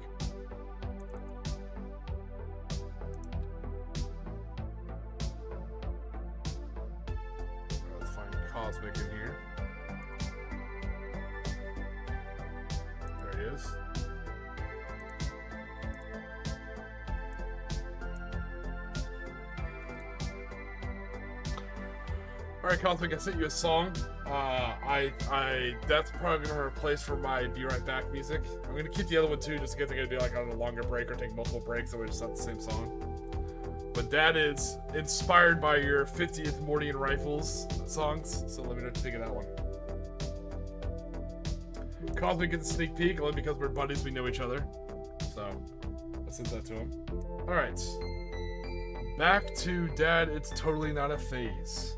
Let's find Cosmic in here. There he is. Alright, Cosmic, I sent you a song. That's probably gonna replace for my Be Right Back music. I'm gonna keep the other one too, just in case I'm gonna do like on a longer break or take multiple breaks, so we just have the same song. But that is inspired by your 50th Morty Rifles songs, so let me know what you think of that one. Cosmic gets a sneak peek, only because we're buddies, we know each other. So, I sent that to him. Alright. Back to Dad, It's Totally Not a Phase.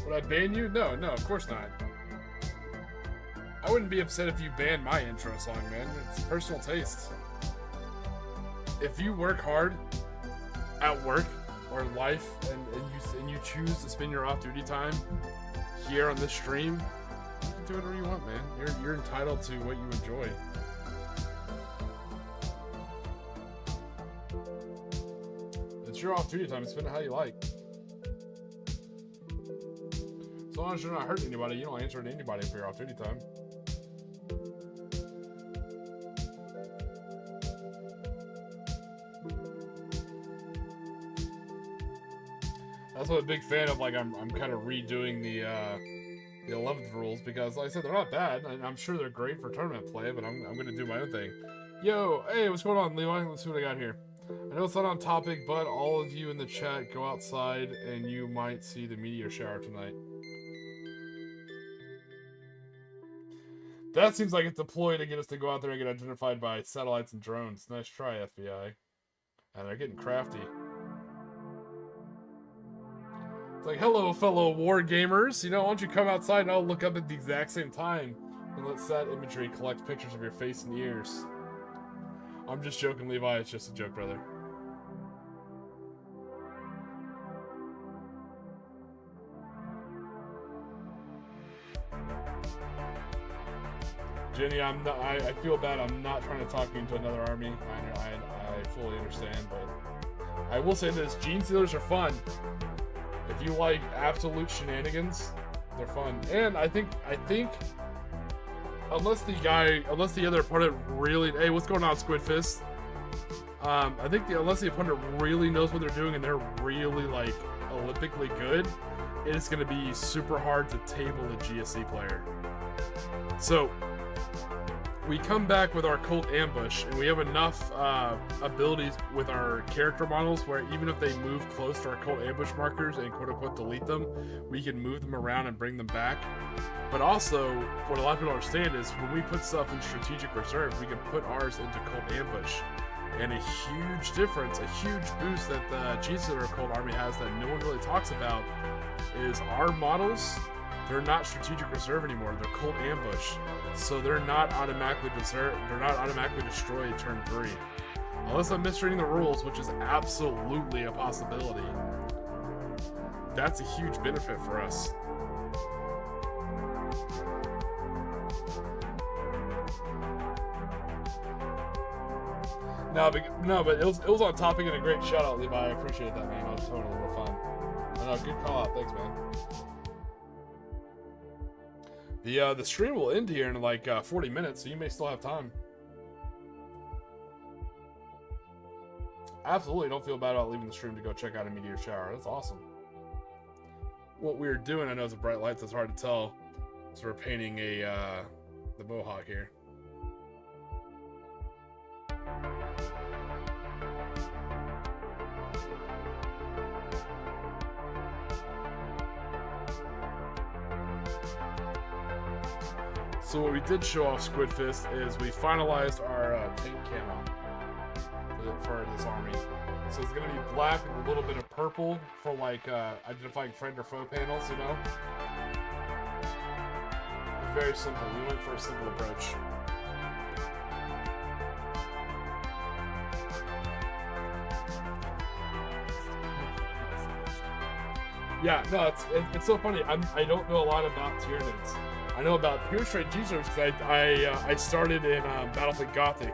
Would I ban you? No, of course not. I wouldn't be upset if you banned my intro song, man. It's personal taste. If you work hard at work or life and you choose to spend your off-duty time here on this stream, you can do whatever you want, man. You're entitled to what you enjoy. It's your off-duty time. Spend it how you like. As long as you're not hurting anybody, you don't answer to anybody for your off-duty time. That's what I'm a big fan of. Like I'm kind of redoing the 11th rules because, like I said, they're not bad, and I'm sure they're great for tournament play. But I'm gonna do my own thing. Yo, hey, what's going on, Levi? Let's see what I got here. I know it's not on topic, but all of you in the chat go outside, and you might see the meteor shower tonight. That seems like it's a ploy to get us to go out there and get identified by satellites and drones. Nice try, FBI. And they're getting crafty. It's like, hello, fellow war gamers. You know, why don't you come outside and I'll look up at the exact same time and let sat imagery collect pictures of your face and ears. I'm just joking, Levi. It's just a joke, brother. Jenny, I feel bad. I'm not trying to talk you into another army. I fully understand, but I will say this: gene stealers are fun. If you like absolute shenanigans, they're fun. And I think unless the other opponent really, hey, what's going on, Squid Fist? I think unless the opponent really knows what they're doing and they're really like Olympically good, it's going to be super hard to table a GSC player. So we come back with our Cult Ambush, and we have enough abilities with our character models where even if they move close to our Cult Ambush markers and quote-unquote delete them, we can move them around and bring them back. But also, what a lot of people don't understand is when we put stuff in Strategic Reserve, we can put ours into Cult Ambush. And a huge difference, a huge boost that the G-Stealer Cult Army has that no one really talks about is our models, they're not Strategic Reserve anymore, they're Cult Ambush. So they're not automatically destroyed turn 3. Unless I'm misreading the rules, which is absolutely a possibility. That's a huge benefit for us. No, but it was on topic and a great shout out, Levi. I appreciate that, man. I was just having a little fun. I know, good call out. Thanks, man. The stream will end here in like 40 minutes, so you may still have time. Absolutely, don't feel bad about leaving the stream to go check out a meteor shower. That's awesome. What we're doing, I know it's a bright light, so it's hard to tell. So we're painting the mohawk here. So what we did show off Squid Fist is we finalized our tank camo for this army. So it's going to be black with a little bit of purple for like identifying friend or foe panels, you know? Very simple. We went for a simple approach. Yeah, no, it's so funny. I don't know a lot about Tyranids. I know about Pure Straight G-Serves because I started in Battlefield Gothic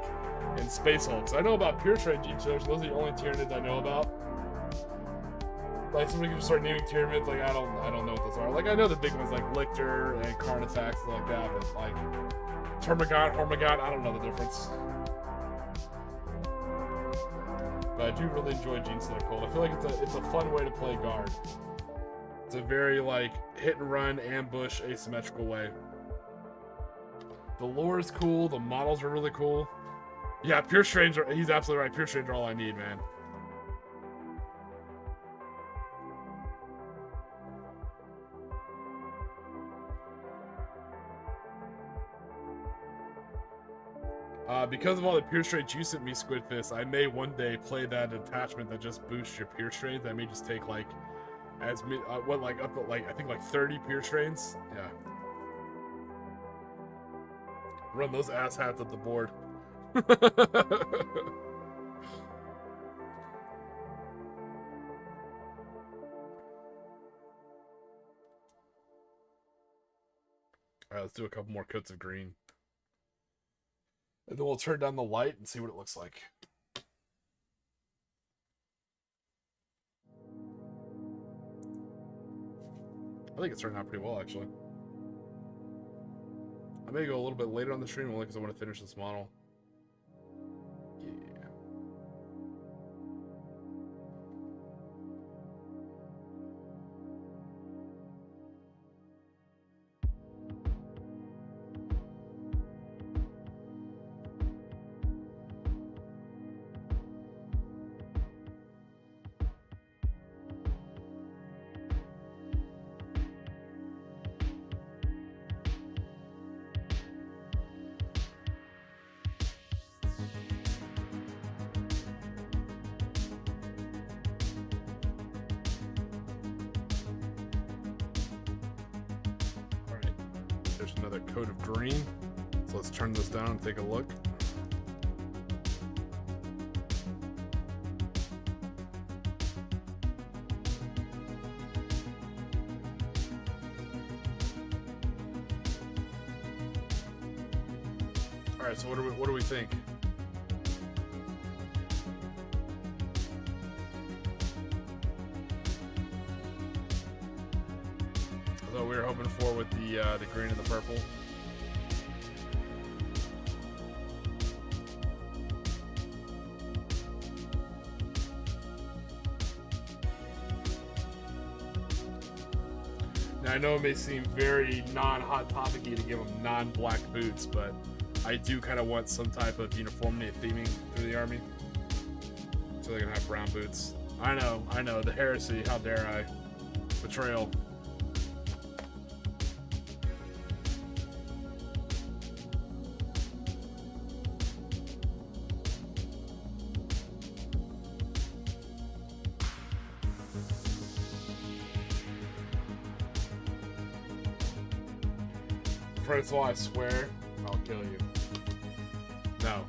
and Space Hulks. I know about Pure Straight G-Serves. Those are the only Tyranids I know about. Like somebody can just start naming Tyranids. Like I don't know what those are. Like I know the big ones like Lictor and Carnifex and like that, but like Termagant, Hormagant, I don't know the difference. But I do really enjoy Gene Stealer Cold. I feel like it's a fun way to play guard. It's a very like hit and run, ambush, asymmetrical way. The lore is cool. The models are really cool. Yeah, Pure Stranger. He's absolutely right. Pure Stranger, all I need, man. Because of all the Pure Strains you sent me, Squid Fist, I may one day play that attachment that just boosts your Pure Strains. I may just take like up to like I think like 30 Pure Strains. Yeah. Run those ass hats up the board. Alright, let's do a couple more coats of green. And then we'll turn down the light and see what it looks like. I think it's turned out pretty well, actually. I may go a little bit later on the stream only because I want to finish this model. Yeah. There's another coat of green. So let's turn this down and take a look. All right, so what do we think? that we were hoping for with the green and the purple. Now I know it may seem very non-hot topic-y to give them non-black boots, but I do kind of want some type of uniformity of theming through the army, so they can have brown boots. I know, the heresy, how dare I. Betrayal. First of all, I swear, I'll kill you. No.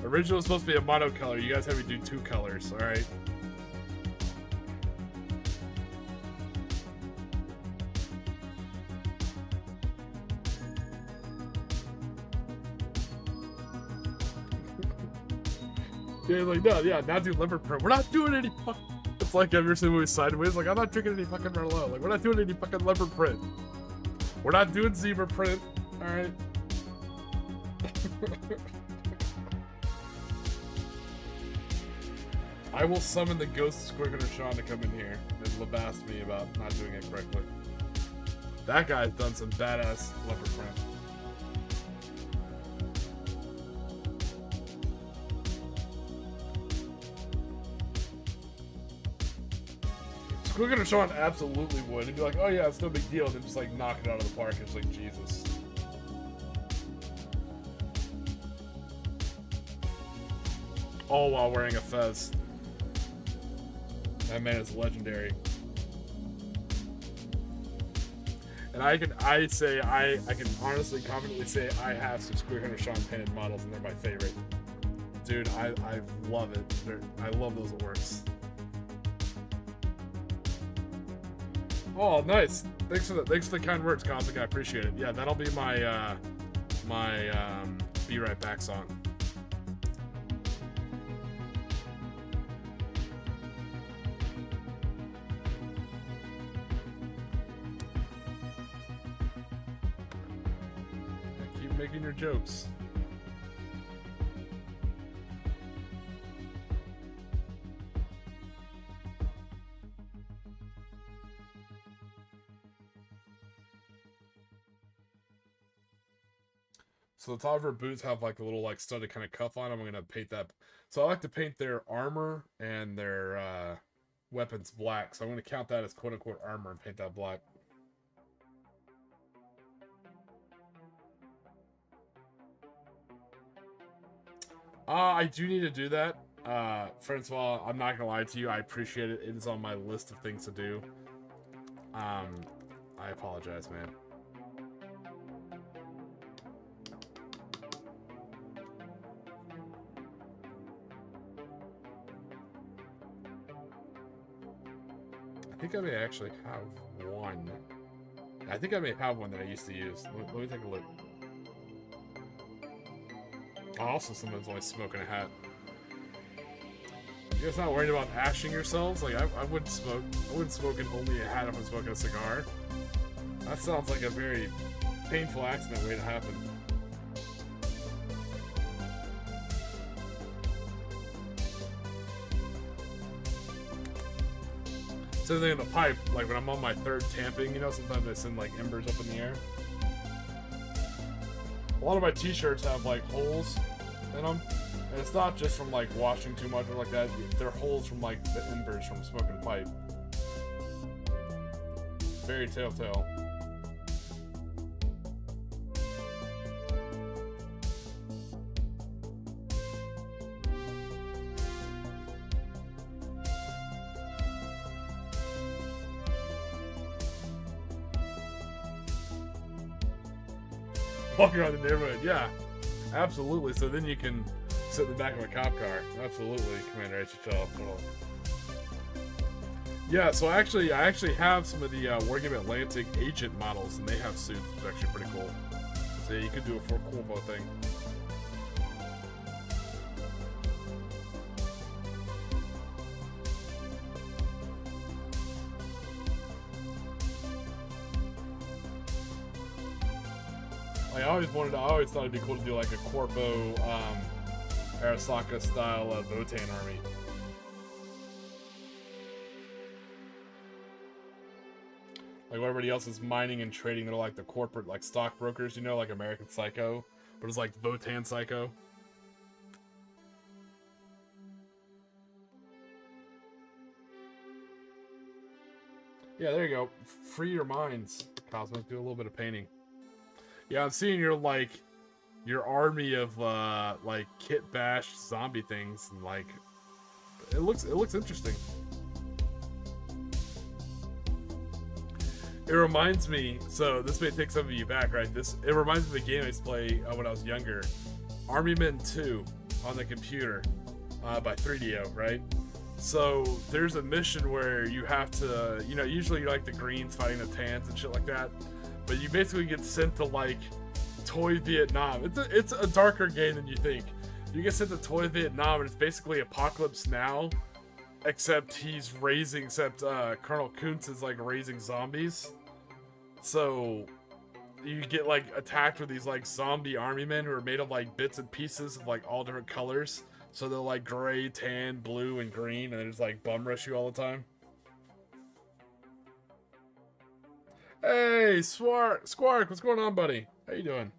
Original is supposed to be a monocolor. You guys have me do 2 colors, alright? Yeah, like, no, yeah, now do leopard print. We're not doing any fucking... It's like, have you ever seen the movie Sideways? Like, I'm not drinking any fucking Merlot. Like, we're not doing any fucking leopard print. We're not doing zebra print. Alright. I will summon the ghost of Crockett or Sean to come in here and labast me about not doing it correctly. That guy's done some badass leopard print. Crockett or Sean absolutely would. He'd be like, oh yeah, it's no big deal. And then just like knock it out of the park. It's like, Jesus. All while wearing a fez. That man is legendary. And I can honestly confidently say I have some Square Hunter Sean painted models and they're my favorite. Dude, I love it. I love those works. Oh, nice. Thanks for the kind words, Cosmic. I appreciate it. Yeah, that'll be my Be Right Back song. Keep making your jokes. So the top of her boots have like a little like studded kind of cuff on them. I'm gonna paint that. So I like to paint their armor and their weapons black. So I'm gonna count that as quote unquote armor and paint that black. I do need to do that. First of all, I'm not gonna lie to you. I appreciate it. It is on my list of things to do. I apologize, man. I think I may actually have one. I think I may have one that I used to use. Let me take a look. Also, someone's only smoking a hat. You guys not worried about ashing yourselves? Like, I wouldn't smoke. I wouldn't smoke in only a hat if I'm smoking a cigar. That sounds like a very painful accident waiting to happen. Same thing in the pipe, like when I'm on my third tamping, you know, sometimes I send like embers up in the air. A lot of my t-shirts have like holes in them, and it's not just from like washing too much or like that. They're holes from like the embers from smoking pipe. Very telltale. Walking around the neighborhood, yeah, absolutely. So then you can sit in the back of a cop car. Absolutely, Commander HHL. Yeah, so I actually have some of the Wargaming Atlantic agent models, and they have suits, which is actually pretty cool. So yeah, you could do a full combo thing. Like, I always thought it'd be cool to do like a Corpo, Arasaka style Votan army. Like what everybody else is mining and trading, they're like the corporate, like stockbrokers, you know, like American Psycho, but it's like Votan Psycho. Yeah, there you go. Free your minds, Cosmos. Do a little bit of painting. Yeah, I'm seeing your army of like kit bash zombie things, and like it looks interesting. It reminds me, so this may take some of you back, right? It reminds me of the game I used to play when I was younger, Army Men 2 on the computer by 3DO, right? So there's a mission where you have to, you know, usually you're like the Greens fighting the Tans and shit like that, but you basically get sent to like Toy Vietnam. It's a darker game than you think. You get sent to Toy Vietnam, and it's basically Apocalypse Now, except Colonel Kuntz is like raising zombies. So you get like attacked with these like zombie army men who are made of like bits and pieces of like all different colors. So they're like gray, tan, blue, and green, and they just like bum rush you all the time. Hey, Squark, what's going on, buddy? How you doing?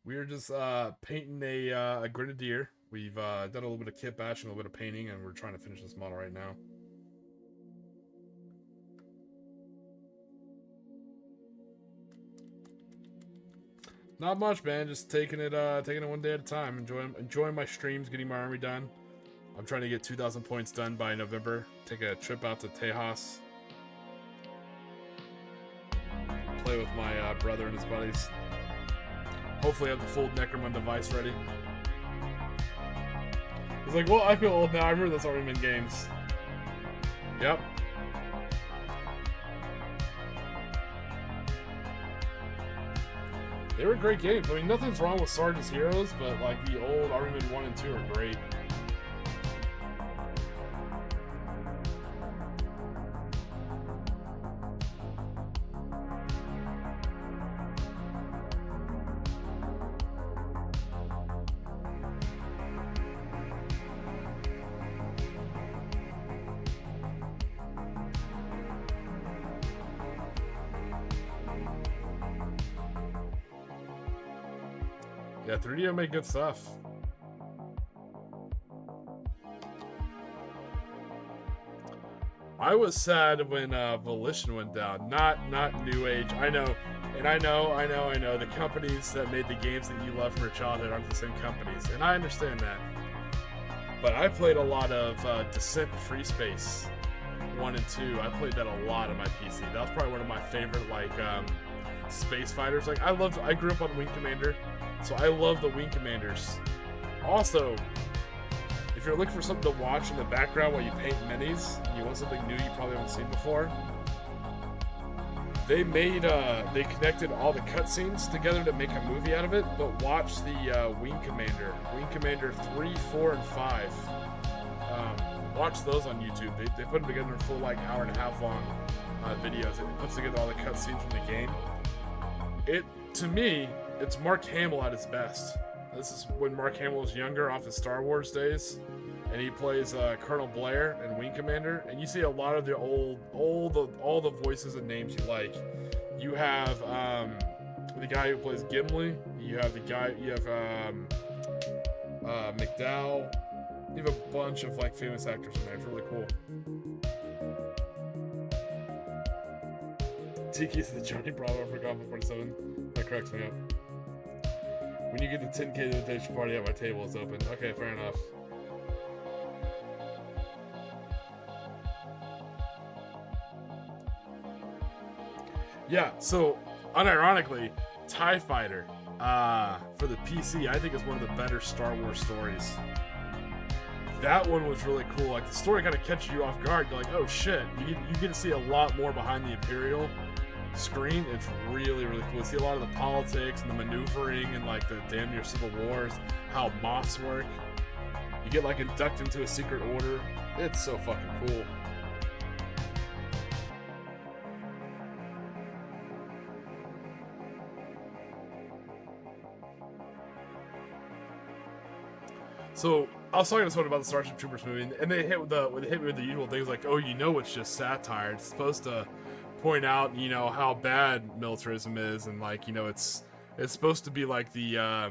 We're just painting a Grenadier. We've done a little bit of kit bashing, a little bit of painting, and we're trying to finish this model right now. Not much, man. Just taking it one day at a time. Enjoying my streams, getting my army done. I'm trying to get 2,000 points done by November. Take a trip out to Tejas. Play with my brother and his buddies. Hopefully have the full Necromunda device ready. He's like, well, I feel old now. I remember those Army Men games. Yep. They were great games. I mean, nothing's wrong with Sarge's Heroes, but like the old Army Men 1 and 2 are great. Yeah, 3DO made good stuff. I was sad when Volition went down. Not New Age. I know the companies that made the games that you love from your childhood aren't the same companies, and I understand that. But I played a lot of Descent Free Space 1 and 2. I played that a lot on my PC. That was probably one of my favorite like space fighters. Like I grew up on Wing Commander. So I love the Wing Commanders. Also, if you're looking for something to watch in the background while you paint minis, and you want something new you probably haven't seen before, they connected all the cutscenes together to make a movie out of it, but watch the Wing Commander 3, 4, and 5. Watch those on YouTube. They put them together in full like hour and a half long videos. It puts together all the cutscenes from the game. To me, it's Mark Hamill at his best. This is when Mark Hamill was younger, off his Star Wars days, and he plays Colonel Blair and Wing Commander. And you see a lot of the all the voices and names you like. You have the guy who plays Gimli. You have McDowell. You have a bunch of like famous actors in there. It's really cool. Tiki's the Johnny Bravo for Goblin 47. That cracks me up. When you get to 10K the invitation party at my table is open. Okay, fair enough. Yeah, so unironically, TIE Fighter for the PC, I think is one of the better Star Wars stories. That one was really cool. Like the story kind of catches you off guard. You're like, oh shit! You get to see a lot more behind the Imperial screen. It's really, really cool. You see a lot of the politics and the maneuvering and like the damn near civil wars, how moths work. You get like inducted into a secret order. It's so fucking cool. So I was talking to someone about the Starship Troopers movie, and they hit me with the usual things like, oh, it's just satire. It's supposed to point out, how bad militarism is, and like, it's supposed to be like the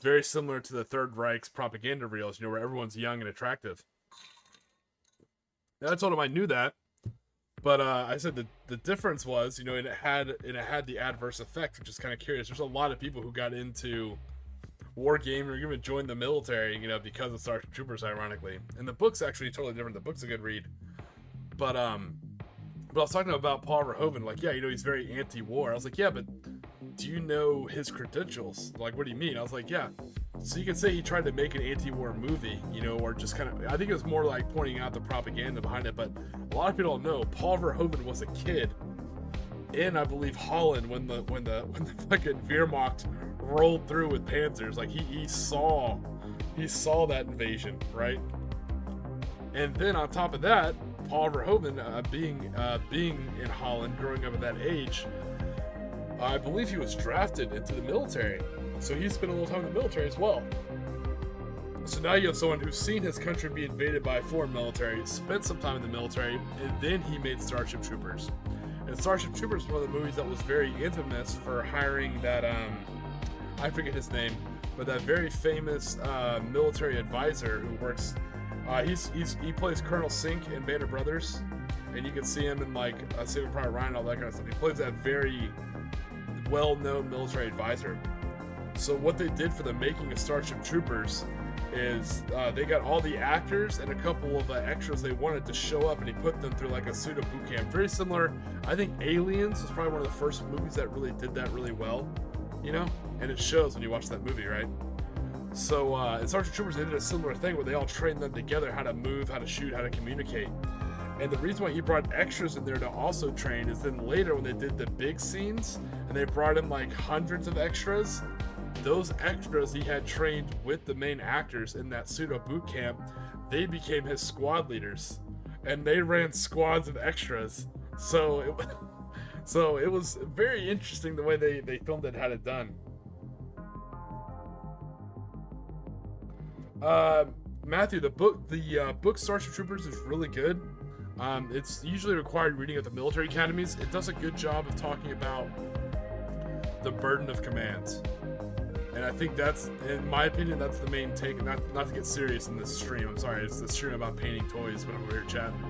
very similar to the Third Reich's propaganda reels, where everyone's young and attractive. And I told him I knew that, but I said the difference was, it had the adverse effect, which is kind of curious. There's a lot of people who got into wargaming or even joined the military, because of Starship Troopers, ironically. And the book's actually totally different. The book's a good read, but I was talking about Paul Verhoeven, like, yeah, he's very anti-war. I was like, yeah, but do you know his credentials? Like, what do you mean? I was like, yeah. So you can say he tried to make an anti-war movie, or just kind of, I think it was more like pointing out the propaganda behind it, but a lot of people don't know, Paul Verhoeven was a kid in, I believe, Holland when the fucking Wehrmacht rolled through with panzers. Like, he saw that invasion, right? And then on top of that, Paul Verhoeven, being in Holland, growing up at that age, I believe he was drafted into the military. So he spent a little time in the military as well. So now you have someone who's seen his country be invaded by a foreign military, spent some time in the military, and then he made Starship Troopers. And Starship Troopers was one of the movies that was very infamous for hiring that, I forget his name, but that very famous military advisor who works, he plays Colonel Sink in Band of Brothers, and you can see him in like Saving Private Ryan, all that kind of stuff. He plays that very well-known military advisor. So what they did for the making of Starship Troopers is they got all the actors and a couple of extras they wanted to show up, and he put them through like a pseudo boot camp. Very similar, I think Aliens was probably one of the first movies that really did that really well, and it shows when you watch that movie, right? So in Starship Troopers they did a similar thing where they all trained them together how to move, how to shoot, how to communicate. And the reason why he brought extras in there to also train is then later when they did the big scenes and they brought in like hundreds of extras, those extras he had trained with the main actors in that pseudo boot camp, they became his squad leaders, and they ran squads of extras. So it was very interesting the way they filmed it, had it done. Matthew, the book Starship Troopers is really good. It's usually required reading at the military academies. It does a good job of talking about the burden of command. And I think that's, in my opinion, that's the main take. Not to get serious in this stream. I'm sorry, it's the stream about painting toys when I'm here chatting.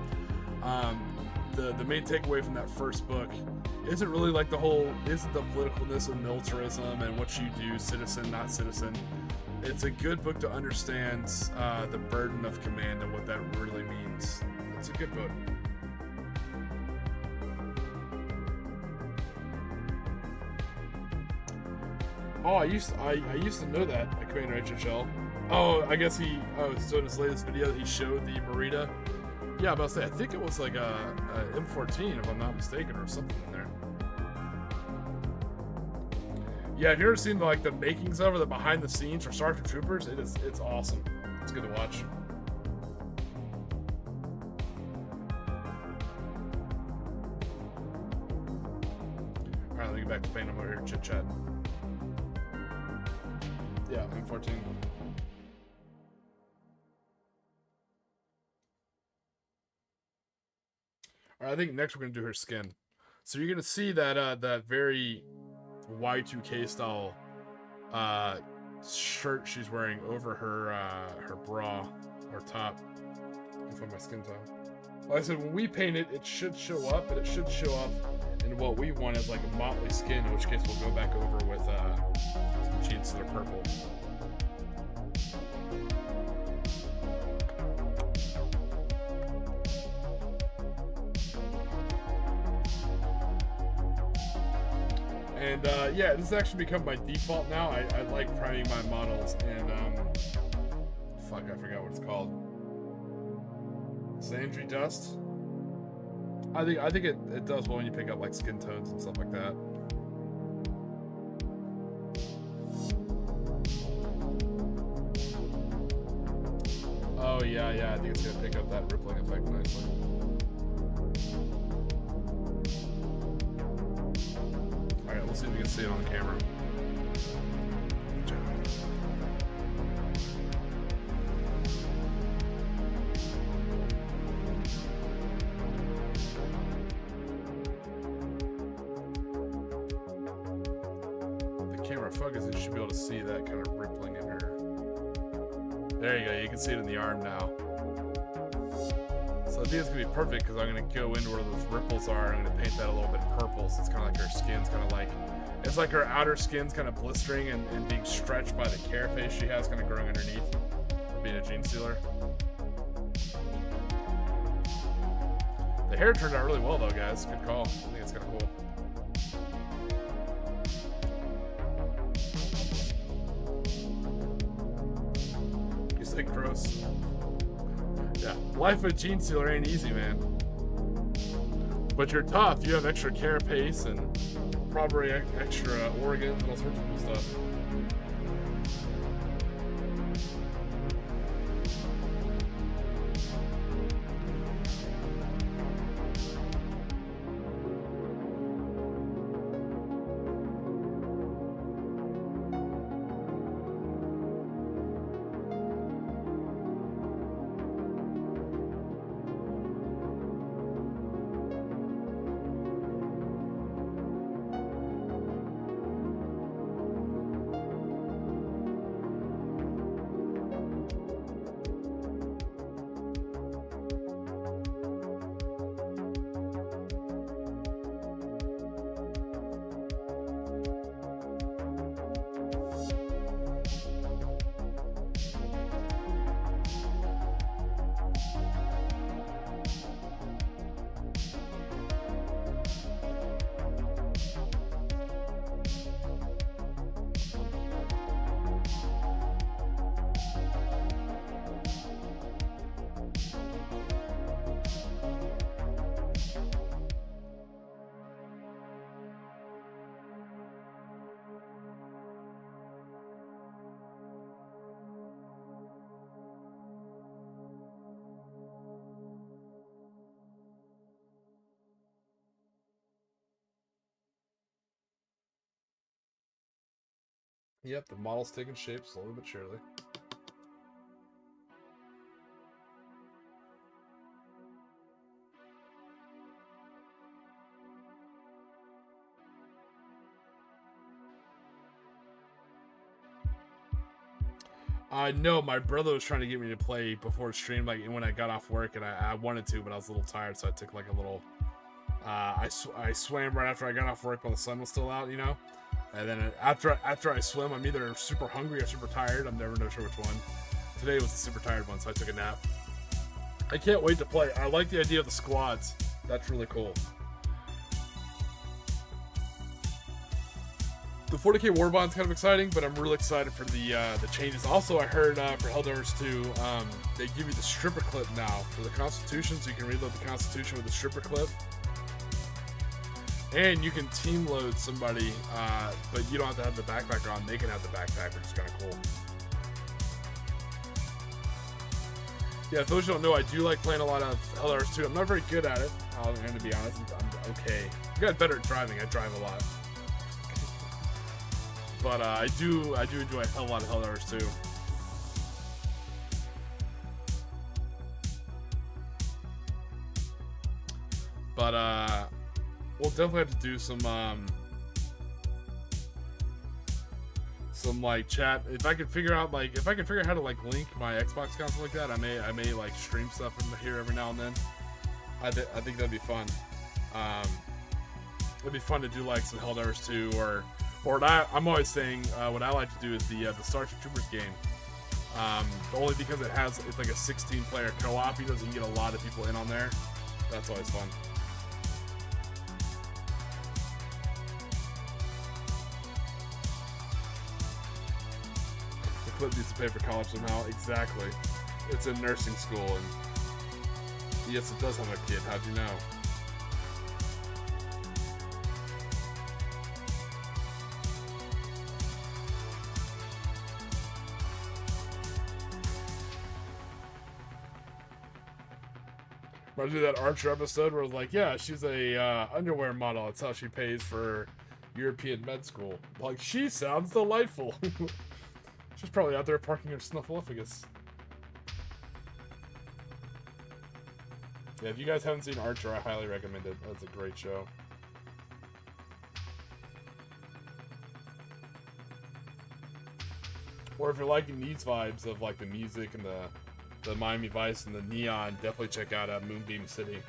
The main takeaway from that first book isn't really like the politicalness of militarism and what you do, citizen, not citizen. It's a good book to understand the burden of command and what that really means. It's a good book. Oh, I used to know that, Commander HHL. Oh, I guess so in his latest video he showed the Merida. Yeah, I'm about to say, I think it was like a M14 if I'm not mistaken, or something in there. Yeah, have you ever seen like the makings of, or the behind the scenes for Starship Troopers? It's awesome. It's good to watch. Alright, let me get back to painting. I'm over here chit chat. Yeah, M14. Alright, I think next we're gonna do her skin. So you're gonna see that that very Y2K style shirt she's wearing over her her bra or top. I can find my skin tone. Like I said, when we paint it, it should show up, but it should show up in what we want is like a motley skin, in which case we'll go back over with some jeans that are purple. And yeah, this has actually become my default now. I like priming my models and fuck, I forgot what it's called. Sandry dust. I think it does well when you pick up like skin tones and stuff like that. Oh yeah, I think it's gonna pick up that rippling effect nicely. Alright, let's see if we can see it on camera. camera focuses, you should be able to see that kind of rippling in her. There you go. You can see it in the arm now. So I think it's going to be perfect because I'm going to go into where those ripples are. I'm going to paint that a little bit purple, so it's kind of like her skin's kind of like, it's like her outer skin's kind of blistering and being stretched by the carapace she has kind of growing underneath, being a gene sealer. The hair turned out really well though, guys. Good call. I think it's kind of cool. You say gross. Yeah, life of gene sealer ain't easy, man. But you're tough. You have extra carapace and probably extra organs and all sorts of cool stuff. Yep, the model's taking shape slowly but surely. No, my brother was trying to get me to play before stream, like when I got off work, and I wanted to, but I was a little tired, so I took like a little. I swam right after I got off work while the sun was still out, you know. And then after I swim, I'm either super hungry or super tired. I'm never sure which one. Today was the super tired one, so I took a nap. I can't wait to play. I like the idea of the squads. That's really cool. The 40k Warbond's kind of exciting, but I'm really excited for the changes. Also, I heard for Helldivers 2, they give you the stripper clip now for the Constitution, so you can reload the Constitution with the stripper clip. And you can team load somebody, but you don't have to have the backpack on. They can have the backpack, which is kind of cool. Yeah, for those who don't know, I do like playing a lot of Helldivers 2. I'm not very good at it. I'm going to be honest. I'm okay. I got better at driving. I drive a lot. But I do enjoy a hell lot of Helldivers 2. But we'll definitely have to do some like chat. If I could figure out like how to like link my Xbox console like that, I may like stream stuff from here every now and then. I think that'd be fun. It'd be fun to do like some Helldivers 2 or what I'm always saying. What I like to do is the Starship Troopers game. Only because it's like a 16-player co-op. You know, so you can get a lot of people in on there. That's always fun. The clip needs to pay for college somehow. Exactly. It's in nursing school, and yes, it does have a kid. How'd you know? Reminds me of that Archer episode where it was like, yeah, she's a underwear model. That's how she pays for European med school. Like, she sounds delightful. She's probably out there parking her snuffleupagus. Yeah, if you guys haven't seen Archer, I highly recommend it. That's a great show. Or if you're liking these vibes of like the music and the Miami Vice and the neon, definitely check out Moonbeam City.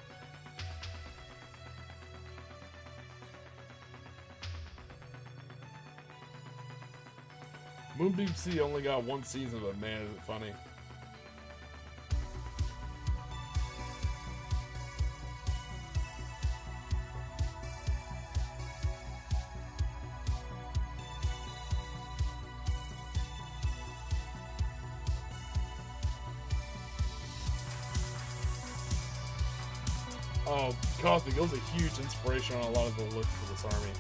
Moonbeam City only got one season, but man, is it funny. Oh, Cosmic, it was a huge inspiration on a lot of the looks for this army.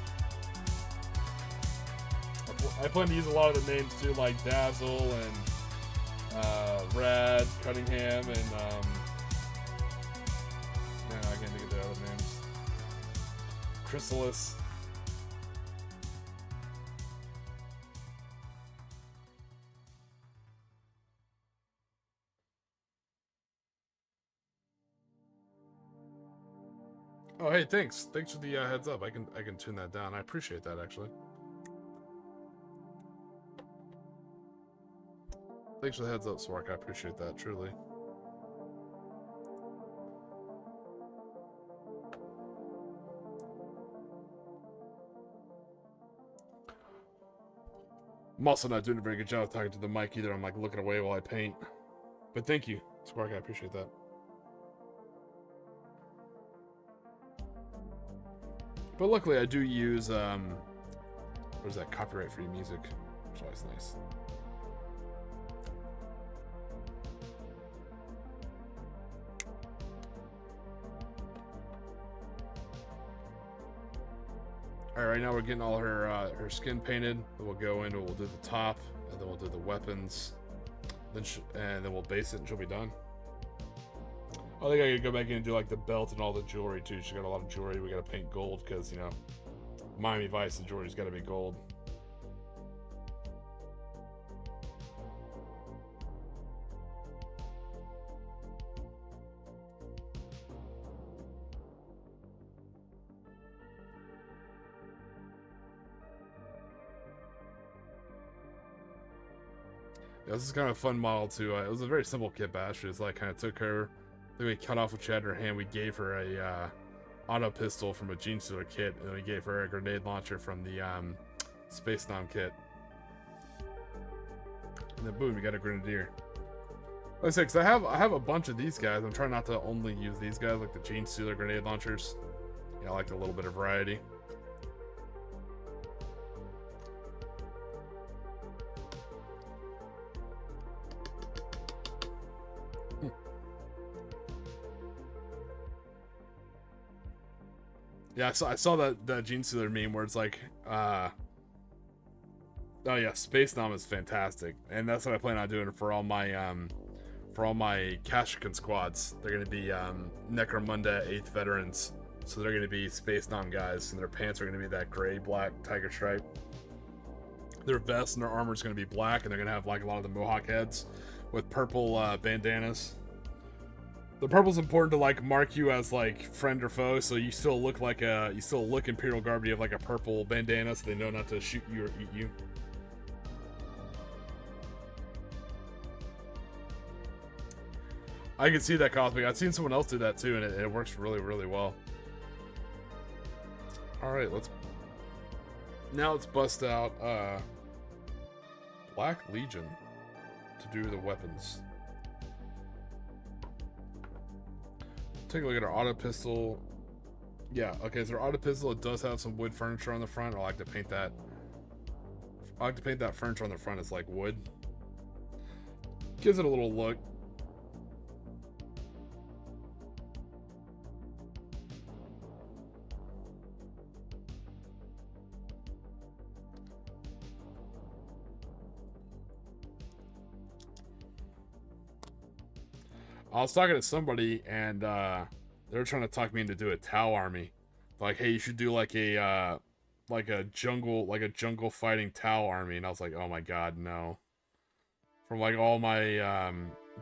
I plan to use a lot of the names too, like Dazzle and Rad, Cunningham, and man, I can't think of the other names. Chrysalis. Oh, hey, thanks. Thanks for the heads up. I can tune that down. I appreciate that, actually. Thanks for the heads up, Swark. I appreciate that, truly. I'm also not doing a very good job of talking to the mic either. I'm like looking away while I paint. But thank you, Swark. I appreciate that. But luckily, I do use what is that, copyright-free music, which is always nice. All right, right now we're getting all her skin painted. Then we'll go in and we'll do the top, and then we'll do the weapons, and then we'll base it, and she'll be done. I think I gotta go back in and do like the belt and all the jewelry too. She got a lot of jewelry. We gotta paint gold because, you know, Miami Vice and jewelry's gotta be gold. Yeah, this is kind of a fun model too. It was a very simple kit bash. It was like kind of took her. Then we cut off what she had in her hand. We gave her a auto pistol from a Gene Stealer kit, and then we gave her a grenade launcher from the Space Nom kit. And then boom, we got a Grenadier. Like I said, because I have a bunch of these guys. I'm trying not to only use these guys, like the Gene Stealer grenade launchers. Yeah, I like a little bit of variety. Yeah, I saw that Gene Stealer meme where it's like, oh yeah, Space Nom is fantastic, and that's what I plan on doing for all my Kashyyykan squads. They're gonna be Necromunda 8th veterans, so they're gonna be Space Nom guys, and their pants are gonna be that gray-black tiger stripe. Their vest and their armor is gonna be black, and they're gonna have like a lot of the Mohawk heads with purple bandanas. The purple's important to like mark you as like friend or foe, so you still look like Imperial Guard, but you have like a purple bandana, so they know not to shoot you or eat you. I can see that, Cosmic. I've seen someone else do that too, and it works really, really well. All right, let's bust out Black Legion to do the weapons. Take a look at our auto pistol. Yeah, okay, so our auto pistol, it does have some wood furniture on the front. I like to paint that. I like to paint that furniture on the front as like wood. Gives it a little look. I was talking to somebody, and they were trying to talk me into do a Tau army. Like, hey, you should do like a jungle fighting Tau army, and I was like, oh my god, no. From like all my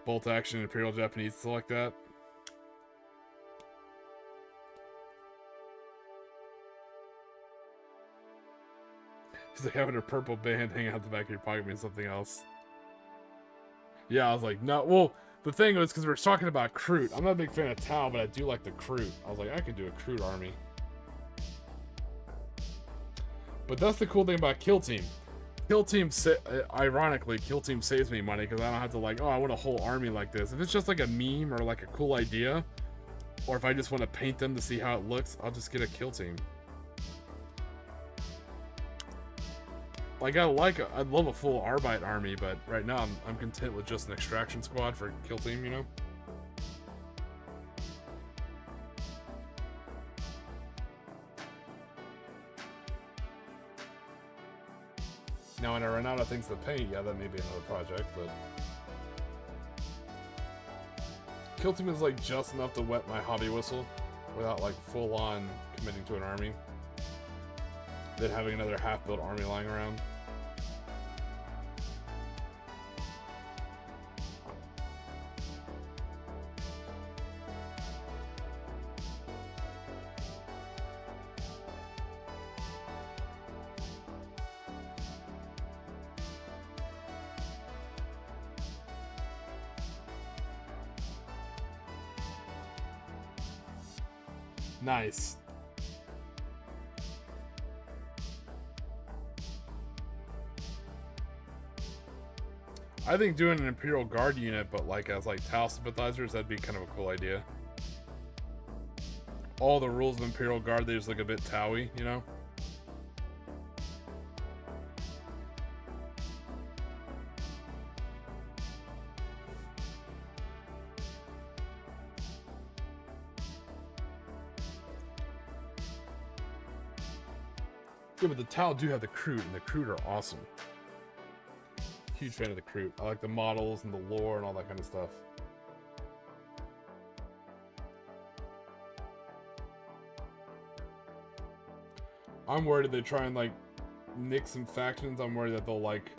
bolt action Imperial Japanese stuff like that. He's like having a purple band hanging out the back of your pocket means something else. Yeah, I was like, no. Well, the thing was because we were talking about Kroot. I'm not a big fan of Tau, but I do like the Kroot. I was like, I could do a Kroot army. But that's the cool thing about Kill Team. Ironically, Kill Team saves me money because I don't have to like, oh, I want a whole army like this. If it's just like a meme or like a cool idea, or if I just want to paint them to see how it looks, I'll just get a Kill Team. Like I'd love a full Arbite army, but right now I'm content with just an extraction squad for Kill Team, you know? Now when I run out of things to paint, yeah, that may be another project, but Kill Team is like just enough to wet my hobby whistle without like full on committing to an army. Then having another half-built army lying around. Nice. I think doing an Imperial Guard unit, but like as like Tau sympathizers, that'd be kind of a cool idea. All the rules of Imperial Guard, they just look a bit Tau-y, you know? Yeah, but the Tau do have the Kroot, and the Kroot are awesome. Huge fan of the Kroot. I like the models and the lore and all that kind of stuff. I'm worried if they try and like nick some factions. I'm worried that they'll like,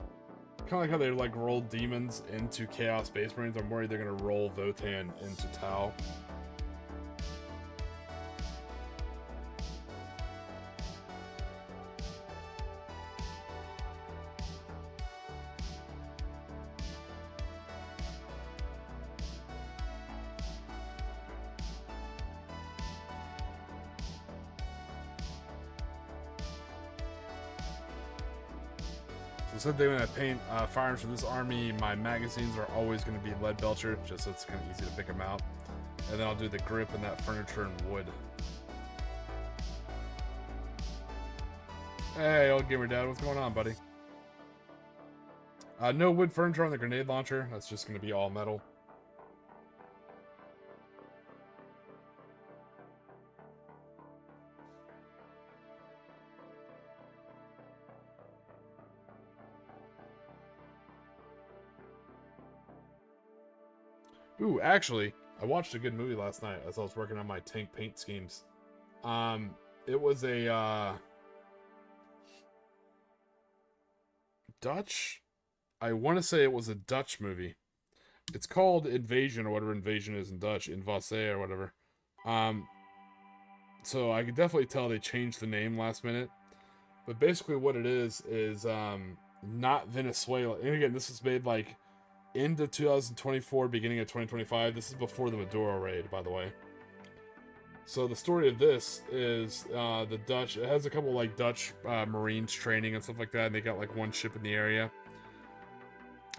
kind of like how they like roll demons into Chaos Space Marines. I'm worried they're gonna roll Votan into Tau. So when I paint firearms for this army, my magazines are always going to be lead belcher, just so it's kind of easy to pick them out. And then I'll do the grip and that furniture and wood. Hey, old gamer dad, what's going on, buddy? No wood furniture on the grenade launcher. That's just going to be all metal. Ooh, actually, I watched a good movie last night as I was working on my tank paint schemes. It was a Dutch. I want to say it was a Dutch movie. It's called Invasion or whatever Invasion is in Dutch, Invasie or whatever. So I could definitely tell they changed the name last minute. But basically, what it is not Venezuela. And again, this was made like into 2024, beginning of 2025. This is before the Maduro raid, by the way. So the story of this is the Dutch. It has a couple like Dutch Marines training and stuff like that. And they got like one ship in the area,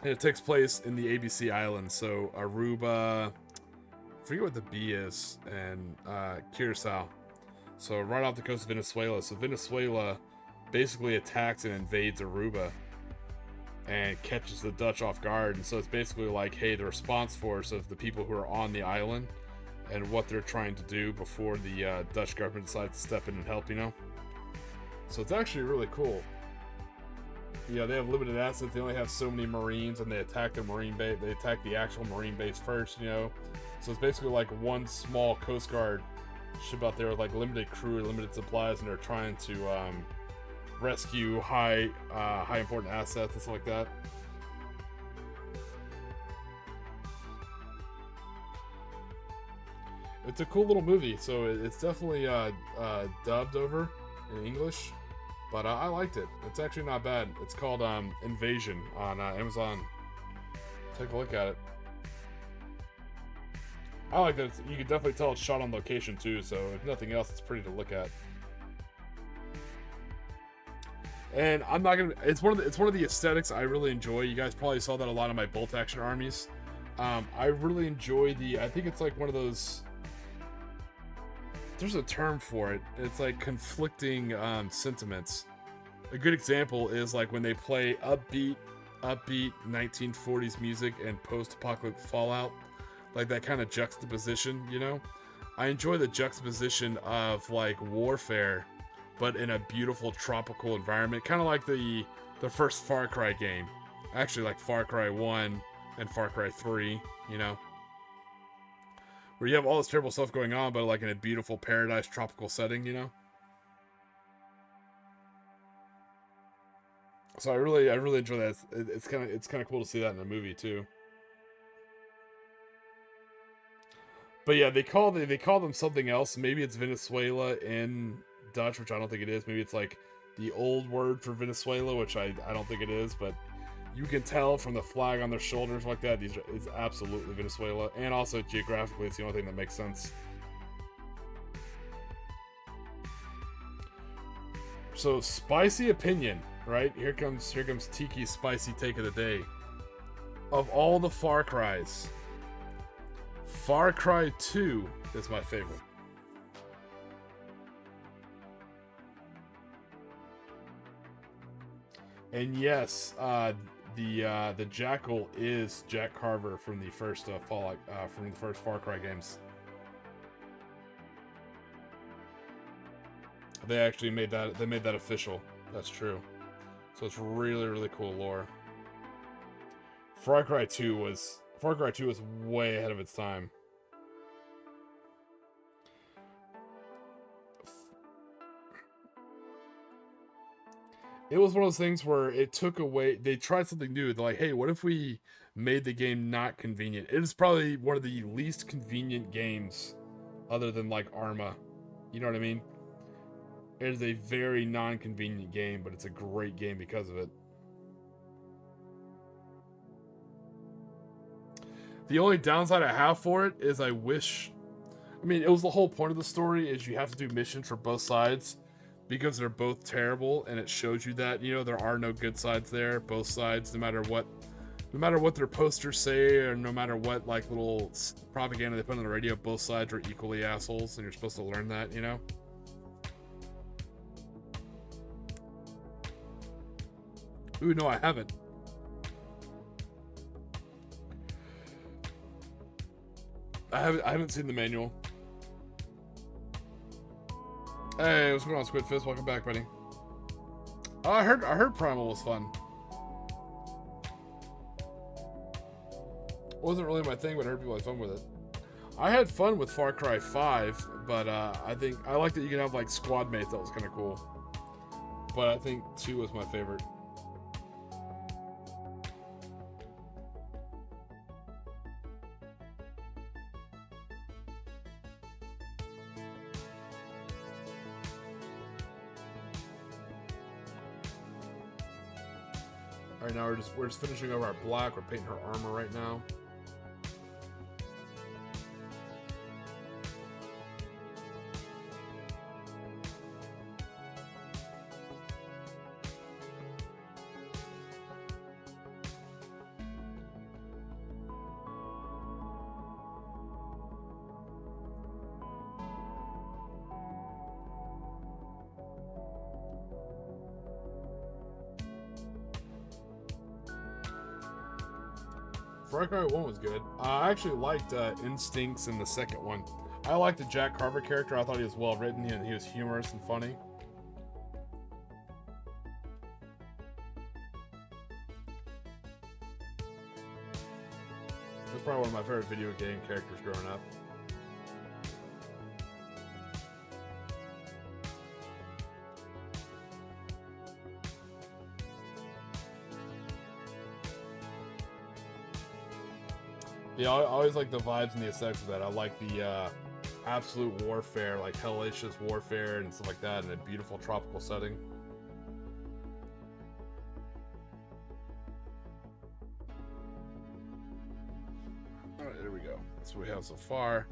and it takes place in the ABC Islands. So Aruba, I forget what the B is, and Curacao. So right off the coast of Venezuela. So Venezuela basically attacks and invades Aruba and catches the Dutch off guard. And so it's basically like, hey, the response force of the people who are on the island and what they're trying to do before the Dutch government decides to step in and help, you know? So it's actually really cool. Yeah, they have limited assets. They only have so many Marines, and they attack the Marine base. They attack the actual Marine base first, you know? So it's basically like one small Coast Guard ship out there with like limited crew and limited supplies, and they're trying to rescue high important assets and stuff like that. It's a cool little movie, so it's definitely dubbed over in English, but I liked it. It's actually not bad. It's called Invasion on Amazon. Take a look at it. I like that. You can definitely tell it's shot on location too. So if nothing else, it's pretty to look at. And I'm not gonna. It's one of the aesthetics I really enjoy. You guys probably saw that a lot of my bolt action armies. I really enjoy I think it's like one of those. There's a term for it. It's like conflicting sentiments. A good example is like when they play upbeat 1940s music and post-apocalyptic Fallout, like that kind of juxtaposition, you know? I enjoy the juxtaposition of like warfare, but in a beautiful tropical environment, kind of like the first Far Cry game. Actually, like Far Cry 1 and Far Cry 3, you know? Where you have all this terrible stuff going on, but like in a beautiful paradise tropical setting, you know? So I really enjoy that. It's kind of cool to see that in a movie too. But yeah, they call them something else. Maybe it's Venezuela in Dutch, which I don't think it is. Maybe it's like the old word for Venezuela, which I don't think it is. But you can tell from the flag on their shoulders like that. It's absolutely Venezuela, and also geographically, it's the only thing that makes sense. So spicy opinion. Right, here comes Tiki's spicy take of the day. Of all the Far Cries, Far Cry 2 is my favorite. And yes, the Jackal is Jack Carver from the first from the first Far Cry games. They actually made that. They made that official. That's true. So it's really cool lore. Far Cry 2 was way ahead of its time. It was one of those things where it took away. They tried something new. They're like, hey, what if we made the game not convenient? It is probably one of the least convenient games, other than like Arma. You know what I mean? It is a very non-convenient game, but it's a great game because of it. The only downside I have for it is I wish... I mean, it was the whole point of the story is you have to do missions for both sides because they're both terrible, and it shows you that, you know, there are no good sides there. Both sides, no matter what their posters say, or no matter what like little propaganda they put on the radio, both sides are equally assholes, and you're supposed to learn that, you know? Ooh, no, I haven't. I haven't seen the manual. Hey, what's going on, Squid Fist? Welcome back, buddy. Oh, I heard Primal was fun. Wasn't really my thing, but I heard people had fun with it. I had fun with Far Cry 5, but I think I like that you can have like squad mates. That was kind of cool. But I think 2 was my favorite. Alright, now we're just finishing over our black. We're painting her armor right now. Far Cry 1 was good. I actually liked Instincts in the second one. I liked the Jack Carver character. I thought he was well written and he was humorous and funny. He was probably one of my favorite video game characters growing up. Yeah, I always like the vibes and the aesthetics of that. I like the absolute warfare, like hellacious warfare and stuff like that in a beautiful tropical setting. there we go. That's what we have so far.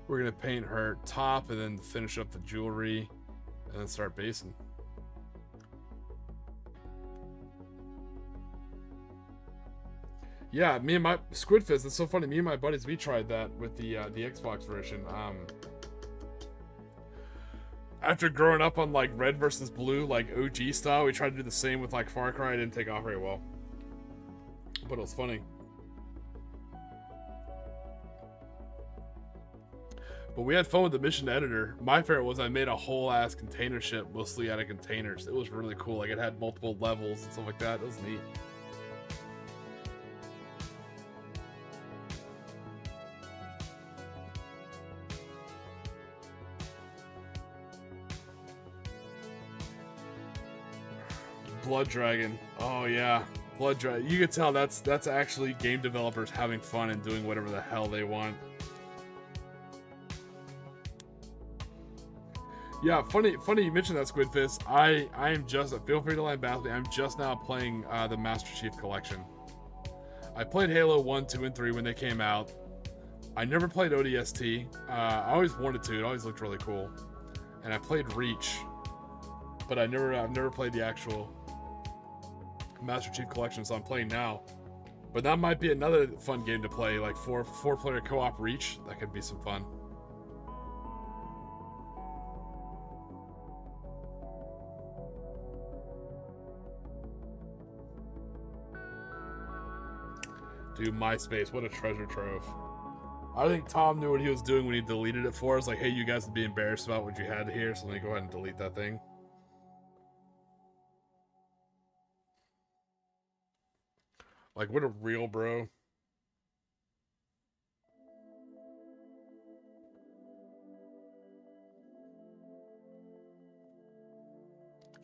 We're gonna paint her top and then finish up the jewelry and then start basing. Yeah, me and my Squidfist, it's so funny. Me and my buddies, we tried that with the Xbox version. After growing up on like red versus blue, like OG style, we tried to do the same with like Far Cry. It didn't take off very well, but it was funny. But we had fun with the mission editor. My favorite was I made a whole ass container ship mostly out of containers. It was really cool. Like it had multiple levels and stuff like that. It was neat. Blood Dragon. Oh yeah, Blood Dragon. You could tell that's actually game developers having fun and doing whatever the hell they want. Yeah, funny you mentioned that, Squidfist. I am just, feel free to line back with me. I'm just now playing the Master Chief Collection. I played Halo 1, 2, and 3 when they came out. I never played ODST. I always wanted to. It always looked really cool. And I played Reach, but I've never played the actual Master Chief Collection, so I'm playing now. But that might be another fun game to play, like four-player co-op Reach. That could be some fun. Dude, MySpace, what a treasure trove. I think Tom knew what he was doing when he deleted it for us. Like, hey, you guys would be embarrassed about what you had here, so let me go ahead and delete that thing. Like, what a real bro.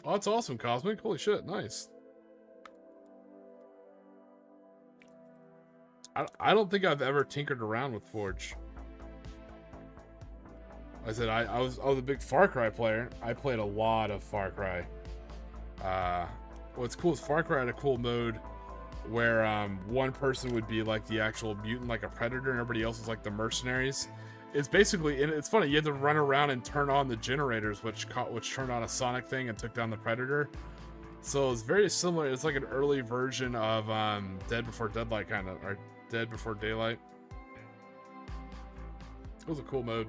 Oh, that's awesome, Cosmic. Holy shit, nice. I don't think I've ever tinkered around with Forge. I said I was a big Far Cry player. I played a lot of Far Cry. What's cool is Far Cry had a cool mode where one person would be like the actual mutant, like a predator, and everybody else is like the mercenaries. It's basically, and it's funny, you had to run around and turn on the generators, which turned on a sonic thing and took down the predator. So it's very similar. It's like an early version of Dead Before Deadlight, kind of, or Dead Before Daylight. It was a cool mode.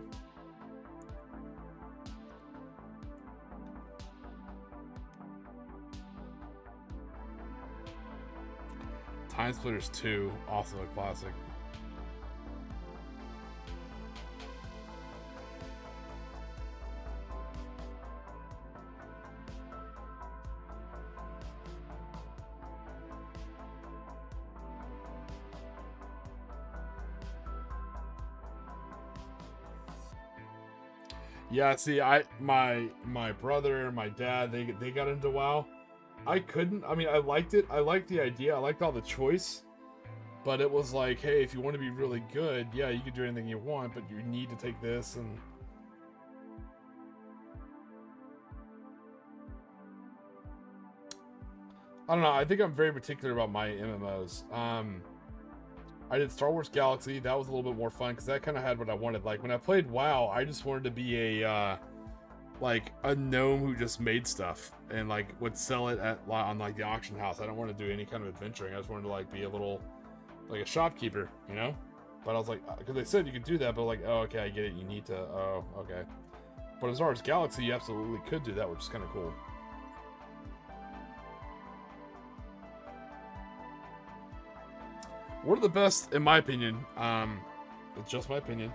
Time Splitters 2, also a classic. Yeah, see, my brother and my dad, they got into WoW. I couldn't. I mean, I liked it. I liked the idea. I liked all the choice. But it was like, hey, if you want to be really good, yeah, you can do anything you want, but you need to take this and... I don't know. I think I'm very particular about my MMOs. I did Star Wars Galaxy. That was a little bit more fun because that kind of had what I wanted. Like when I played WoW, I just wanted to be a like a gnome who just made stuff and like would sell it on like the auction house. I don't want to do any kind of adventuring. I just wanted to like be a little like a shopkeeper, you know. But I was like, because they said you could do that, but like, oh, okay, I get it. You need to. Oh, okay. But as far as Galaxy, you absolutely could do that, which is kind of cool. One of the best, in my opinion, it's just my opinion,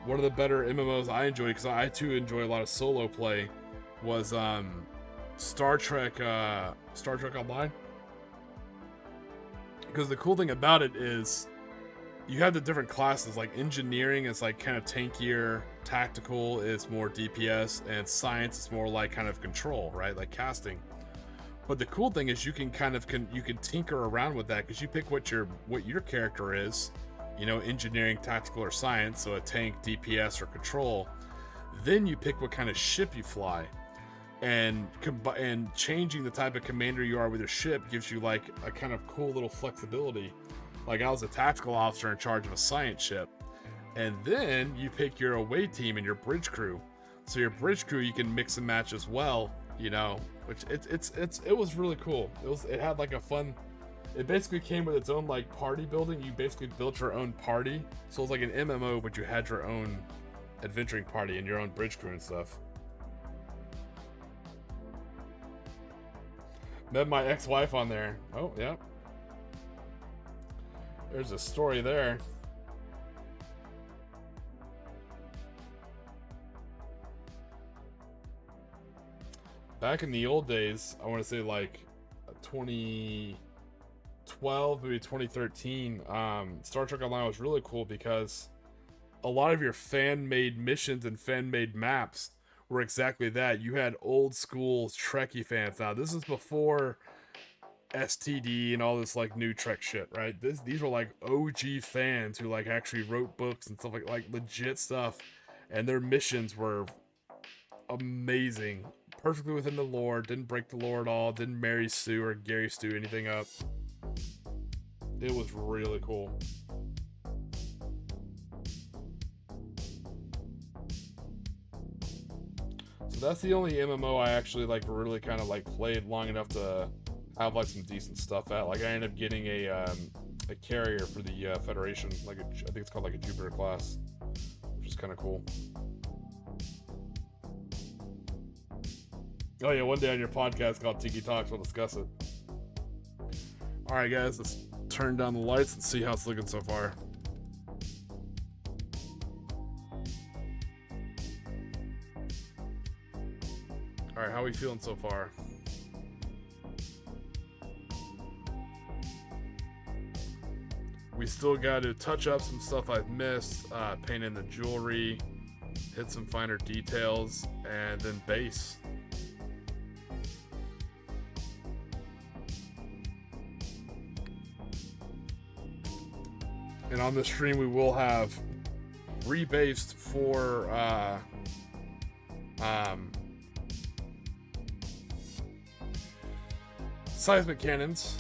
one of the better MMOs I enjoy, because I too enjoy a lot of solo play, was Star Trek Online. Because the cool thing about it is you have the different classes. Like engineering is like kind of tankier, tactical is more DPS, and science is more like kind of control, right? Like casting. But the cool thing is you can kind of you can tinker around with that because you pick what your character is, you know, engineering, tactical, or science, so a tank, DPS, or control. Then you pick what kind of ship you fly, and changing the type of commander you are with your ship gives you like a kind of cool little flexibility. Like I was a tactical officer in charge of a science ship. And then you pick your away team and your bridge crew. So your bridge crew you can mix and match as well, you know, which it was really cool. It had like a fun, it basically came with its own like party building. You basically built your own party. So it was like an MMO, but you had your own adventuring party and your own bridge crew and stuff. Met my ex-wife on there. Oh, yeah. There's a story there. Back in the old days, I want to say like 2012, maybe 2013, Star Trek Online was really cool because a lot of your fan-made missions and fan-made maps were exactly that. You had old school Trekkie fans. Now, this is before STD and all this like new Trek shit, right? These were like OG fans who like actually wrote books and stuff like legit stuff, and their missions were amazing, perfectly within the lore. Didn't break the lore at all. Didn't Mary Sue or Gary Stu anything up. It was really cool. So that's the only MMO I actually like really kind of like played long enough to have like some decent stuff at. Like I ended up getting a carrier for the Federation, like I think it's called like a Jupiter class, which is kind of cool. Oh yeah, one day on your podcast called Tiki Talks, we'll discuss it. All right, guys, let's turn down the lights and see how it's looking so far. All right, how are we feeling so far? We still got to touch up some stuff I've missed, paint in the jewelry, hit some finer details, and then base. And on the stream, we will have rebased for seismic cannons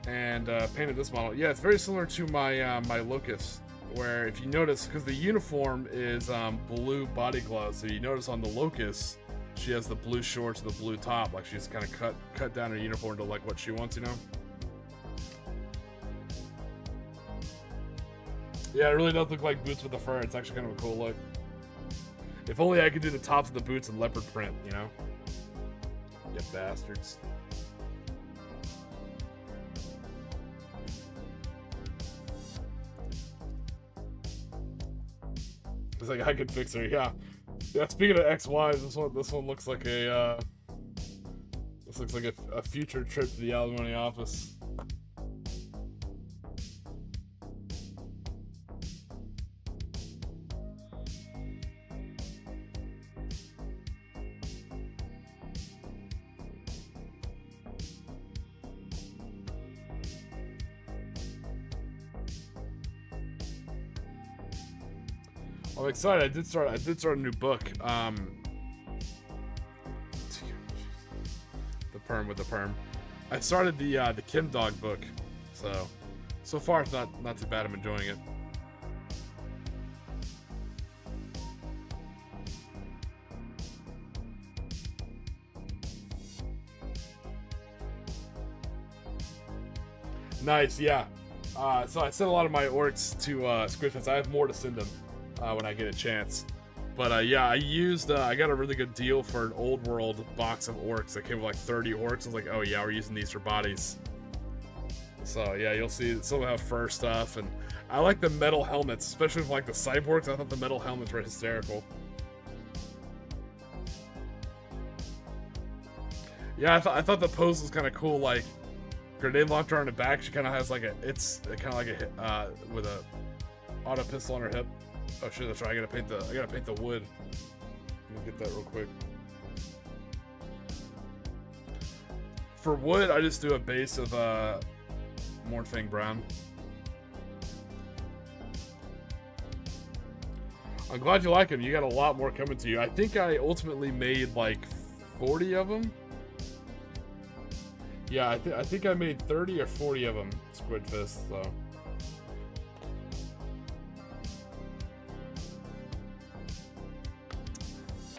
and painted this model. Yeah, it's very similar to my my Locust, where if you notice, because the uniform is blue body gloves, so you notice on the Locust, she has the blue shorts and the blue top, like she's kind of cut down her uniform to like what she wants, you know. Yeah, it really does look like boots with the fur. It's actually kind of a cool look. If only I could do the tops of the boots in leopard print, you know? You bastards. It's like I could fix her, yeah. Yeah, speaking of ex-wives, this one looks like a this looks like a future trip to the alimony office. I'm excited. I did start a new book. The perm with the perm. I started the Kim Dog book. So far it's not too bad. I'm enjoying it. Nice, yeah. So I sent a lot of my orcs to Squidfest. I have more to send them when I get a chance. But yeah, I got a really good deal for an old world box of orcs that came with like 30 orcs. I was like, oh yeah, we're using these for bodies. So yeah, you'll see some will have fur stuff, and I like the metal helmets, especially for like the cyborgs. I thought the metal helmets were hysterical. Yeah, I thought the pose was kind of cool. Like grenade launcher on the back, she kind of has like it's kind of like a with a auto pistol on her hip. Oh shit, that's right. I gotta paint the wood. Let me get that real quick. For wood, I just do a base of Mornfang brown. I'm glad you like them. You got a lot more coming to you. I think I ultimately made like 40 of them. Yeah, I think I made 30 or 40 of them, Squid Fist, so.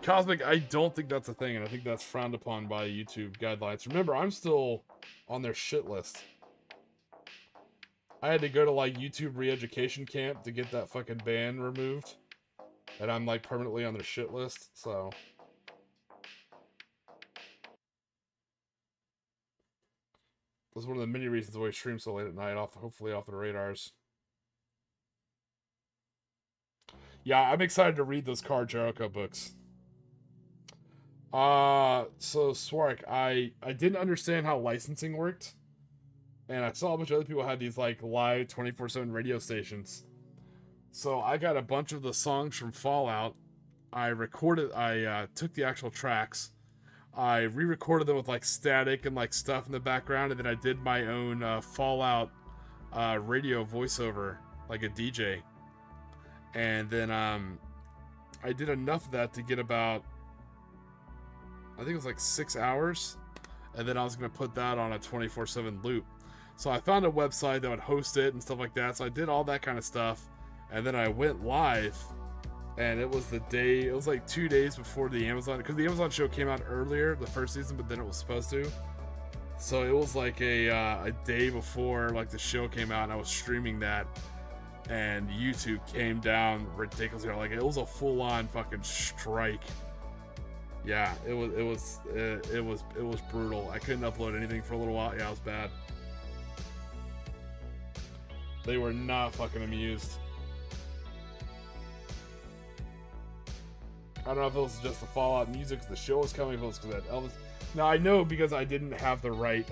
Cosmic, I don't think that's a thing, and I think that's frowned upon by YouTube guidelines. Remember, I'm still on their shit list. I had to go to like YouTube re-education camp to get that fucking ban removed. And I'm like permanently on their shit list, so. That's one of the many reasons why I stream so late at night, hopefully off the radars. Yeah, I'm excited to read those Car Jericho books. So Swark, I didn't understand how licensing worked. And I saw a bunch of other people had these like live 24/7 radio stations. So I got a bunch of the songs from Fallout. I took the actual tracks. I re-recorded them with like static and like stuff in the background, and then I did my own Fallout radio voiceover, like a DJ. And then I did enough of that to get about, I think it was like 6 hours, and then I was gonna put that on a 24/7 loop. So I found a website that would host it and stuff like that. So I did all that kind of stuff, and then I went live, and it was like 2 days before the Amazon, because the Amazon show came out earlier, the first season, but then it was supposed to. So it was like a day before like the show came out, and I was streaming that, and YouTube came down ridiculously. Like it was a full-on fucking strike. Yeah, it was brutal. I couldn't upload anything for a little while. Yeah, it was bad. They were not fucking amused. I don't know if it was just the Fallout music, the show was coming, if it was because that Elvis. Now I know because I didn't have the right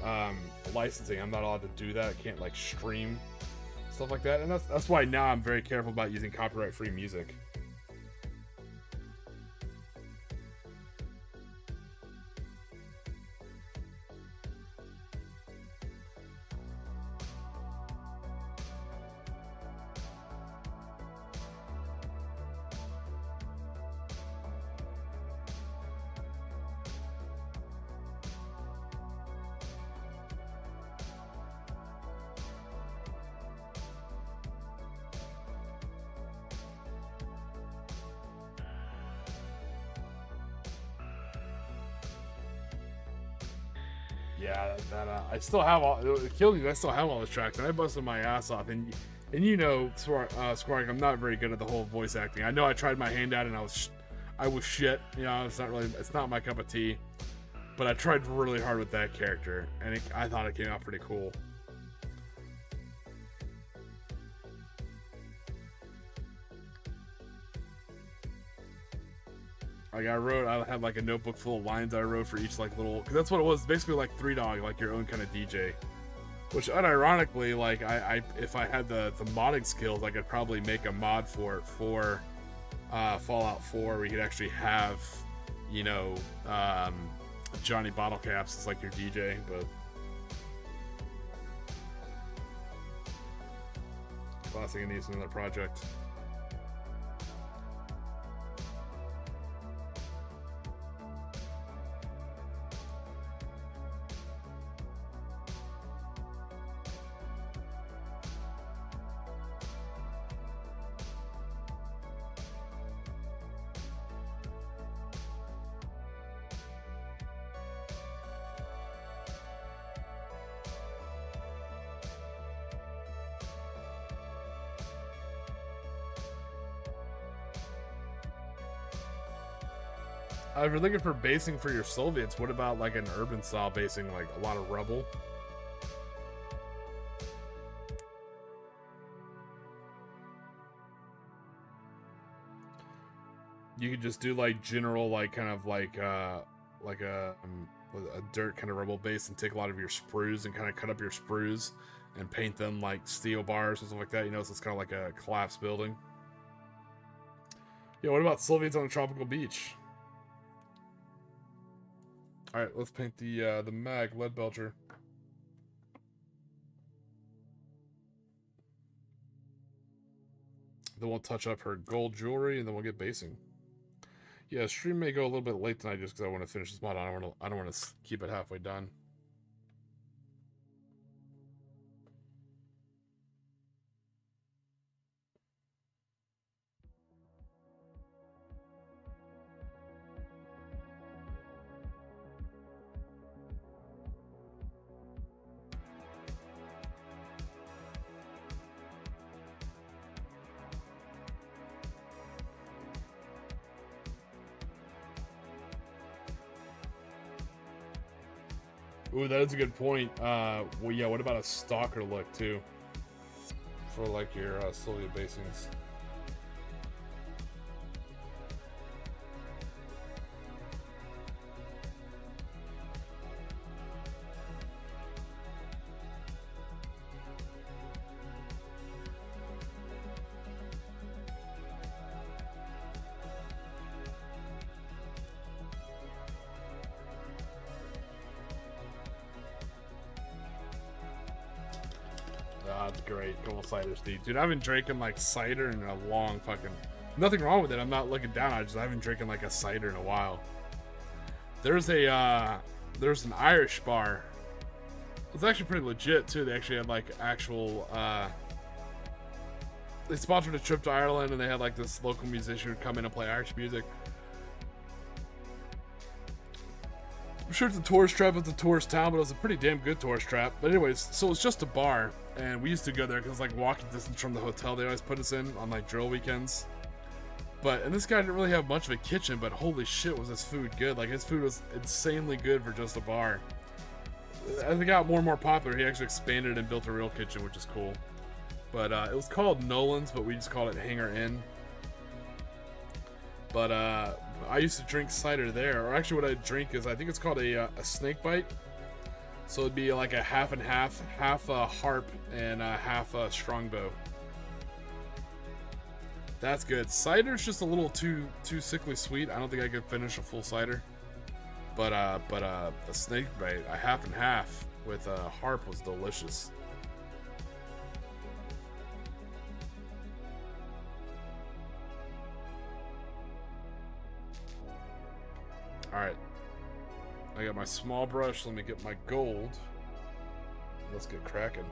licensing, I'm not allowed to do that. I can't like stream stuff like that, and that's why now I'm very careful about using copyright-free music. Yeah, I still have all. It killed me. I still have all the tracks, and I busted my ass off. And you know, Squark, I'm not very good at the whole voice acting. I know I tried my hand at it, and I was shit. You know, it's not my cup of tea. But I tried really hard with that character, and I thought it came out pretty cool. Like I had like a notebook full of lines I wrote for each like little, because that's what it was, basically like Three Dog, like your own kind of DJ. Which unironically, like I if I had the modding skills, I could probably make a mod for it for Fallout 4, where you could actually have, you know, Johnny Bottle Caps as like your DJ, but last thing I need is another project. If you're looking for basing for your Soviets, what about like an urban style basing, like a lot of rubble? You could just do like general, like kind of like a dirt kind of rubble base, and take a lot of your sprues and kind of cut up your sprues and paint them like steel bars and stuff like that. You know, so it's kind of like a collapsed building. Yeah, what about Soviets on a tropical beach? All right, let's paint the mag lead belcher. Then we'll touch up her gold jewelry, and then we'll get basing. Yeah, stream may go a little bit late tonight just because I want to finish this mod. I don't want to keep it halfway done. Ooh, that is a good point. Well, yeah, what about a stalker look, too? For, like, your Sylvia basings. That's great. Couple cider, Steve. Dude, I've been drinking like cider in a long fucking. Nothing wrong with it. I'm not looking down. I haven't drinking like a cider in a while. There's an Irish bar. It's actually pretty legit too. They actually had like actual. They sponsored a trip to Ireland and they had like this local musician who'd come in and play Irish music. I'm sure it's a tourist trap. It's a tourist town, but it was a pretty damn good tourist trap. But anyways, so it's just a bar, and we used to go there because like walking distance from the hotel they always put us in on like drill weekends. And this guy didn't really have much of a kitchen, but holy shit was his food good. Like his food was insanely good for just a bar. As it got more and more popular, he actually expanded and built a real kitchen, which is cool. But it was called Nolan's, but we just called it Hangar Inn. But I used to drink cider there, or actually what I drink is, I think it's called a snake bite. So it'd be like a half and half harp and half strongbow. That's good. Cider's just a little too sickly sweet. I don't think I could finish a full cider. But a snake bite, a half and half with a harp was delicious. Alright. I got my small brush. Let me get my gold. Let's get cracking.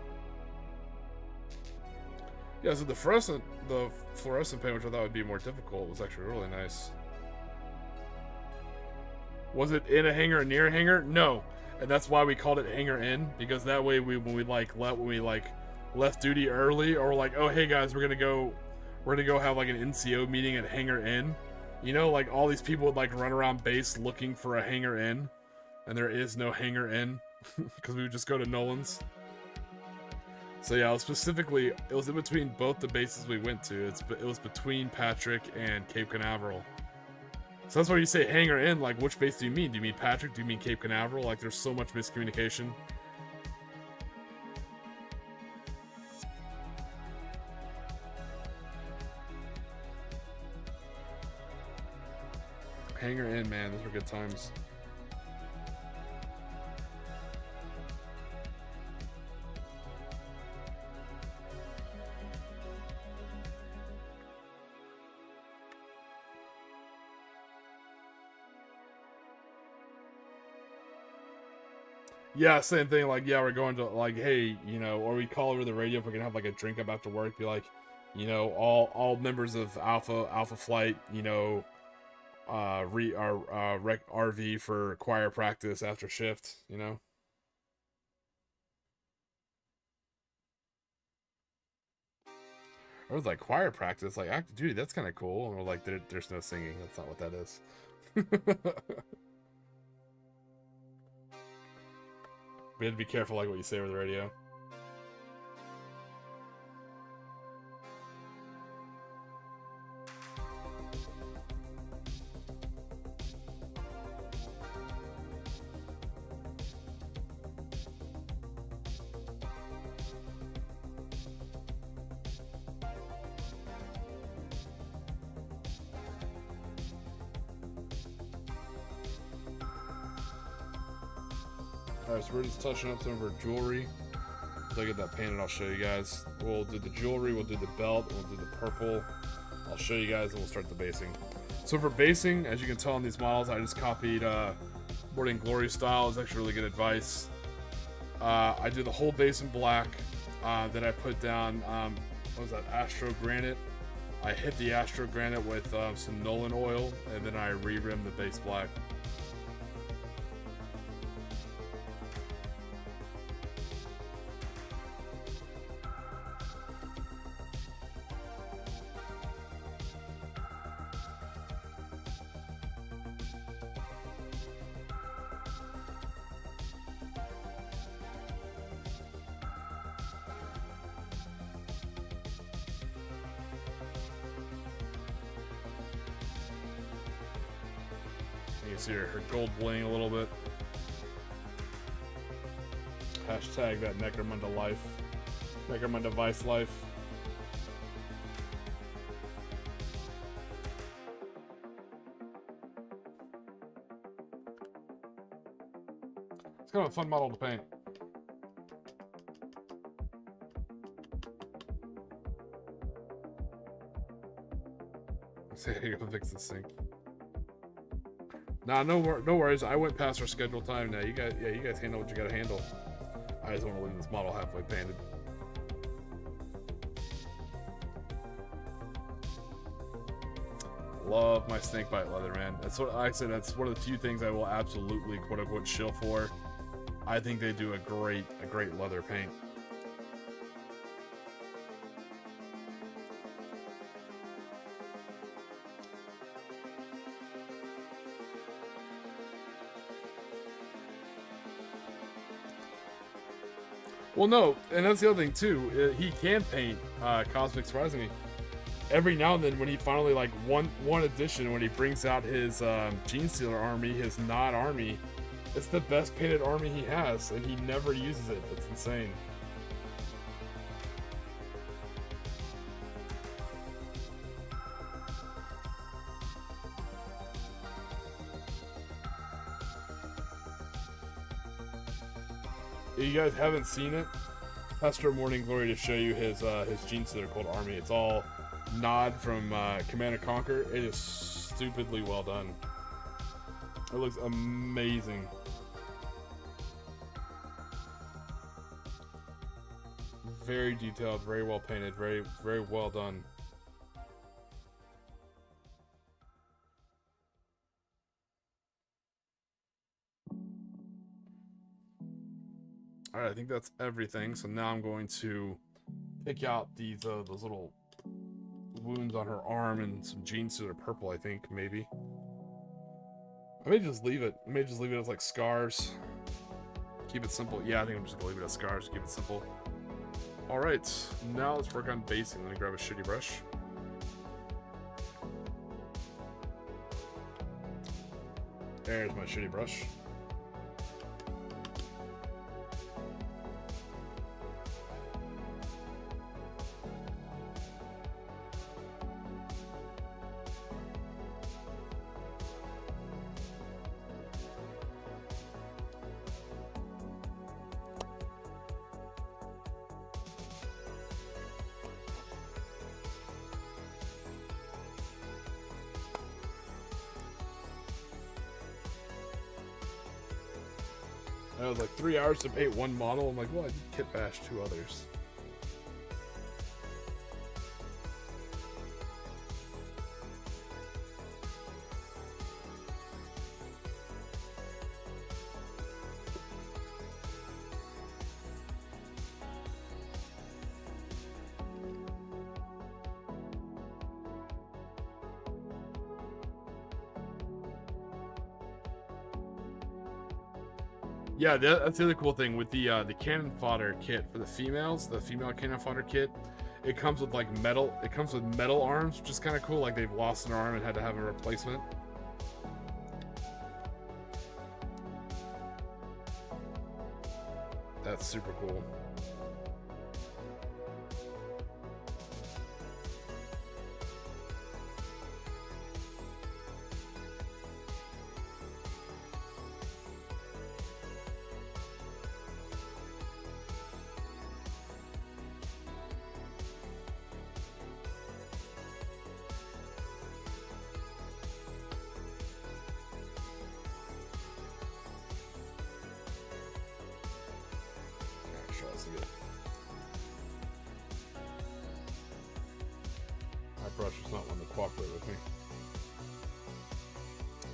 Yeah, so the fluorescent paint, which I thought would be more difficult, was actually really nice. Was it in a hangar, near a hangar? No. And that's why we called it Hangar Inn, because that way when we left duty early, or we're like, oh hey guys, we're gonna go have like an NCO meeting at Hangar Inn. You know, like all these people would like run around base looking for a Hangar Inn, and there is no Hangar Inn because we would just go to Nolan's. So yeah, it was in between both the bases we went to. It was between Patrick and Cape Canaveral. So that's why you say Hangar Inn, like which base do you mean? Do you mean Patrick? Do you mean Cape Canaveral? Like there's so much miscommunication. Hangar Inn, man, those were good times. Yeah, same thing. Like, yeah, we're going to like, hey, you know, or we call over the radio if we're gonna have like a drink up after work. Be like, you know, all members of Alpha Flight, you know, rec RV for choir practice after shift. You know. I was like, choir practice, like active duty. That's kind of cool. And we're like, there's no singing. That's not what that is. We had to be careful, like what you say over the radio. Alright, so we're just touching up some of our jewelry. Once I get that painted, I'll show you guys. We'll do the jewelry, we'll do the belt, we'll do the purple. I'll show you guys and we'll start the basing. So for basing, as you can tell on these models, I just copied Morning Glory style. It's actually really good advice. I do the whole base in black. Then I put down, what was that, Astro Granite. I hit the Astro Granite with some Nolan oil, and then I re-rim the base black. see her gold bling a little bit. Hashtag that Necromunda life. Necromunda Vice life. It's kind of a fun model to paint. Say you go fix the sink. Nah, no worries. I went past our scheduled time now. You guys handle what you gotta handle. I just want to leave this model halfway painted. Love my snakebite leather, man. That's what I said. That's one of the few things I will absolutely quote unquote shill for. I think they do a great leather paint. Well, no, and that's the other thing too. He can paint Cosmic Surprisingly. Every now and then, when he finally like one edition, when he brings out his Gene Stealer army, his Nod army, it's the best painted army he has, and he never uses it. It's insane. If you guys haven't seen it, Pester Morning Glory to show you his Gene Stealer called army. It's all Nod from Command and Conquer. It is stupidly well done. It looks amazing. Very detailed, very well painted, very well done. All right, I think that's everything. So now I'm going to pick out these those little wounds on her arm and some Gene Stealer purple. I think maybe. I may just leave it. I may just leave it as like scars. Keep it simple. Yeah, I think I'm just gonna leave it as scars. Keep it simple. All right, now let's work on basing. Let me grab a shitty brush. There's my shitty brush. And it was like 3 hours to paint one model. I'm like, well, I did kit bash 2 others. Yeah, that's the other cool thing with the cannon fodder kit for the females, the female cannon fodder kit. It comes with like metal. It comes with metal arms, which is kind of cool. Like they've lost an arm and had to have a replacement. That's super cool. My brush is not one to cooperate with me.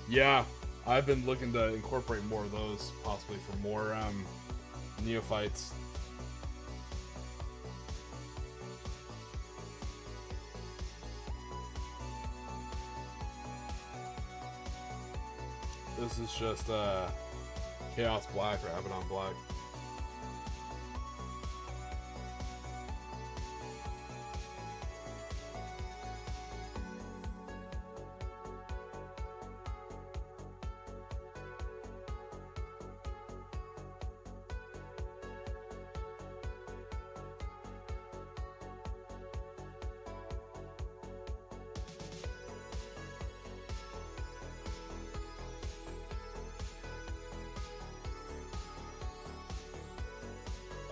Yeah, I've been looking to incorporate more of those, possibly for more neophytes. This is just Chaos Black or Abaddon Black.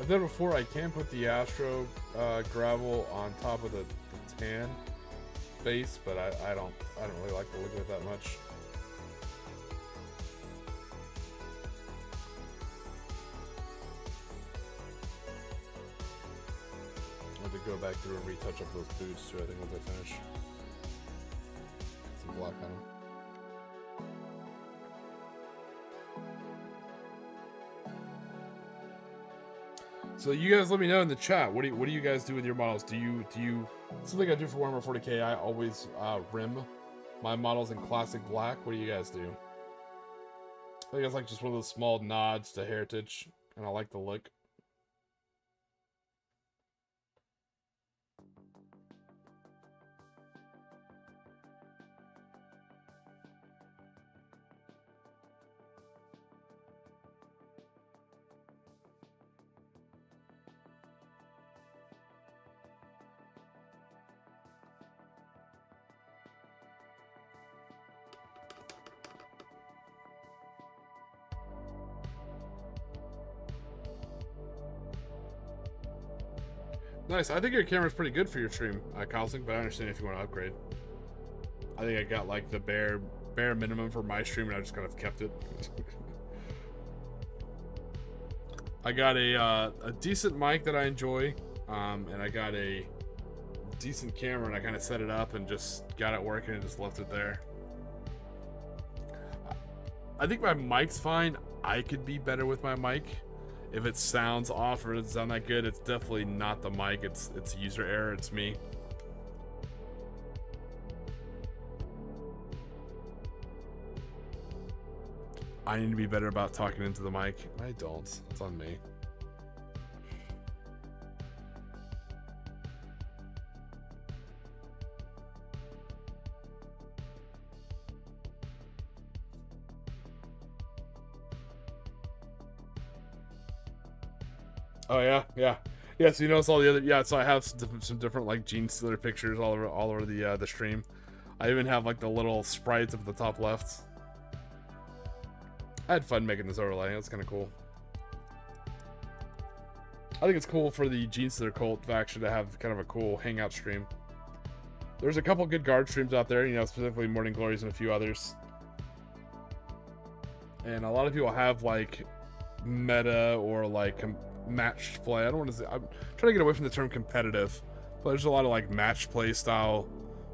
I've done it before. I can put the Astro gravel on top of the tan base, but I don't really like the look of it that much. I have to go back through and retouch up those boots too, I think, once I finish. Some black on them. So you guys let me know in the chat. What do you guys do with your models? Do you something I do for Warhammer 40k? I always rim my models in classic black. What do you guys do? I think it's like just one of those small nods to heritage, and I like the look. Nice. I think your camera's pretty good for your stream, Cosmic, but I understand if you want to upgrade. I think I got like the bare minimum for my stream, and I just kind of kept it. I got a decent mic that I enjoy, and I got a decent camera, and I kind of set it up and just got it working and just left it there. I think my mic's fine. I could be better with my mic. If it sounds off or doesn't sound that good, it's definitely not the mic. It's user error. It's me. I need to be better about talking into the mic. I don't. It's on me. Oh yeah. So you notice all the other so I have some different like Gene Stealer pictures all over the stream. I even have like the little sprites up at the top left. I had fun making this overlay. That's kind of cool. I think it's cool for the Gene Stealer cult faction to have kind of a cool hangout stream. There's a couple good guard streams out there, specifically Morning Glories and a few others. And a lot of people have like meta or like matched play. I don't want to say, I'm trying to get away from the term competitive, but there's a lot of like match play style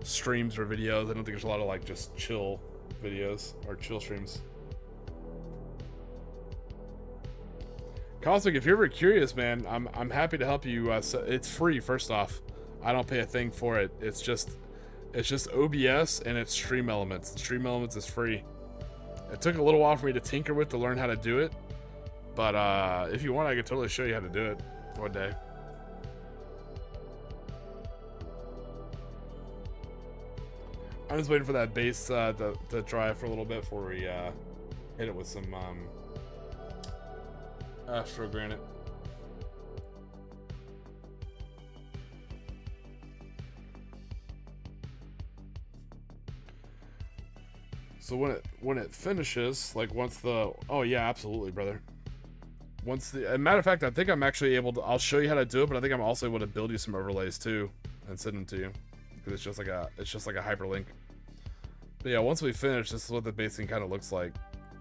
streams or videos. I don't think there's a lot of like just chill videos or chill streams. Cosmic, if you're ever curious, man, I'm happy to help you. So it's free. First off, I don't pay a thing for it. It's just OBS and it's Stream Elements. The Stream Elements is free. It took a little while for me to tinker with to learn how to do it, but if you want, I could totally show you how to do it one day. I'm just waiting for that base to dry for a little bit before we hit it with some Astro Granite. So when it finishes, like once the absolutely, brother. Once the matter of fact, I think I'm actually able to. I'll show you how to do it, but I think I'm also able to build you some overlays too and send them to you because it's just like a hyperlink. But yeah, once we finish, this is what the basing kind of looks like.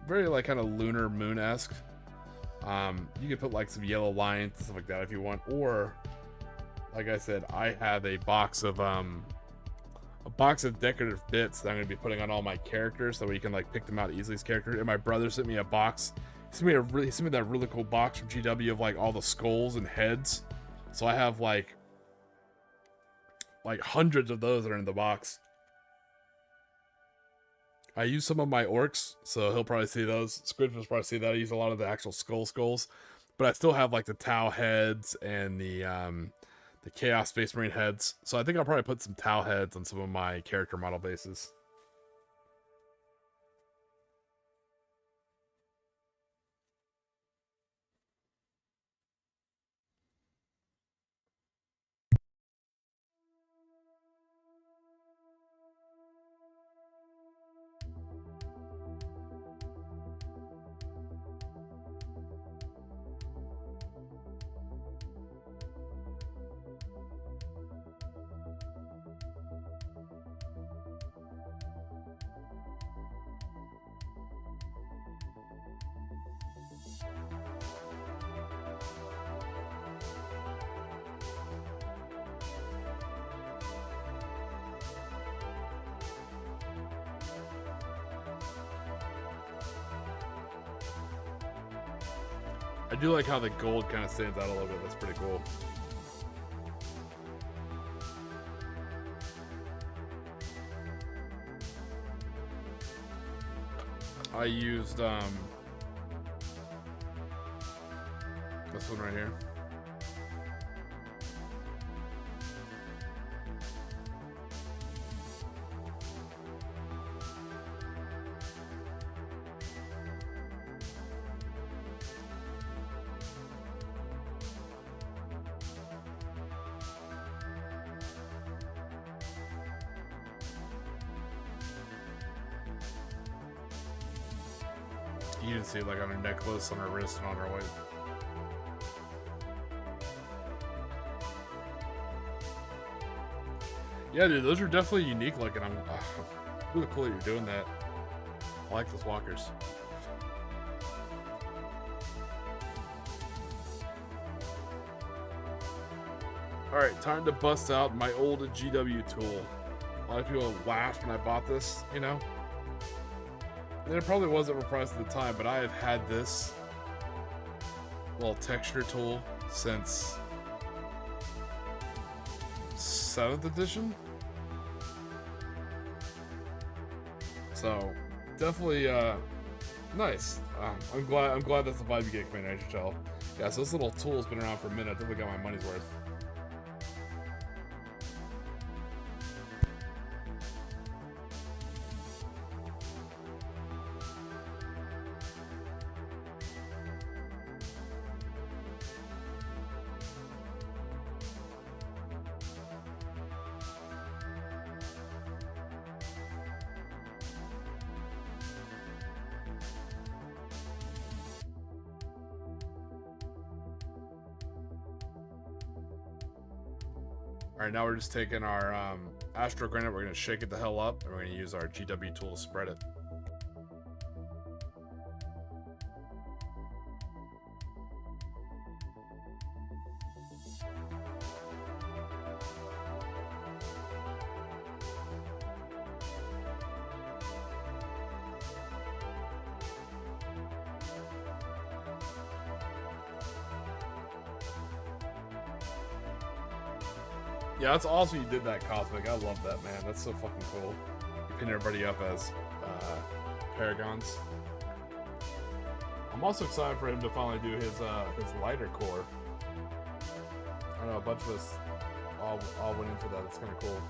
Very like kind of lunar moon-esque. You could put like some yellow lines and stuff like that if you want, or like I said, I have a box of decorative bits that I'm gonna be putting on all my characters so we can like pick them out easily as characters. And my brother sent me a box. He sent me that really cool box from GW of like all the skulls and heads. So I have like hundreds of those that are in the box. I use some of my orcs, so he'll probably see those. Squidfish'll probably see that. I use a lot of the actual skulls, but I still have like the Tau heads and the Chaos Space Marine heads. So I think I'll probably put some Tau heads on some of my character model bases. I do like how the gold kind of stands out a little bit. That's pretty cool. I used this one right here. You can see it like on her necklace, on her wrist, and on her weight. Yeah, dude, those are definitely unique looking. I'm really cool that you're doing that. I like those walkers. Alright, time to bust out my old GW tool. A lot of people laughed when I bought this, you know? And it probably wasn't overpriced at the time, but I have had this little texture tool since 7th edition. So definitely nice. I'm glad that's the vibe you get, Commander HHL. Yeah, so this little tool's been around for a minute. I definitely got my money's worth. Alright, now we're just taking our Astro Granite, we're going to shake it the hell up, and we're going to use our GW tool to spread it. Yeah, that's awesome you did that, Cosmic. I love that, man. That's so fucking cool. You pin everybody up as Paragons. I'm also excited for him to finally do his lighter core. I don't know, a bunch of us all went in for that. It's kind of cool.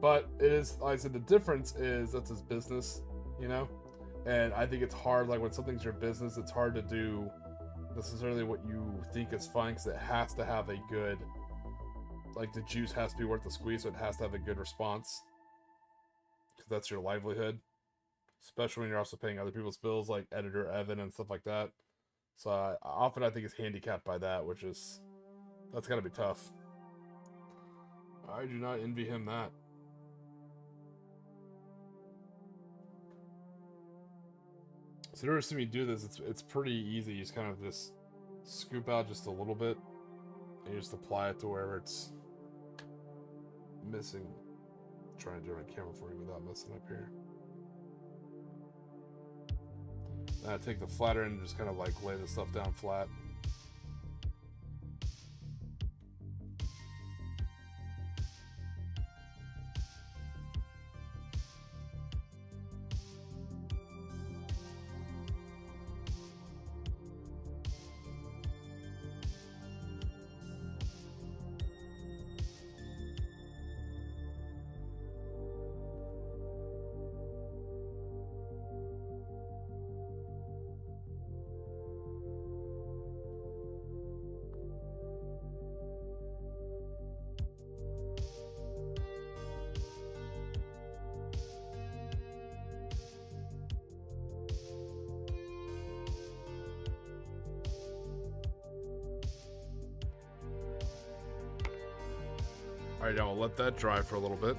But it is, like I said, the difference is that's his business, you know? And I think it's hard, like when something's your business, it's hard to do necessarily what you think is fun, because it has to have a good, like the juice has to be worth the squeeze, so it has to have a good response, because that's your livelihood, especially when you're also paying other people's bills, like editor Evan and stuff like that. So I think it's handicapped by that, which is, that's gotta be tough. I do not envy him that. So in order to see me do this, it's pretty easy. You just kind of just scoop out just a little bit, and you just apply it to wherever it's missing. I'm trying to do my camera for you without messing up here. Then I take the flatter end and just kind of like lay the stuff down flat. Alright, now we'll let that dry for a little bit.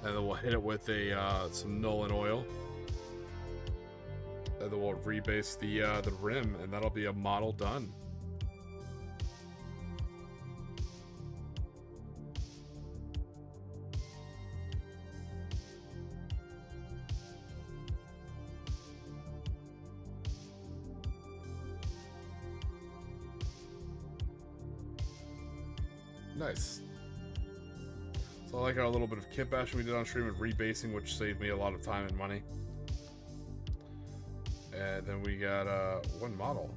And then we'll hit it with some Nolan oil. And then we'll rebase the rim, and that'll be a model done. Nice. So I like our little bit of kit bashing we did on stream of rebasing, which saved me a lot of time and money. And then we got one model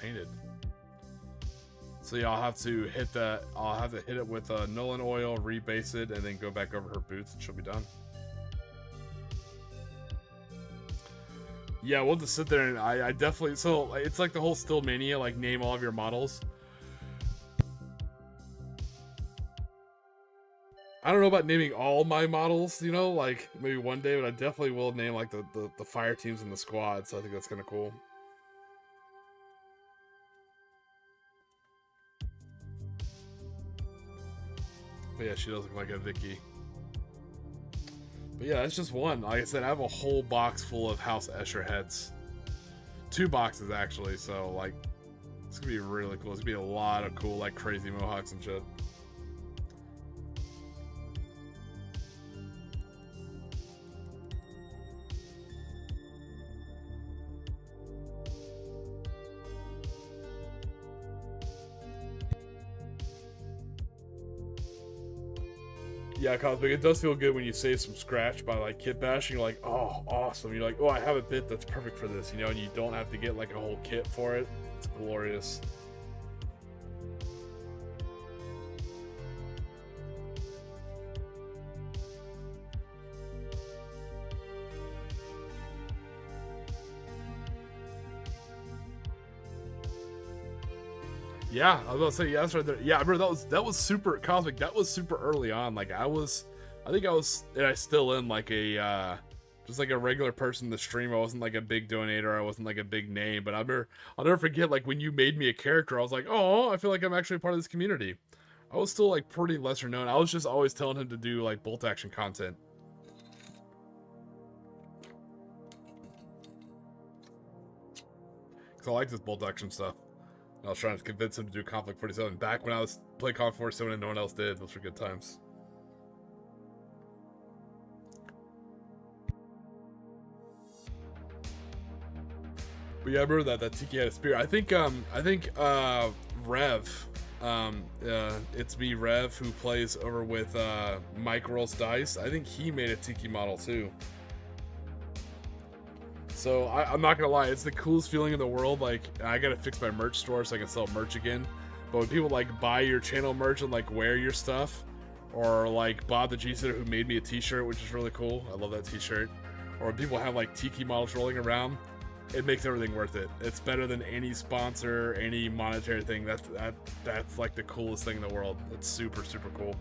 painted. So yeah, I'll have to hit that. I'll have to hit it with Nolan oil, rebase it, and then go back over her boots, and she'll be done. Yeah, we'll just sit there and I definitely. So it's like the whole still mania, like name all of your models. I don't know about naming all my models, you know, like maybe one day, but I definitely will name like the fire teams and the squad. So I think that's kind of cool. But yeah, she does look like a Vicky. But yeah, it's just one. Like I said, I have a whole box full of House Escher heads. 2 boxes actually, so like it's gonna be really cool. It's gonna be a lot of cool, like crazy mohawks and shit. Yeah, Cosmic, it does feel good when you save some scratch by like kit bashing. You're like, oh, awesome. You're like, oh, I have a bit that's perfect for this, you know, and you don't have to get like a whole kit for it. It's glorious. Yeah, I was about to say, yeah, that's right there. Yeah, I remember that was super Cosmic. That was super early on. Like I think I was, and I still am like a, just like a regular person in the stream. I wasn't like a big donator. I wasn't like a big name, but I'll never forget like when you made me a character. I was like, oh, I feel like I'm actually part of this community. I was still like pretty lesser known. I was just always telling him to do like bolt action content. Cause I like this bolt action stuff. I was trying to convince him to do Conflict 47 back when I was playing Conflict 47 and no one else did. Those were good times. But yeah, I remember that Tiki had a spear. I think Rev, it's me Rev who plays over with Mike Rolls Dice. I think he made a Tiki model too. So I'm not gonna lie, it's the coolest feeling in the world. Like I gotta fix my merch store so I can sell merch again. But when people like buy your channel merch and like wear your stuff, or like Bob the G-Sitter who made me a t-shirt, which is really cool. I love that t-shirt. Or when people have like Tiki models rolling around, it makes everything worth it. It's better than any sponsor, any monetary thing. That's like the coolest thing in the world. It's super, super cool.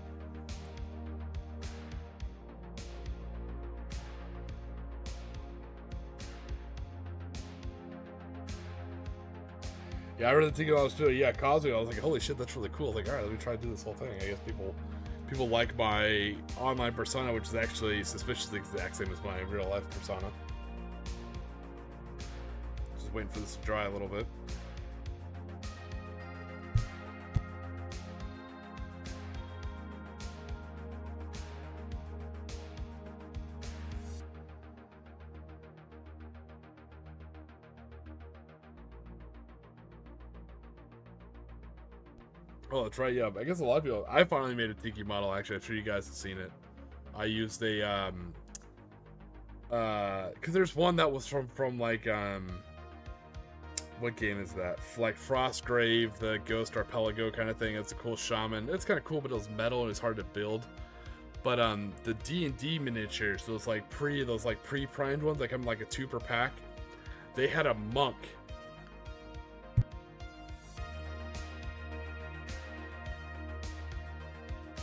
Yeah, I read the Tiki models too. Yeah, Cosmic, I was like, holy shit, that's really cool. I was like, all right, let me try to do this whole thing. I guess people like my online persona, which is actually suspiciously the exact same as my real life persona. Just waiting for this to dry a little bit. Oh, that's right. Yeah, I guess a lot of people. I finally made a Tiki model. Actually, I'm sure you guys have seen it. I used a because there's one that was from like what game is that? Like Frostgrave, the Ghost Arpelago kind of thing. It's a cool shaman. It's kind of cool, but it was metal and it's hard to build. But the D&D miniatures, those pre-primed ones, like come like a 2 per pack. They had a monk.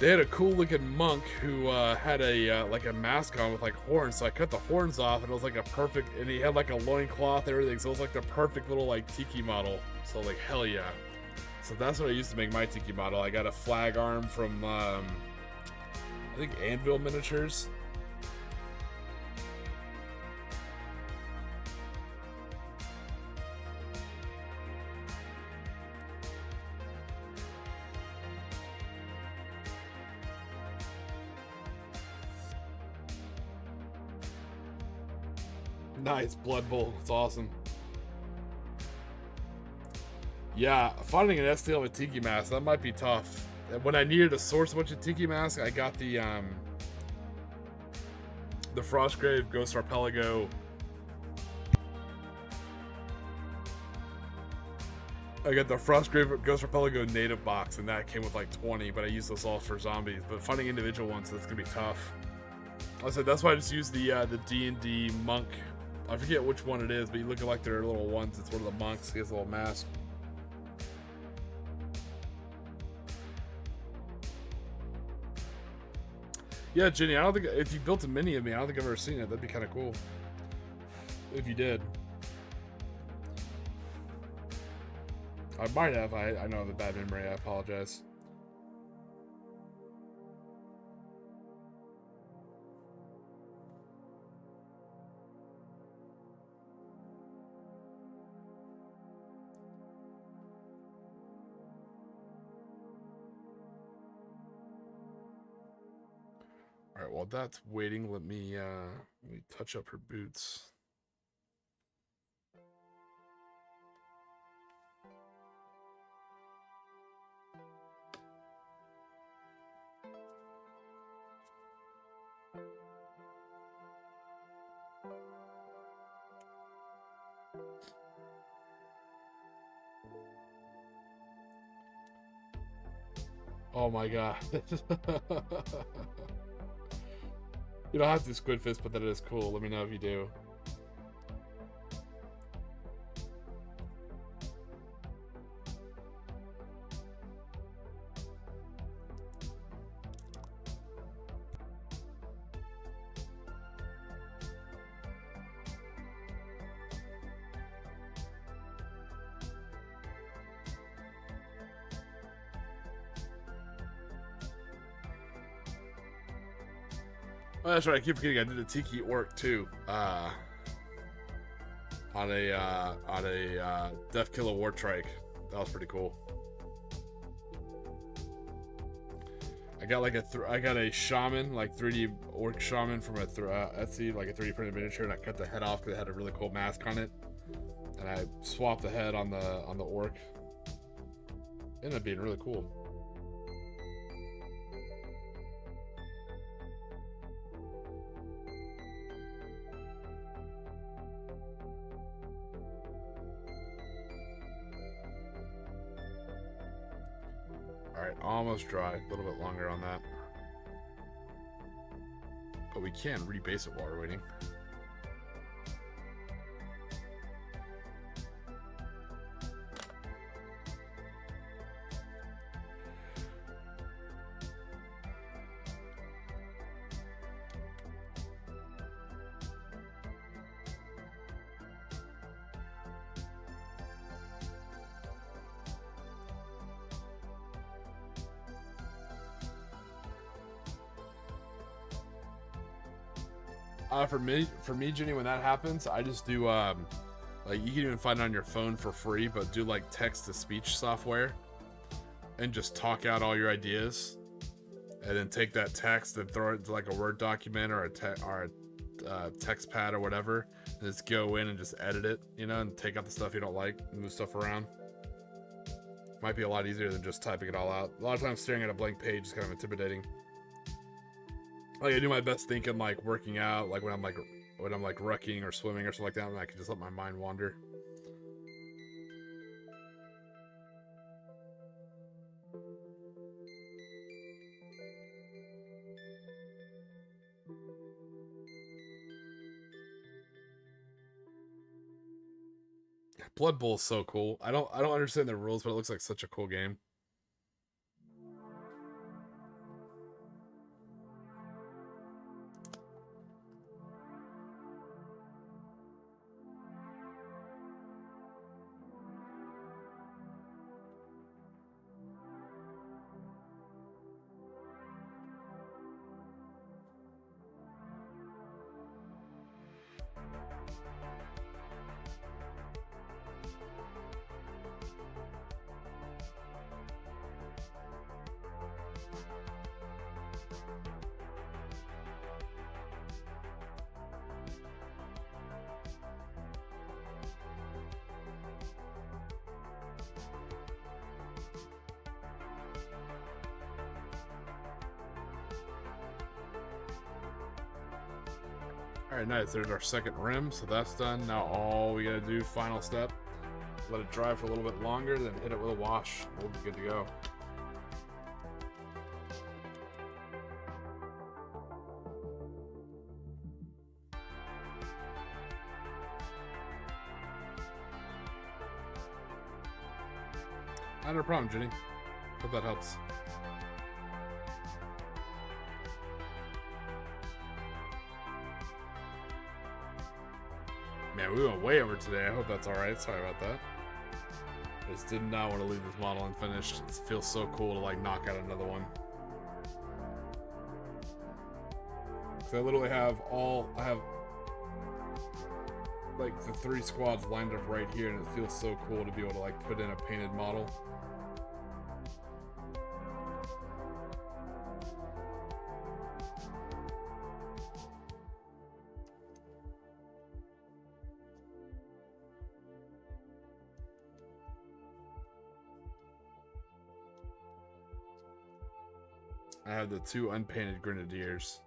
They had a cool looking monk who had a like a mask on with like horns, so I cut the horns off and it was like a perfect, and he had like a loincloth and everything, so it was like the perfect little like Tiki model. So like hell yeah. So that's what I used to make my Tiki model. I got a flag arm from I think Anvil Miniatures. Nice, Blood Bowl. It's awesome. Yeah, finding an STL with Tiki mask, that might be tough. when I needed to source a bunch of Tiki masks, I got the Frostgrave Ghost Arpelago. I got the Frostgrave Ghost Arpelago native box, and that came with like 20, but I used those all for zombies. But finding individual ones, that's gonna be tough. I said that's why I just used the D&D monk. I forget which one it is, but you look like they're little ones. It's one of the monks. He has a little mask. Yeah, Jenny, I don't think if you built a mini of me, I don't think I've ever seen it. That'd be kind of cool if you did. I might have. I know the bad memory. I apologize. All right, while that's waiting, let me touch up her boots. Oh my god. You don't have to squid fist, but that is cool. Let me know if you do. Oh, that's right. I keep forgetting I did a Tiki orc too. On a Death Killer War Trike. That was pretty cool. I got like I got a shaman, like 3D orc shaman from a Etsy, like a 3D printed miniature, and I cut the head off because it had a really cool mask on it. And I swapped the head on the orc. Ended up being really cool. Alright, almost dry. A little bit longer on that. But we can rebase it while we're waiting. For me, Jenny, when that happens, I just do like you can even find it on your phone for free, but do like text to speech software, and just talk out all your ideas, and then take that text and throw it into like a Word document or a text pad or whatever, and just go in and just edit it, you know, and take out the stuff you don't like, move stuff around. Might be a lot easier than just typing it all out. A lot of times, staring at a blank page is kind of intimidating. Like I do my best thinking, like working out, like when I'm like rucking or swimming or something like that, and I can just let my mind wander. Blood Bowl is so cool. I don't understand the rules, but it looks like such a cool game. Alright, nice. There's our second rim, so that's done. Now all we gotta do, final step, let it dry for a little bit longer, then hit it with a wash. We'll be good to go. Not a problem, Jenny. Hope that helps. Man, we went way over today. I hope that's alright. Sorry about that. I just did not want to leave this model unfinished. It feels so cool to like knock out another one. So I literally have like the 3 squads lined up right here, and it feels so cool to be able to like put in a painted model. I have the 2 unpainted grenadiers,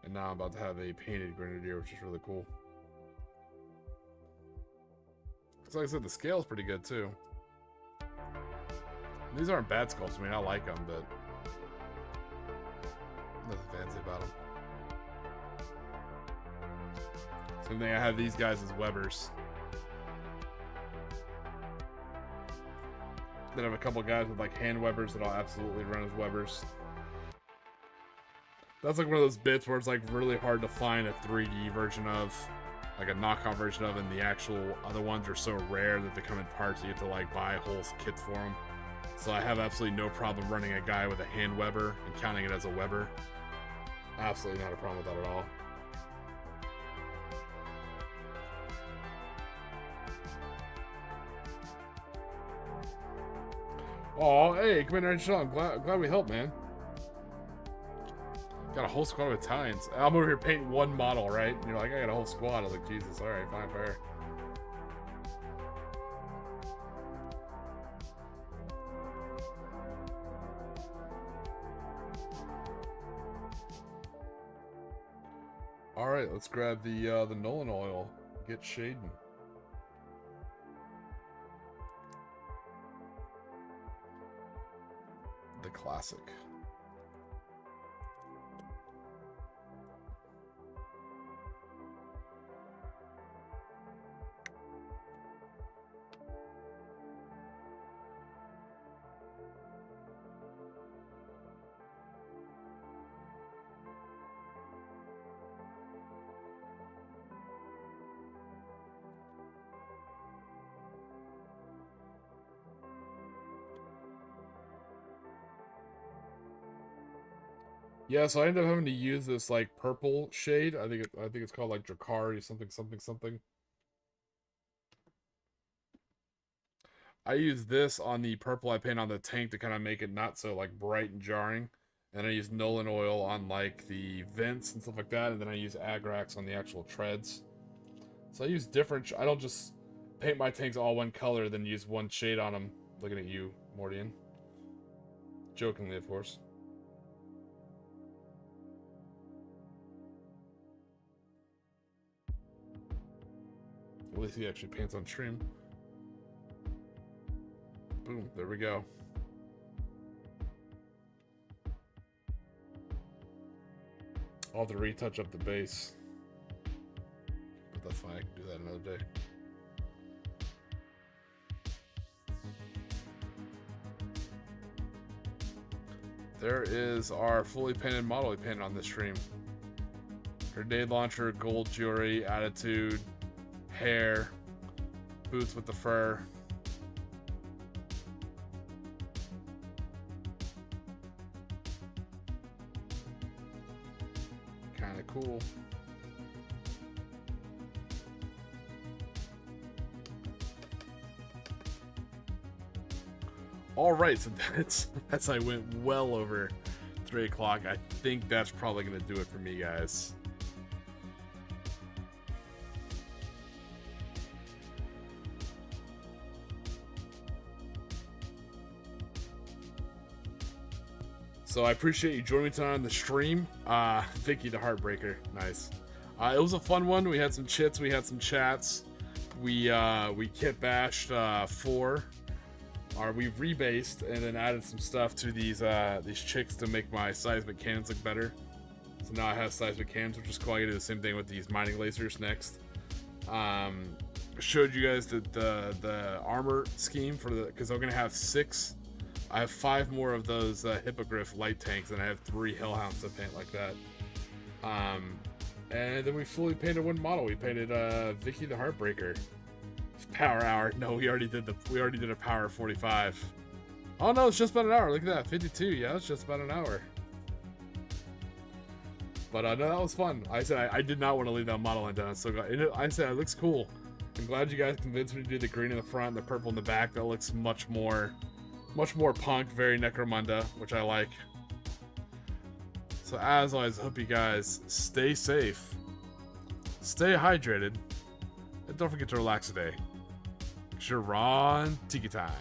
and now I'm about to have a painted grenadier, which is really cool. So like I said, the scale's pretty good too. These aren't bad sculpts. I mean, I like them, but nothing fancy about them. Same thing, I have these guys as Webbers. Then I have a couple guys with like hand Webbers that I'll absolutely run as Webbers. That's like one of those bits where it's like really hard to find a 3D version of, like a knockoff version of, and the actual other ones are so rare that they come in parts. You have to like buy whole kits for them. So I have absolutely no problem running a guy with a hand Weber and counting it as a Weber. Absolutely not a problem with that at all. Oh, hey, Commander and Sean, glad we helped, man. Got a whole squad of Italians. I'm over here painting one model, right? And you're like, I got a whole squad. I was like, Jesus, alright, fine, fair. Alright, let's grab the Nolan oil. Get shading. The classic. Yeah, so I ended up having to use this like purple shade. I think it's called like Drakari something. I use this on the purple I paint on the tank to kind of make it not so like bright and jarring. And I use Nolan oil on like the vents and stuff like that, and then I use Agrax on the actual treads. So I use different. I don't just paint my tanks all one color, then use one shade on them. Looking at you, Mordian. Jokingly, of course. At least he actually paints on stream. Boom, there we go. I'll have to retouch up the base. But that's fine, I can do that another day. There is our fully painted model we painted on this stream. Grenade launcher, gold jewelry, attitude, hair, boots with the fur. Kind of cool. All right, so that's I went well over 3 o'clock. I think that's probably gonna do it for me, guys. So I appreciate you joining me tonight on the stream. Vicky the Heartbreaker, nice. It was a fun one. We had some chits, we had some chats. We kit bashed 4. We rebased and then added some stuff to these chicks to make my seismic cannons look better. So now I have seismic cannons, which is cool. I can do the same thing with these mining lasers next. Showed you guys the armor scheme for because I'm gonna have 6. I have 5 more of those hippogriff light tanks, and I have 3 hellhounds to paint like that. And then we fully painted one model. We painted Vicky the Heartbreaker. Power hour. No, we already did a power 45. Oh no, it's just about an hour. Look at that, 52. Yeah, it's just about an hour. But no, that was fun. I said I did not want to leave that model undone. So I said it looks cool. I'm glad you guys convinced me to do the green in the front and the purple in the back. That looks much more punk, very Necromunda, which I like. So as always, hope you guys stay safe, stay hydrated, and don't forget to relax today. 'Cause you're on Tiki time.